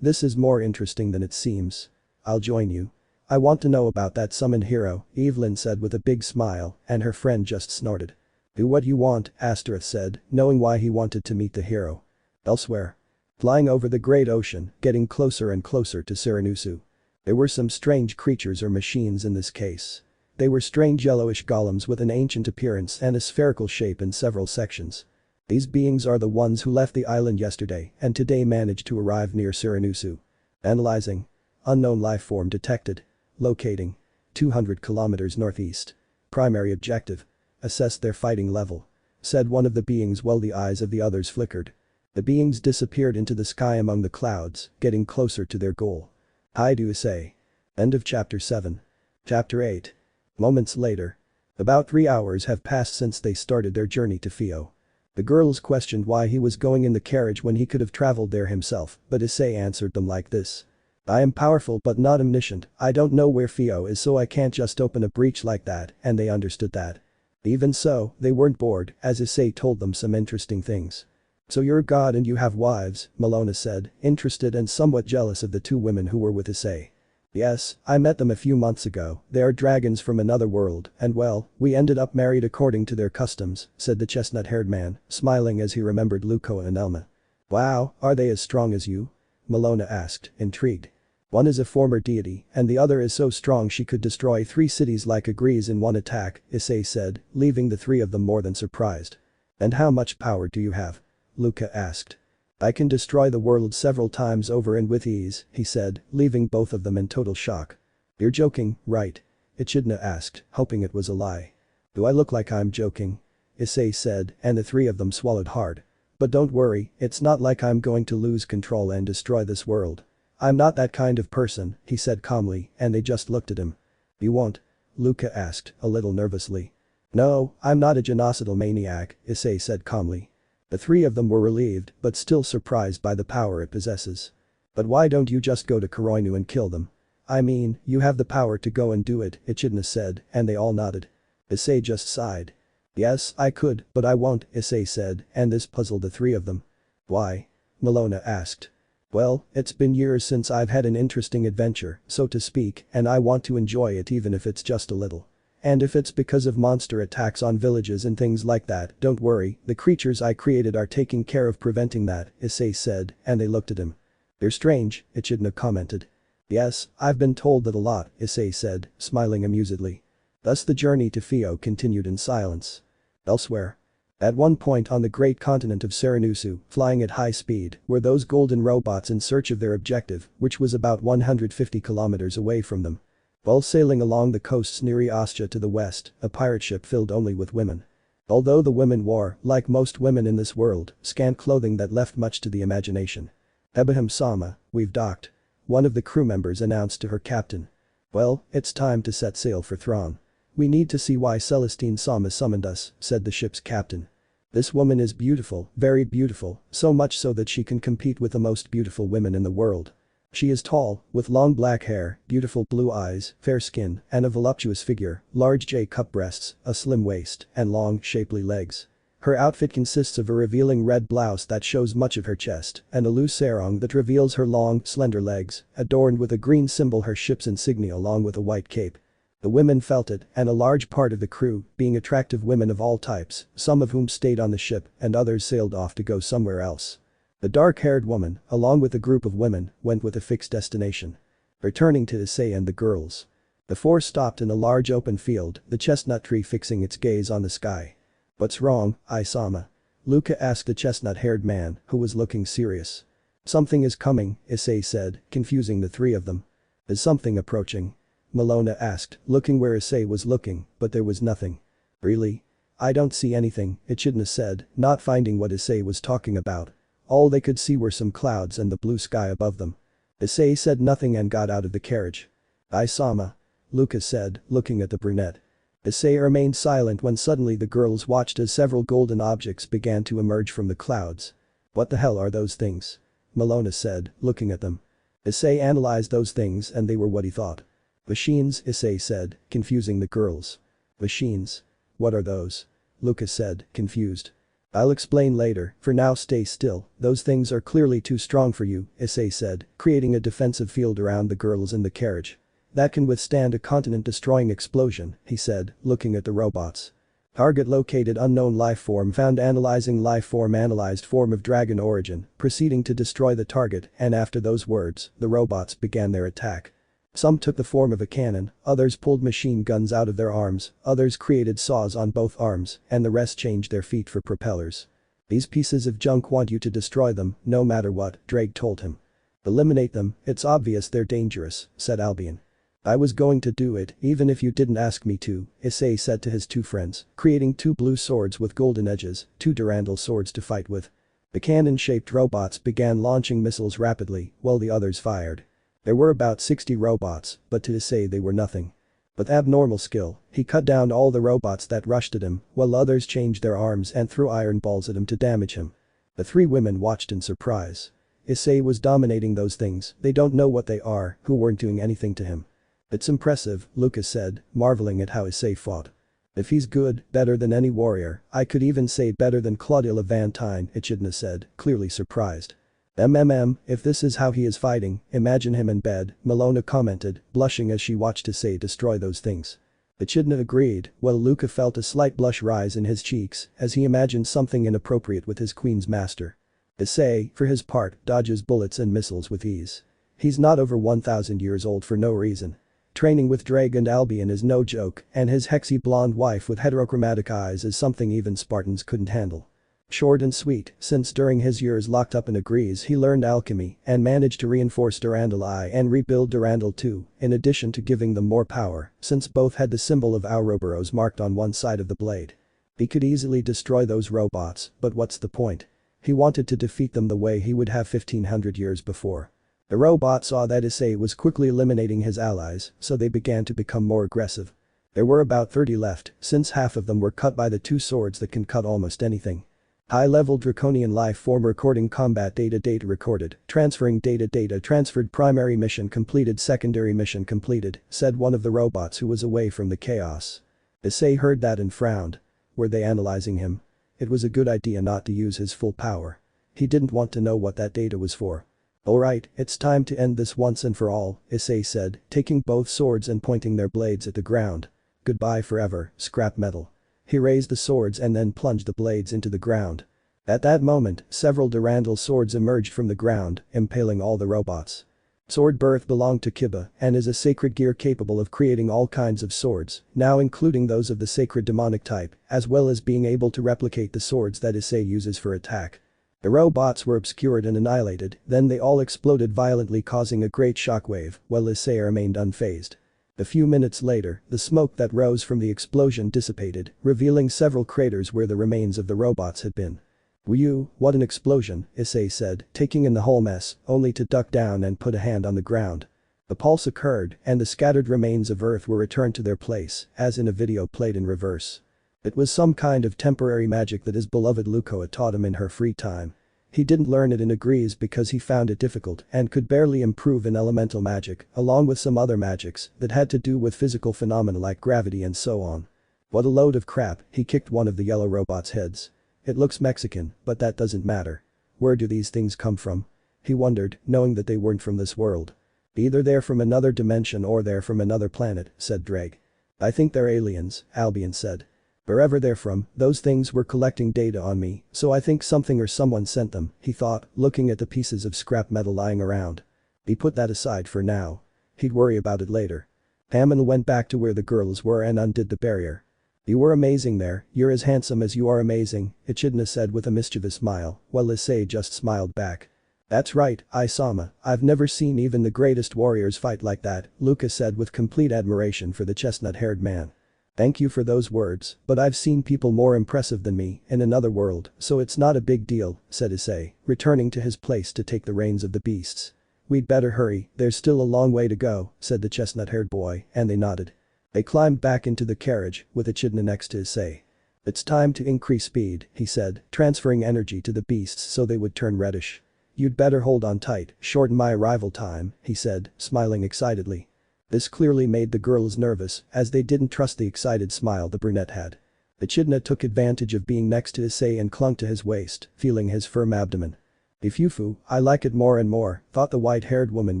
B: This is more interesting than it seems. I'll join you. I want to know about that summoned hero, Evelyn said with a big smile, and her friend just snorted. Do what you want, Astereth said, knowing why he wanted to meet the hero. Elsewhere. Flying over the great ocean, getting closer and closer to Sekiryuutei. There were some strange creatures or machines in this case. They were strange yellowish golems with an ancient appearance and a spherical shape in several sections. These beings are the ones who left the island yesterday and today managed to arrive near Sekiryuutei. Analyzing. Unknown life form detected. Locating. 200 kilometers northeast. Primary objective. Assess their fighting level. Said one of the beings while the eyes of the others flickered. The beings disappeared into the sky among the clouds, getting closer to their goal. Hi to Issei. End of chapter 7. Chapter 8. Moments later. About 3 hours have passed since they started their journey to Fio. The girls questioned why he was going in the carriage when he could have traveled there himself, but Issei answered them like this. I am powerful but not omniscient, I don't know where Fio is so I can't just open a breach like that, and they understood that. Even so, they weren't bored, as Issei told them some interesting things. So you're a god and you have wives, Malona said, interested and somewhat jealous of the 2 women who were with Issei. Yes, I met them a few months ago, they are dragons from another world, and well, we ended up married according to their customs, said the chestnut-haired man, smiling as he remembered Luco and Elma. Wow, are they as strong as you? Malona asked, intrigued. One is a former deity, and the other is so strong she could destroy 3 cities like a Grease in one attack, Issei said, leaving the 3 of them more than surprised. And how much power do you have? Luca asked. I can destroy the world several times over and with ease, he said, leaving both of them in total shock. You're joking, right? Echidna asked, hoping it was a lie. Do I look like I'm joking? Issei said, and the three of them swallowed hard. But don't worry, it's not like I'm going to lose control and destroy this world. I'm not that kind of person, he said calmly, and they just looked at him. You won't? Luca asked, a little nervously. No, I'm not a genocidal maniac, Issei said calmly. The three of them were relieved, but still surprised by the power it possesses. But why don't you just go to Kuroinu and kill them? I mean, you have the power to go and do it, Echidna said, and they all nodded. Issei just sighed. Yes, I could, but I won't, Issei said, and this puzzled the three of them. Why? Melona asked. Well, it's been years since I've had an interesting adventure, so to speak, and I want to enjoy it even if it's just a little. And if it's because of monster attacks on villages and things like that, don't worry, the creatures I created are taking care of preventing that, Issei said, and they looked at him. You're strange, Echidna commented. Yes, I've been told that a lot, Issei said, smiling amusedly. Thus the journey to Fio continued in silence. Elsewhere. At one point on the great continent of Sekiryuutei, flying at high speed, were those golden robots in search of their objective, which was about 150 kilometers away from them. While sailing along the coasts near Eostia to the west, a pirate ship filled only with women. Although the women wore, like most women in this world, scant clothing that left much to the imagination. Ebahim-sama, we've docked. One of the crew members announced to her captain. Well, it's time to set sail for Thrawn. We need to see why Celestine-sama summoned us, said the ship's captain. This woman is beautiful, very beautiful, so much so that she can compete with the most beautiful women in the world. She is tall, with long black hair, beautiful blue eyes, fair skin, and a voluptuous figure, large J-cup breasts, a slim waist, and long, shapely legs. Her outfit consists of a revealing red blouse that shows much of her chest, and a loose sarong that reveals her long, slender legs, adorned with a green symbol, her ship's insignia, along with a white cape. The women felt it, and a large part of the crew, being attractive women of all types, some of whom stayed on the ship and others sailed off to go somewhere else. The dark-haired woman, along with a group of women, went with a fixed destination. Returning to Issei and the girls. The four stopped in a large open field, the chestnut tree fixing its gaze on the sky. What's wrong, Ai-sama? Luca asked the chestnut-haired man, who was looking serious. Something is coming, Issei said, confusing the three of them. Is something approaching? Melona asked, looking where Issei was looking, but there was nothing. Really? I don't see anything, Echidna said, not finding what Issei was talking about. All they could see were some clouds and the blue sky above them. Issei said nothing and got out of the carriage. Ai-sama. Luca said, looking at the brunette. Issei remained silent when suddenly the girls watched as several golden objects began to emerge from the clouds. What the hell are those things? Melona said, looking at them. Issei analyzed those things and they were what he thought. Machines, Issei said, confusing the girls. Machines? What are those? Luca said, confused. I'll explain later, for now stay still, those things are clearly too strong for you, Issei said, creating a defensive field around the girls in the carriage. That can withstand a continent-destroying explosion, he said, looking at the robots. Target located, unknown life form found, analyzing life form, analyzed form of dragon origin, proceeding to destroy the target, and after those words, the robots began their attack. Some took the form of a cannon, others pulled machine guns out of their arms, others created saws on both arms, and the rest changed their feet for propellers. These pieces of junk want you to destroy them, no matter what, Drake told him. Eliminate them, it's obvious they're dangerous, said Albion. I was going to do it, even if you didn't ask me to, Issei said to his two friends, creating two blue swords with golden edges, two Durandal swords to fight with. The cannon-shaped robots began launching missiles rapidly, while the others fired. There were about 60 robots, but to Issei they were nothing. With abnormal skill, he cut down all the robots that rushed at him, while others changed their arms and threw iron balls at him to damage him. The three women watched in surprise. Issei was dominating those things, they don't know what they are, who weren't doing anything to him. It's impressive, Lucas said, marveling at how Issei fought. If he's good, better than any warrior, I could even say better than Claudia Levantine, Echidna said, clearly surprised. If this is how he is fighting, imagine him in bed, Melona commented, blushing as she watched Issei destroy those things. Echidna agreed, while Luca felt a slight blush rise in his cheeks as he imagined something inappropriate with his queen's master. Issei, for his part, dodges bullets and missiles with ease. He's not over 1,000 years old for no reason. Training with Drake and Albion is no joke, and his hexy blonde wife with heterochromatic eyes is something even Spartans couldn't handle. Short and sweet, since during his years locked up in Agrees he learned alchemy and managed to reinforce Durandal I and rebuild Durandal II, in addition to giving them more power, since both had the symbol of Ouroboros marked on one side of the blade. He could easily destroy those robots, but what's the point? He wanted to defeat them the way he would have 1500 years before. The robot saw that Issei was quickly eliminating his allies, so they began to become more aggressive. There were about 30 left, since half of them were cut by the two swords that can cut almost anything. High-level draconian life form recording combat data recorded, transferring data transferred primary mission completed secondary mission completed, said one of the robots who was away from the chaos. Issei heard that and frowned. Were they analyzing him? It was a good idea not to use his full power. He didn't want to know what that data was for. Alright, it's time to end this once and for all, Issei said, taking both swords and pointing their blades at the ground. Goodbye forever, scrap metal. He raised the swords and then plunged the blades into the ground. At that moment, several Durandal swords emerged from the ground, impaling all the robots. Sword birth belonged to Kiba and is a sacred gear capable of creating all kinds of swords, now including those of the sacred demonic type, as well as being able to replicate the swords that Issei uses for attack. The robots were obscured and annihilated, then they all exploded violently causing a great shockwave, while Issei remained unfazed. A few minutes later, the smoke that rose from the explosion dissipated, revealing several craters where the remains of the robots had been. "Whew, what an explosion," Issei said, taking in the whole mess, only to duck down and put a hand on the ground. The pulse occurred, and the scattered remains of Earth were returned to their place, as in a video played in reverse. It was some kind of temporary magic that his beloved Luko had taught him in her free time. He didn't learn it in Agrees because he found it difficult and could barely improve in elemental magic, along with some other magics that had to do with physical phenomena like gravity and so on. What a load of crap, he kicked one of the yellow robot's heads. It looks Mexican, but that doesn't matter. Where do these things come from? He wondered, knowing that they weren't from this world. Either they're from another dimension or they're from another planet, said Drake. I think they're aliens, Albion said. Wherever they're from, those things were collecting data on me, so I think something or someone sent them, he thought, looking at the pieces of scrap metal lying around. He put that aside for now. He'd worry about it later. Hammond went back to where the girls were and undid the barrier. You were amazing there, you're as handsome as you are amazing, Echidna said with a mischievous smile, while Issei just smiled back. That's right, Isama, I've never seen even the greatest warriors fight like that, Lucas said with complete admiration for the chestnut-haired man. Thank you for those words, but I've seen people more impressive than me in another world, so it's not a big deal, said Issei, returning to his place to take the reins of the beasts. We'd better hurry, there's still a long way to go, said the chestnut-haired boy, and they nodded. They climbed back into the carriage, with Echidna next to Issei. It's time to increase speed, he said, transferring energy to the beasts so they would turn reddish. You'd better hold on tight, shorten my arrival time, he said, smiling excitedly. This clearly made the girls nervous, as they didn't trust the excited smile the brunette had. Echidna took advantage of being next to Issei and clung to his waist, feeling his firm abdomen. Ifufu, I like it more and more, thought the white-haired woman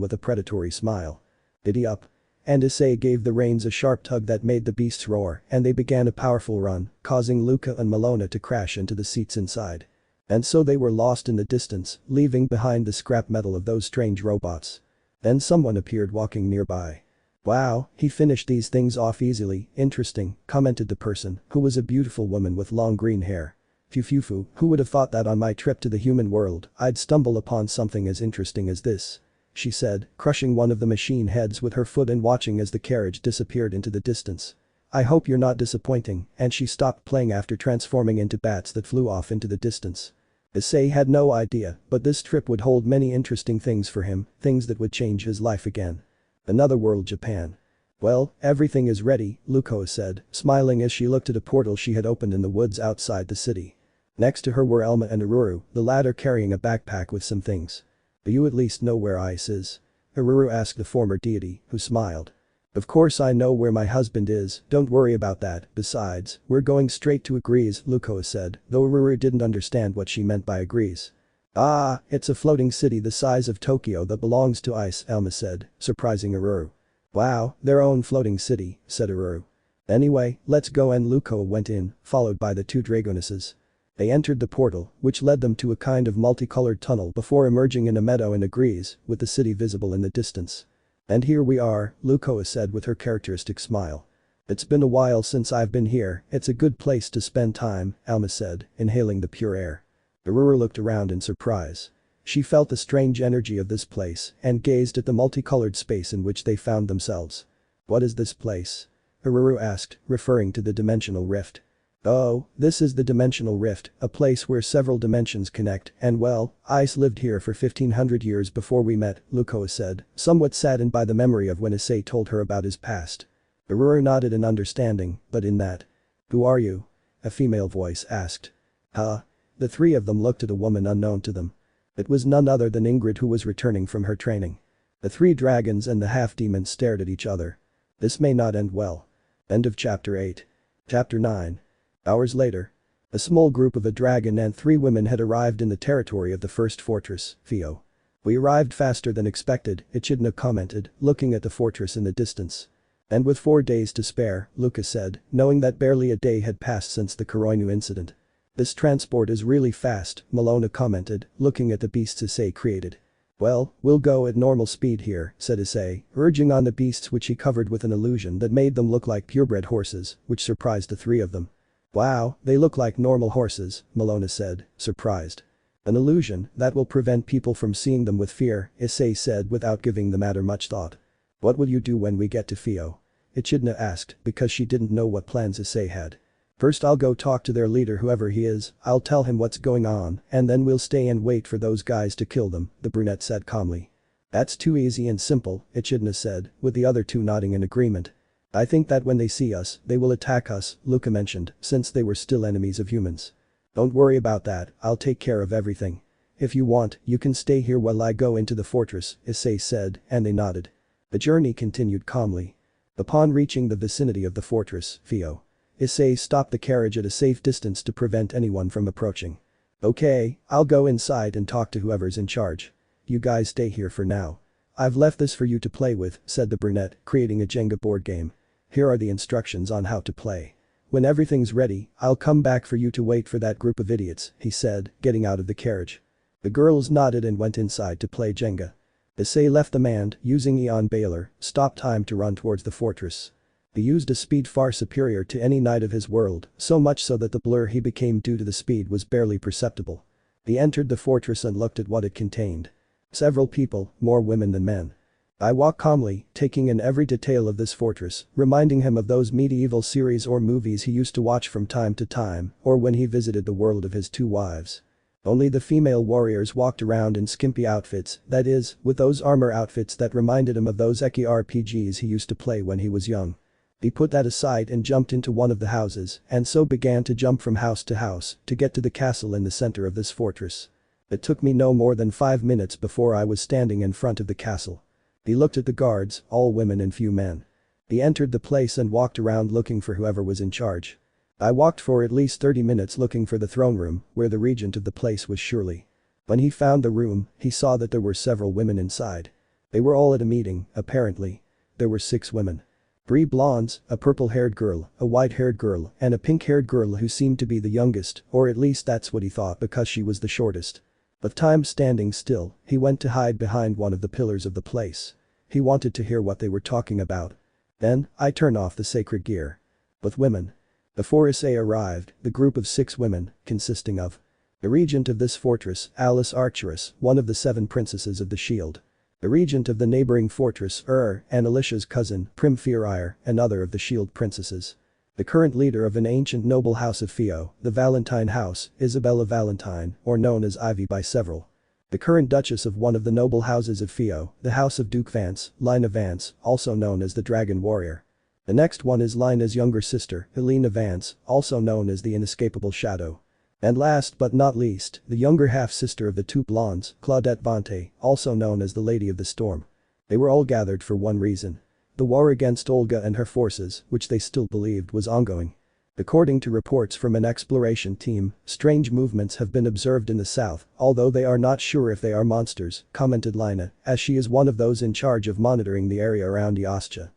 B: with a predatory smile. Giddy up. And Issei gave the reins a sharp tug that made the beasts roar, and they began a powerful run, causing Luca and Malona to crash into the seats inside. And so they were lost in the distance, leaving behind the scrap metal of those strange robots. Then someone appeared walking nearby. Wow, he finished these things off easily, interesting, commented the person, who was a beautiful woman with long green hair. Fufufu, who would have thought that on my trip to the human world, I'd stumble upon something as interesting as this? She said, crushing one of the machine heads with her foot and watching as the carriage disappeared into the distance. I hope you're not disappointing, and she stopped playing after transforming into bats that flew off into the distance. Issei had no idea, but this trip would hold many interesting things for him, things that would change his life again. Another world, Japan. Well, everything is ready, Luko said, smiling as she looked at a portal she had opened in the woods outside the city. Next to her were Elma and Aruru, the latter carrying a backpack with some things. Do you at least know where Ice is? Aruru asked the former deity, who smiled. Of course I know where my husband is, don't worry about that, besides, we're going straight to Agrees, Luko said, though Aruru didn't understand what she meant by Agrees. Ah, it's a floating city the size of Tokyo that belongs to Ice, Elma said, surprising Aruru. Wow, their own floating city, said Aruru. Anyway, let's go, and Luko went in, followed by the two dragonesses. They entered the portal, which led them to a kind of multicolored tunnel before emerging in a meadow in Agrees, with the city visible in the distance. And here we are, Luko said with her characteristic smile. It's been a while since I've been here, it's a good place to spend time, Alma said, inhaling the pure air. Aruru looked around in surprise. She felt the strange energy of this place and gazed at the multicolored space in which they found themselves. What is this place? Aruru asked, referring to the dimensional rift. Oh, this is the dimensional rift, a place where several dimensions connect, and well, Ice lived here for 1500 years before we met, Lukoa said, somewhat saddened by the memory of when Issei told her about his past. Aurora nodded in understanding, but in that. Who are you? A female voice asked. Huh? The three of them looked at a woman unknown to them. It was none other than Ingrid, who was returning from her training. The three dragons and the half-demon stared at each other. This may not end well. End of chapter 8. Chapter 9. Hours later. A small group of a dragon and 3 women had arrived in the territory of the first fortress, Theo. We arrived faster than expected, Echidna commented, looking at the fortress in the distance. And with 4 days to spare, Lucas said, knowing that barely a day had passed since the Kuroinu incident. This transport is really fast, Malona commented, looking at the beasts Issei created. Well, we'll go at normal speed here, said Issei, urging on the beasts, which he covered with an illusion that made them look like purebred horses, which surprised the 3 of them. Wow, they look like normal horses, Malona said, surprised. An illusion that will prevent people from seeing them with fear, Issei said without giving the matter much thought. What will you do when we get to Theo? Echidna asked because she didn't know what plans Issei had. First I'll go talk to their leader, whoever he is, I'll tell him what's going on, and then we'll stay and wait for those guys to kill them, the brunette said calmly. That's too easy and simple, Echidna said, with the other 2 nodding in agreement. I think that when they see us, they will attack us, Luca mentioned, since they were still enemies of humans. Don't worry about that, I'll take care of everything. If you want, you can stay here while I go into the fortress, Issei said, and they nodded. The journey continued calmly. Upon reaching the vicinity of the fortress, Theo. Issei stopped the carriage at a safe distance to prevent anyone from approaching. Okay, I'll go inside and talk to whoever's in charge. You guys stay here for now. I've left this for you to play with, said the brunette, creating a Jenga board game. Here are the instructions on how to play. When everything's ready, I'll come back for you to wait for that group of idiots, he said, getting out of the carriage. The girls nodded and went inside to play Jenga. Issei left them and, using Eon Baylor, stopped time to run towards the fortress. He used a speed far superior to any knight of his world, so much so that the blur he became due to the speed was barely perceptible. He entered the fortress and looked at what it contained. Several people, more women than men. I walked calmly, taking in every detail of this fortress, reminding him of those medieval series or movies he used to watch from time to time, or when he visited the world of his 2 wives. Only the female warriors walked around in skimpy outfits, that is, with those armor outfits that reminded him of those Eki RPGs he used to play when he was young. He put that aside and jumped into one of the houses, and so began to jump from house to house to get to the castle in the center of this fortress. It took me no more than 5 minutes before I was standing in front of the castle. He looked at the guards, all women and few men. He entered the place and walked around looking for whoever was in charge. I walked for at least 30 minutes looking for the throne room, where the regent of the place was surely. When he found the room, he saw that there were several women inside. They were all at a meeting, apparently. There were 6 women. 3 blondes, a purple-haired girl, a white-haired girl, and a pink-haired girl who seemed to be the youngest, or at least that's what he thought because she was the shortest. With time standing still, he went to hide behind one of the pillars of the place. He wanted to hear what they were talking about. Then, I turned off the sacred gear. With women. Before Issei arrived, the group of 6 women, consisting of the regent of this fortress, Alice Archeress, one of the 7 princesses of the shield. The regent of the neighboring fortress, and Alicia's cousin, Primfear, another of the shield princesses. The current leader of an ancient noble house of Theo, the Valentine House, Isabella Valentine, or known as Ivy by several. The current duchess of one of the noble houses of Theo, the house of Duke Vance, Lina Vance, also known as the Dragon Warrior. The next one is Lina's younger sister, Helena Vance, also known as the Inescapable Shadow. And last but not least, the younger half-sister of the 2 blondes, Claudette Vante, also known as the Lady of the Storm. They were all gathered for one reason. The war against Olga and her forces, which they still believed was ongoing. According to reports from an exploration team, strange movements have been observed in the south, although they are not sure if they are monsters, commented Lina, as she is one of those in charge of monitoring the area around Eostia.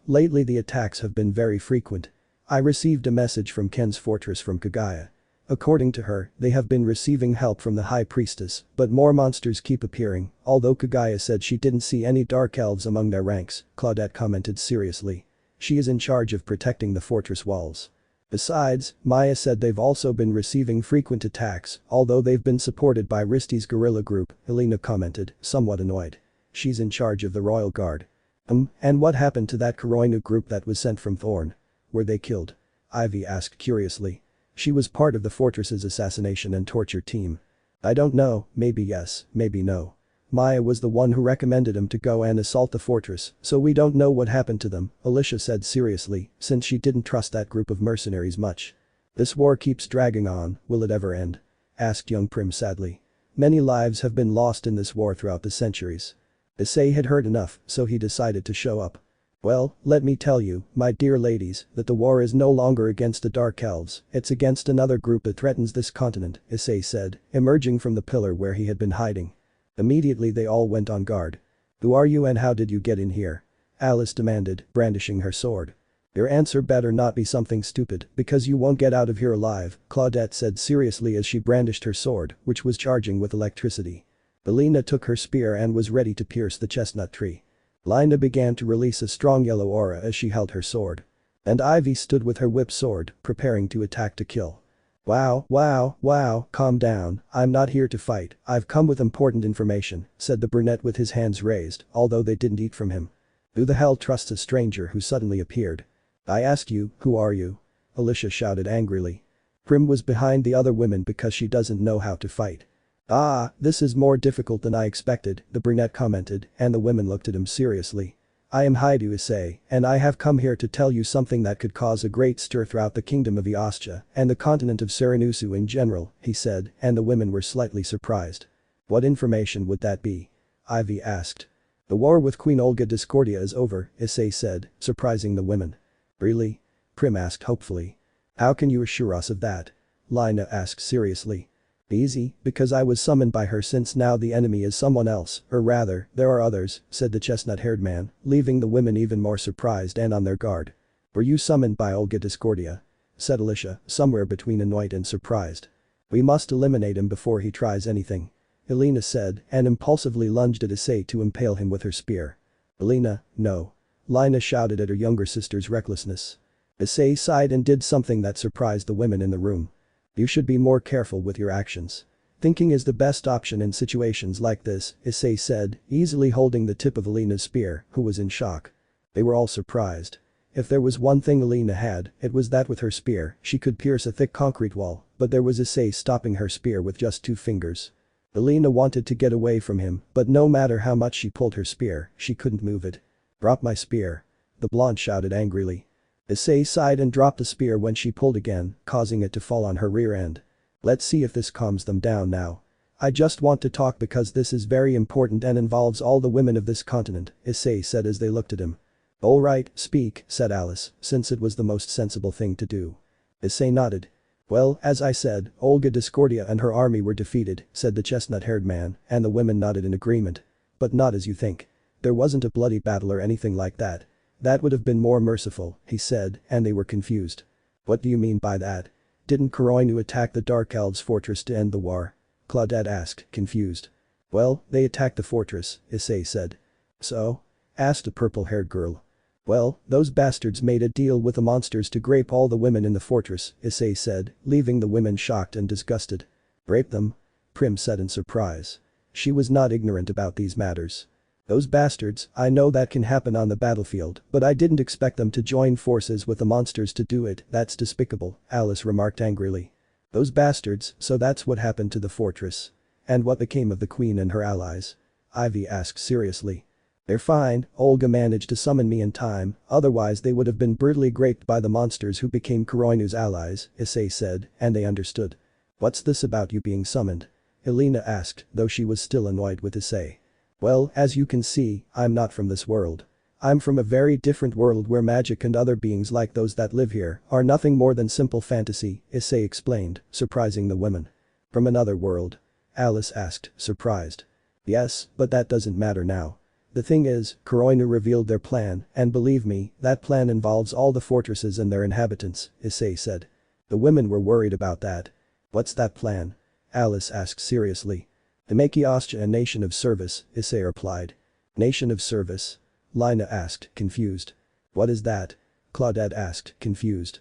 B: Lately the attacks have been very frequent. I received a message from Ken's fortress from Kagaya. According to her, they have been receiving help from the High Priestess, but more monsters keep appearing, although Kagaya said she didn't see any dark elves among their ranks, Claudette commented seriously. She is in charge of protecting the fortress walls. Besides, Maya said they've also been receiving frequent attacks, although they've been supported by Risti's guerrilla group, Helena commented, somewhat annoyed. She's in charge of the Royal Guard. And what happened to that Kuroinu group that was sent from Thorn? Were they killed? Ivy asked curiously. She was part of the fortress's assassination and torture team. I don't know, maybe yes, maybe no. Maya was the one who recommended him to go and assault the fortress, so we don't know what happened to them, Alicia said seriously, since she didn't trust that group of mercenaries much. This war keeps dragging on, will it ever end? Asked young Prim sadly. Many lives have been lost in this war throughout the centuries. Issei had heard enough, so he decided to show up. Well, let me tell you, my dear ladies, that the war is no longer against the Dark Elves, it's against another group that threatens this continent, Issei said, emerging from the pillar where he had been hiding. Immediately they all went on guard. Who are you and how did you get in here? Alice demanded, brandishing her sword. Your answer better not be something stupid, because you won't get out of here alive, Claudette said seriously as she brandished her sword, which was charging with electricity. Belina took her spear and was ready to pierce the chestnut tree. Lina began to release a strong yellow aura as she held her sword. And Ivy stood with her whip sword, preparing to attack to kill. Wow, calm down, I'm not here to fight, I've come with important information, said the brunette with his hands raised, although they didn't eat from him. Who the hell trusts a stranger who suddenly appeared? I ask you, who are you? Alicia shouted angrily. Prim was behind the other women because she doesn't know how to fight. Ah, this is more difficult than I expected, the brunette commented, and the women looked at him seriously. I am Issei, and I have come here to tell you something that could cause a great stir throughout the kingdom of Eostia and the continent of Sekiryuutei in general, he said, and the women were slightly surprised. What information would that be? Ivy asked. The war with Queen Olga Discordia is over, Issei said, surprising the women. Really? Prim asked hopefully. How can you assure us of that? Lina asked seriously. Easy, because I was summoned by her since now the enemy is someone else, or rather, there are others, said the chestnut-haired man, leaving the women even more surprised and on their guard. Were you summoned by Olga Discordia? Said Alicia, somewhere between annoyed and surprised. We must eliminate him before he tries anything. Elena said and impulsively lunged at Issei to impale him with her spear. Elena, no. Lina shouted at her younger sister's recklessness. Issei sighed and did something that surprised the women in the room. You should be more careful with your actions. Thinking is the best option in situations like this, Issei said, easily holding the tip of Elena's spear, who was in shock. They were all surprised. If there was one thing Elena had, it was that with her spear, she could pierce a thick concrete wall, but there was Issei stopping her spear with just 2 fingers. Elena wanted to get away from him, but no matter how much she pulled her spear, she couldn't move it. Drop my spear. The blonde shouted angrily. Issei sighed and dropped the spear when she pulled again, causing it to fall on her rear end. Let's see if this calms them down now. I just want to talk because this is very important and involves all the women of this continent, Issei said as they looked at him. Alright, speak, said Alice, since it was the most sensible thing to do. Issei nodded. Well, as I said, Olga Discordia and her army were defeated, said the chestnut-haired man, and the women nodded in agreement. But not as you think. There wasn't a bloody battle or anything like that. That would have been more merciful, he said, and they were confused. What do you mean by that? Didn't Kuroinu attack the Dark Elves' fortress to end the war? Claudette asked, confused. Well, they attacked the fortress, Issei said. So? Asked a purple-haired girl. Well, those bastards made a deal with the monsters to grape all the women in the fortress, Issei said, leaving the women shocked and disgusted. Rape them? Prim said in surprise. She was not ignorant about these matters. Those bastards, I know that can happen on the battlefield, but I didn't expect them to join forces with the monsters to do it, that's despicable, Alice remarked angrily. Those bastards, so that's what happened to the fortress. And what became of the queen and her allies? Ivy asked seriously. They're fine, Olga managed to summon me in time, otherwise they would have been brutally graped by the monsters who became Kuroinu's allies, Issei said, and they understood. What's this about you being summoned? Elena asked, though she was still annoyed with Issei. Well, as you can see, I'm not from this world. I'm from a very different world where magic and other beings like those that live here are nothing more than simple fantasy, Issei explained, surprising the women. From another world? Alice asked, surprised. Yes, but that doesn't matter now. The thing is, Kuroinu revealed their plan, and believe me, that plan involves all the fortresses and their inhabitants, Issei said. The women were worried about that. What's that plan? Alice asked seriously. To make Eostia a nation of service, Issei replied. Nation of service? Lina asked, confused. What is that? Claudette asked, confused.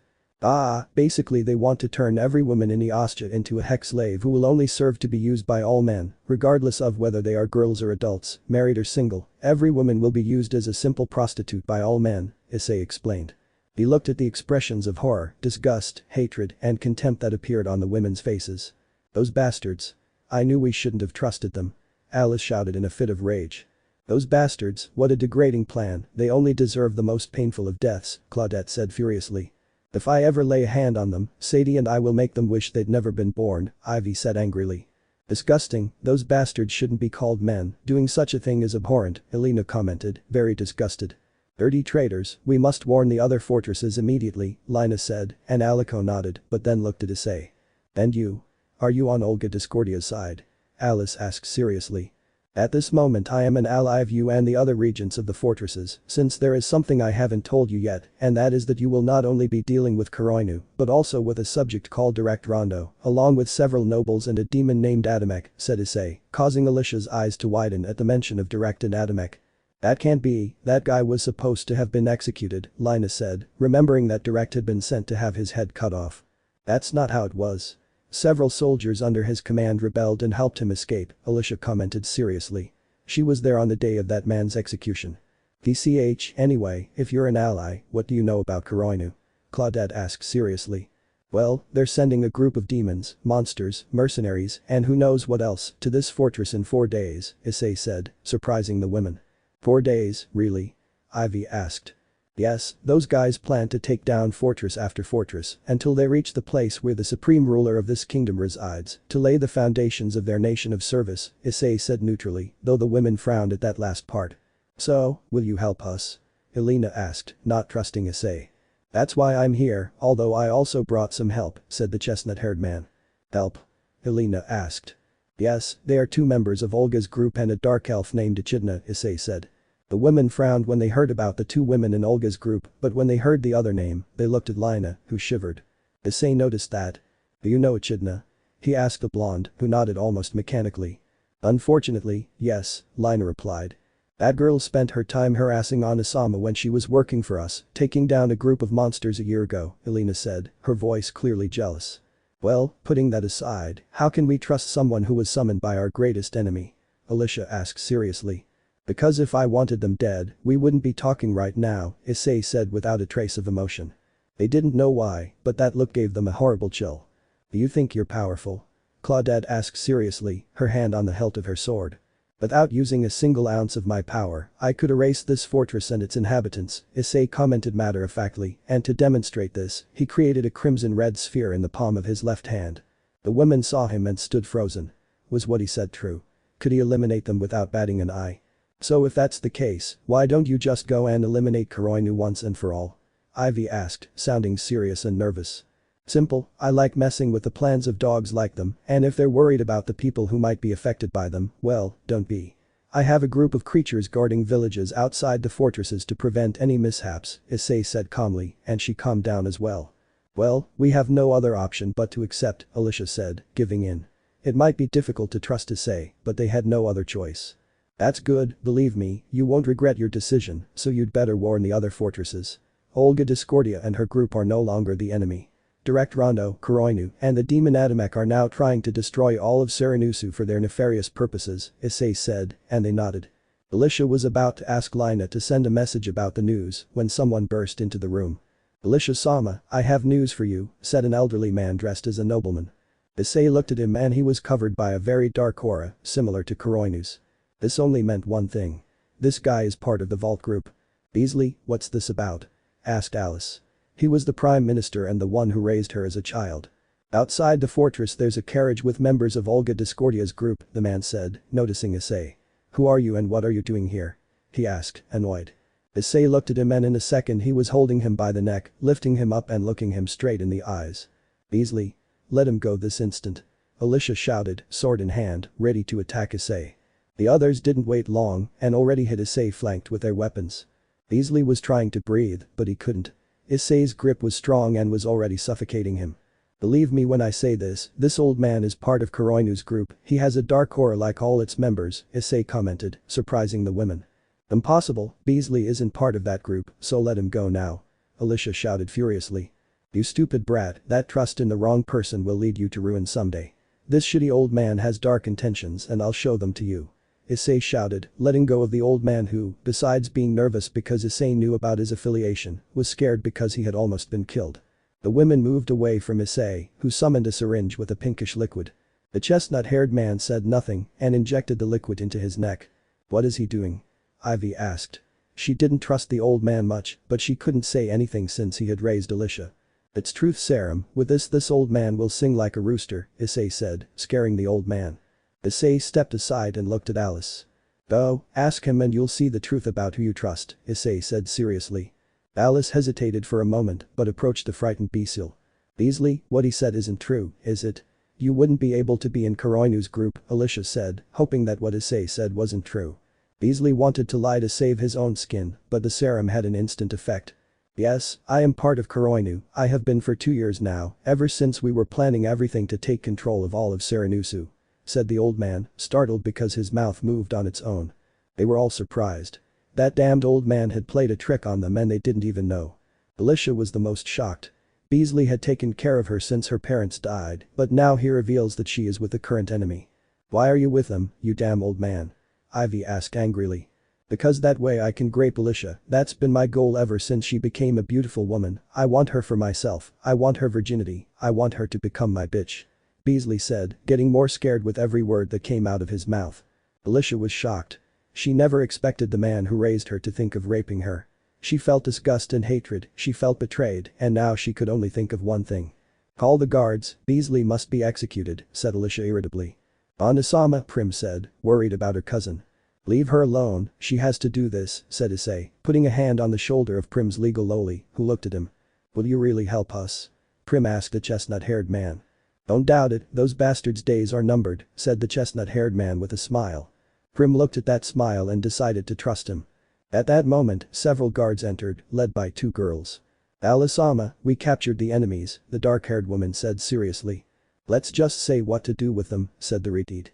B: Basically they want to turn every woman in Eostia into a hex slave who will only serve to be used by all men, regardless of whether they are girls or adults, married or single, every woman will be used as a simple prostitute by all men, Issei explained. He looked at the expressions of horror, disgust, hatred, and contempt that appeared on the women's faces. Those bastards. I knew we shouldn't have trusted them. Alice shouted in a fit of rage. Those bastards, what a degrading plan, they only deserve the most painful of deaths, Claudette said furiously. If I ever lay a hand on them, Sadie and I will make them wish they'd never been born, Ivy said angrily. Disgusting, those bastards shouldn't be called men, doing such a thing is abhorrent, Elena commented, very disgusted. Dirty traitors, we must warn the other fortresses immediately, Lina said, and Alico nodded, but then looked at Issei. And you? Are you on Olga Discordia's side? Alice asked seriously. At this moment I am an ally of you and the other regents of the fortresses, since there is something I haven't told you yet, and that is that you will not only be dealing with Kuroinu, but also with a subject called Direct Rondo, along with several nobles and a demon named Adamek, said Issei, causing Alicia's eyes to widen at the mention of Direct and Adamek. That can't be, that guy was supposed to have been executed, Lina said, remembering that Direct had been sent to have his head cut off. That's not how it was. Several soldiers under his command rebelled and helped him escape, Alicia commented seriously. She was there on the day of that man's execution. VCH, anyway, if you're an ally, what do you know about Kuroinu? Claudette asked seriously. Well, they're sending a group of demons, monsters, mercenaries, and who knows what else, to this fortress in 4 days, Issei said, surprising the women. 4 days, really? Ivy asked. Yes, those guys plan to take down fortress after fortress until they reach the place where the supreme ruler of this kingdom resides, to lay the foundations of their nation of service, Issei said neutrally, though the women frowned at that last part. So, will you help us? Elena asked, not trusting Issei. That's why I'm here, although I also brought some help, said the chestnut-haired man. Help? Elena asked. Yes, they are 2 members of Olga's group and a dark elf named Echidna, Issei said. The women frowned when they heard about the 2 women in Olga's group, but when they heard the other name, they looked at Lina, who shivered. Issei noticed that. Do you know Echidna? He asked the blonde, who nodded almost mechanically. Unfortunately, yes, Lina replied. That girl spent her time harassing Onasama when she was working for us, taking down a group of monsters a year ago, Elena said, her voice clearly jealous. Well, putting that aside, how can we trust someone who was summoned by our greatest enemy? Alicia asked seriously. Because if I wanted them dead, we wouldn't be talking right now, Issei said without a trace of emotion. They didn't know why, but that look gave them a horrible chill. Do you think you're powerful? Claudette asked seriously, her hand on the hilt of her sword. Without using a single ounce of my power, I could erase this fortress and its inhabitants, Issei commented matter-of-factly, and to demonstrate this, he created a crimson-red sphere in the palm of his left hand. The women saw him and stood frozen. Was what he said true? Could he eliminate them without batting an eye? So if that's the case, why don't you just go and eliminate Kuroinu once and for all? Ivy asked, sounding serious and nervous. Simple, I like messing with the plans of dogs like them, and if they're worried about the people who might be affected by them, well, don't be. I have a group of creatures guarding villages outside the fortresses to prevent any mishaps, Issei said calmly, and she calmed down as well. Well, we have no other option but to accept, Alicia said, giving in. It might be difficult to trust Issei, but they had no other choice. That's good, believe me, you won't regret your decision, so you'd better warn the other fortresses. Olga Discordia and her group are no longer the enemy. Direct Rondo, Kuroinu, and the demon Adamek are now trying to destroy all of Serenusu for their nefarious purposes, Issei said, and they nodded. Alicia was about to ask Lina to send a message about the news when someone burst into the room. Alicia-sama, I have news for you, said an elderly man dressed as a nobleman. Issei looked at him and he was covered by a very dark aura, similar to Kuroinu's. This only meant one thing. This guy is part of the Vault group. Beasley, what's this about? Asked Alice. He was the prime minister and the one who raised her as a child. Outside the fortress there's a carriage with members of Olga Discordia's group, the man said, noticing Issei. Who are you and what are you doing here? He asked, annoyed. Issei looked at him and in a second he was holding him by the neck, lifting him up and looking him straight in the eyes. Beasley. Let him go this instant. Alicia shouted, sword in hand, ready to attack Issei. The others didn't wait long and already had Issei flanked with their weapons. Beasley was trying to breathe, but he couldn't. Issei's grip was strong and was already suffocating him. Believe me when I say this old man is part of Kuroinu's group, he has a dark aura like all its members, Issei commented, surprising the women. Impossible, Beasley isn't part of that group, so let him go now. Alicia shouted furiously. You stupid brat, that trust in the wrong person will lead you to ruin someday. This shitty old man has dark intentions and I'll show them to you. Issei shouted, letting go of the old man who, besides being nervous because Issei knew about his affiliation, was scared because he had almost been killed. The women moved away from Issei, who summoned a syringe with a pinkish liquid. The chestnut-haired man said nothing and injected the liquid into his neck. "What is he doing?" Ivy asked. She didn't trust the old man much, but she couldn't say anything since he had raised Alicia. "It's truth serum, with this old man will sing like a rooster," Issei said, scaring the old man. Issei stepped aside and looked at Alice. "Go, ask him and you'll see the truth about who you trust," Issei said seriously. Alice hesitated for a moment but approached the frightened Beasil. "Beasley, what he said isn't true, is it? You wouldn't be able to be in Kuroinu's group," Alicia said, hoping that what Issei said wasn't true. Beasley wanted to lie to save his own skin, but the serum had an instant effect. "Yes, I am part of Kuroinu, I have been for 2 years now, ever since we were planning everything to take control of all of Serenusu," said the old man, startled because his mouth moved on its own. They were all surprised. That damned old man had played a trick on them and they didn't even know. Alicia was the most shocked. Beasley had taken care of her since her parents died, but now he reveals that she is with the current enemy. "Why are you with them, you damn old man?" Ivy asked angrily. "Because that way I can grape Alicia, that's been my goal ever since she became a beautiful woman, I want her for myself, I want her virginity, I want her to become my bitch," Beasley said, getting more scared with every word that came out of his mouth. Alicia was shocked. She never expected the man who raised her to think of raping her. She felt disgust and hatred, she felt betrayed, and now she could only think of one thing. "Call the guards, Beasley must be executed," said Alicia irritably. "Onasama," Prim said, worried about her cousin. "Leave her alone, she has to do this," said Issei, putting a hand on the shoulder of Prim's legal loli, who looked at him. "Will you really help us?" Prim asked the chestnut-haired man. "Don't doubt it, those bastards' days are numbered," said the chestnut-haired man with a smile. Prim looked at that smile and decided to trust him. At that moment, several guards entered, led by 2 girls. "Alisama, we captured the enemies," the dark-haired woman said seriously. "Let's just say what to do with them," said the retreat.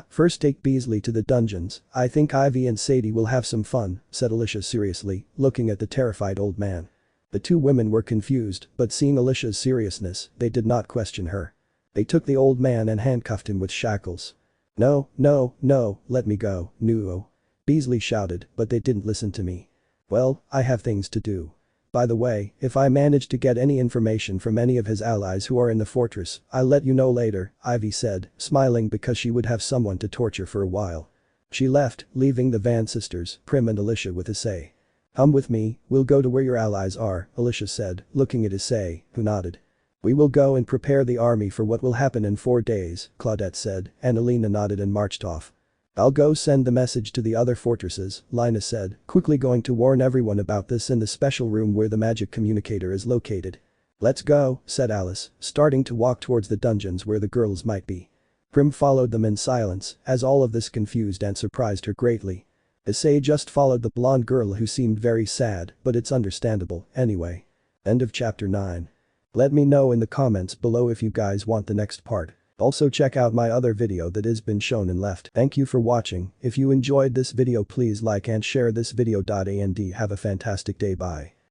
B: First take Beasley to the dungeons, I think Ivy and Sadie will have some fun," said Alicia seriously, looking at the terrified old man. The 2 women were confused, but seeing Alicia's seriousness, they did not question her. They took the old man and handcuffed him with shackles. "No, no, no, let me go, no," Beasley shouted, but they didn't listen to me. "Well, I have things to do. By the way, if I manage to get any information from any of his allies who are in the fortress, I'll let you know later," Ivy said, smiling because she would have someone to torture for a while. She left, leaving the Van sisters, Prim and Alicia with Issei. "Come with me, we'll go to where your allies are," Alicia said, looking at Issei, who nodded. "We will go and prepare the army for what will happen in 4 days," Claudette said, and Alina nodded and marched off. "I'll go send the message to the other fortresses," Lina said, quickly going to warn everyone about this in the special room where the magic communicator is located. "Let's go," said Alice, starting to walk towards the dungeons where the girls might be. Prim followed them in silence, as all of this confused and surprised her greatly. Issei just followed the blonde girl who seemed very sad, but it's understandable, anyway. End of chapter 9. Let me know in the comments below if you guys want the next part. Also check out my other video that has been shown and left. Thank you for watching, if you enjoyed this video please like and share this video. And have a fantastic day, bye.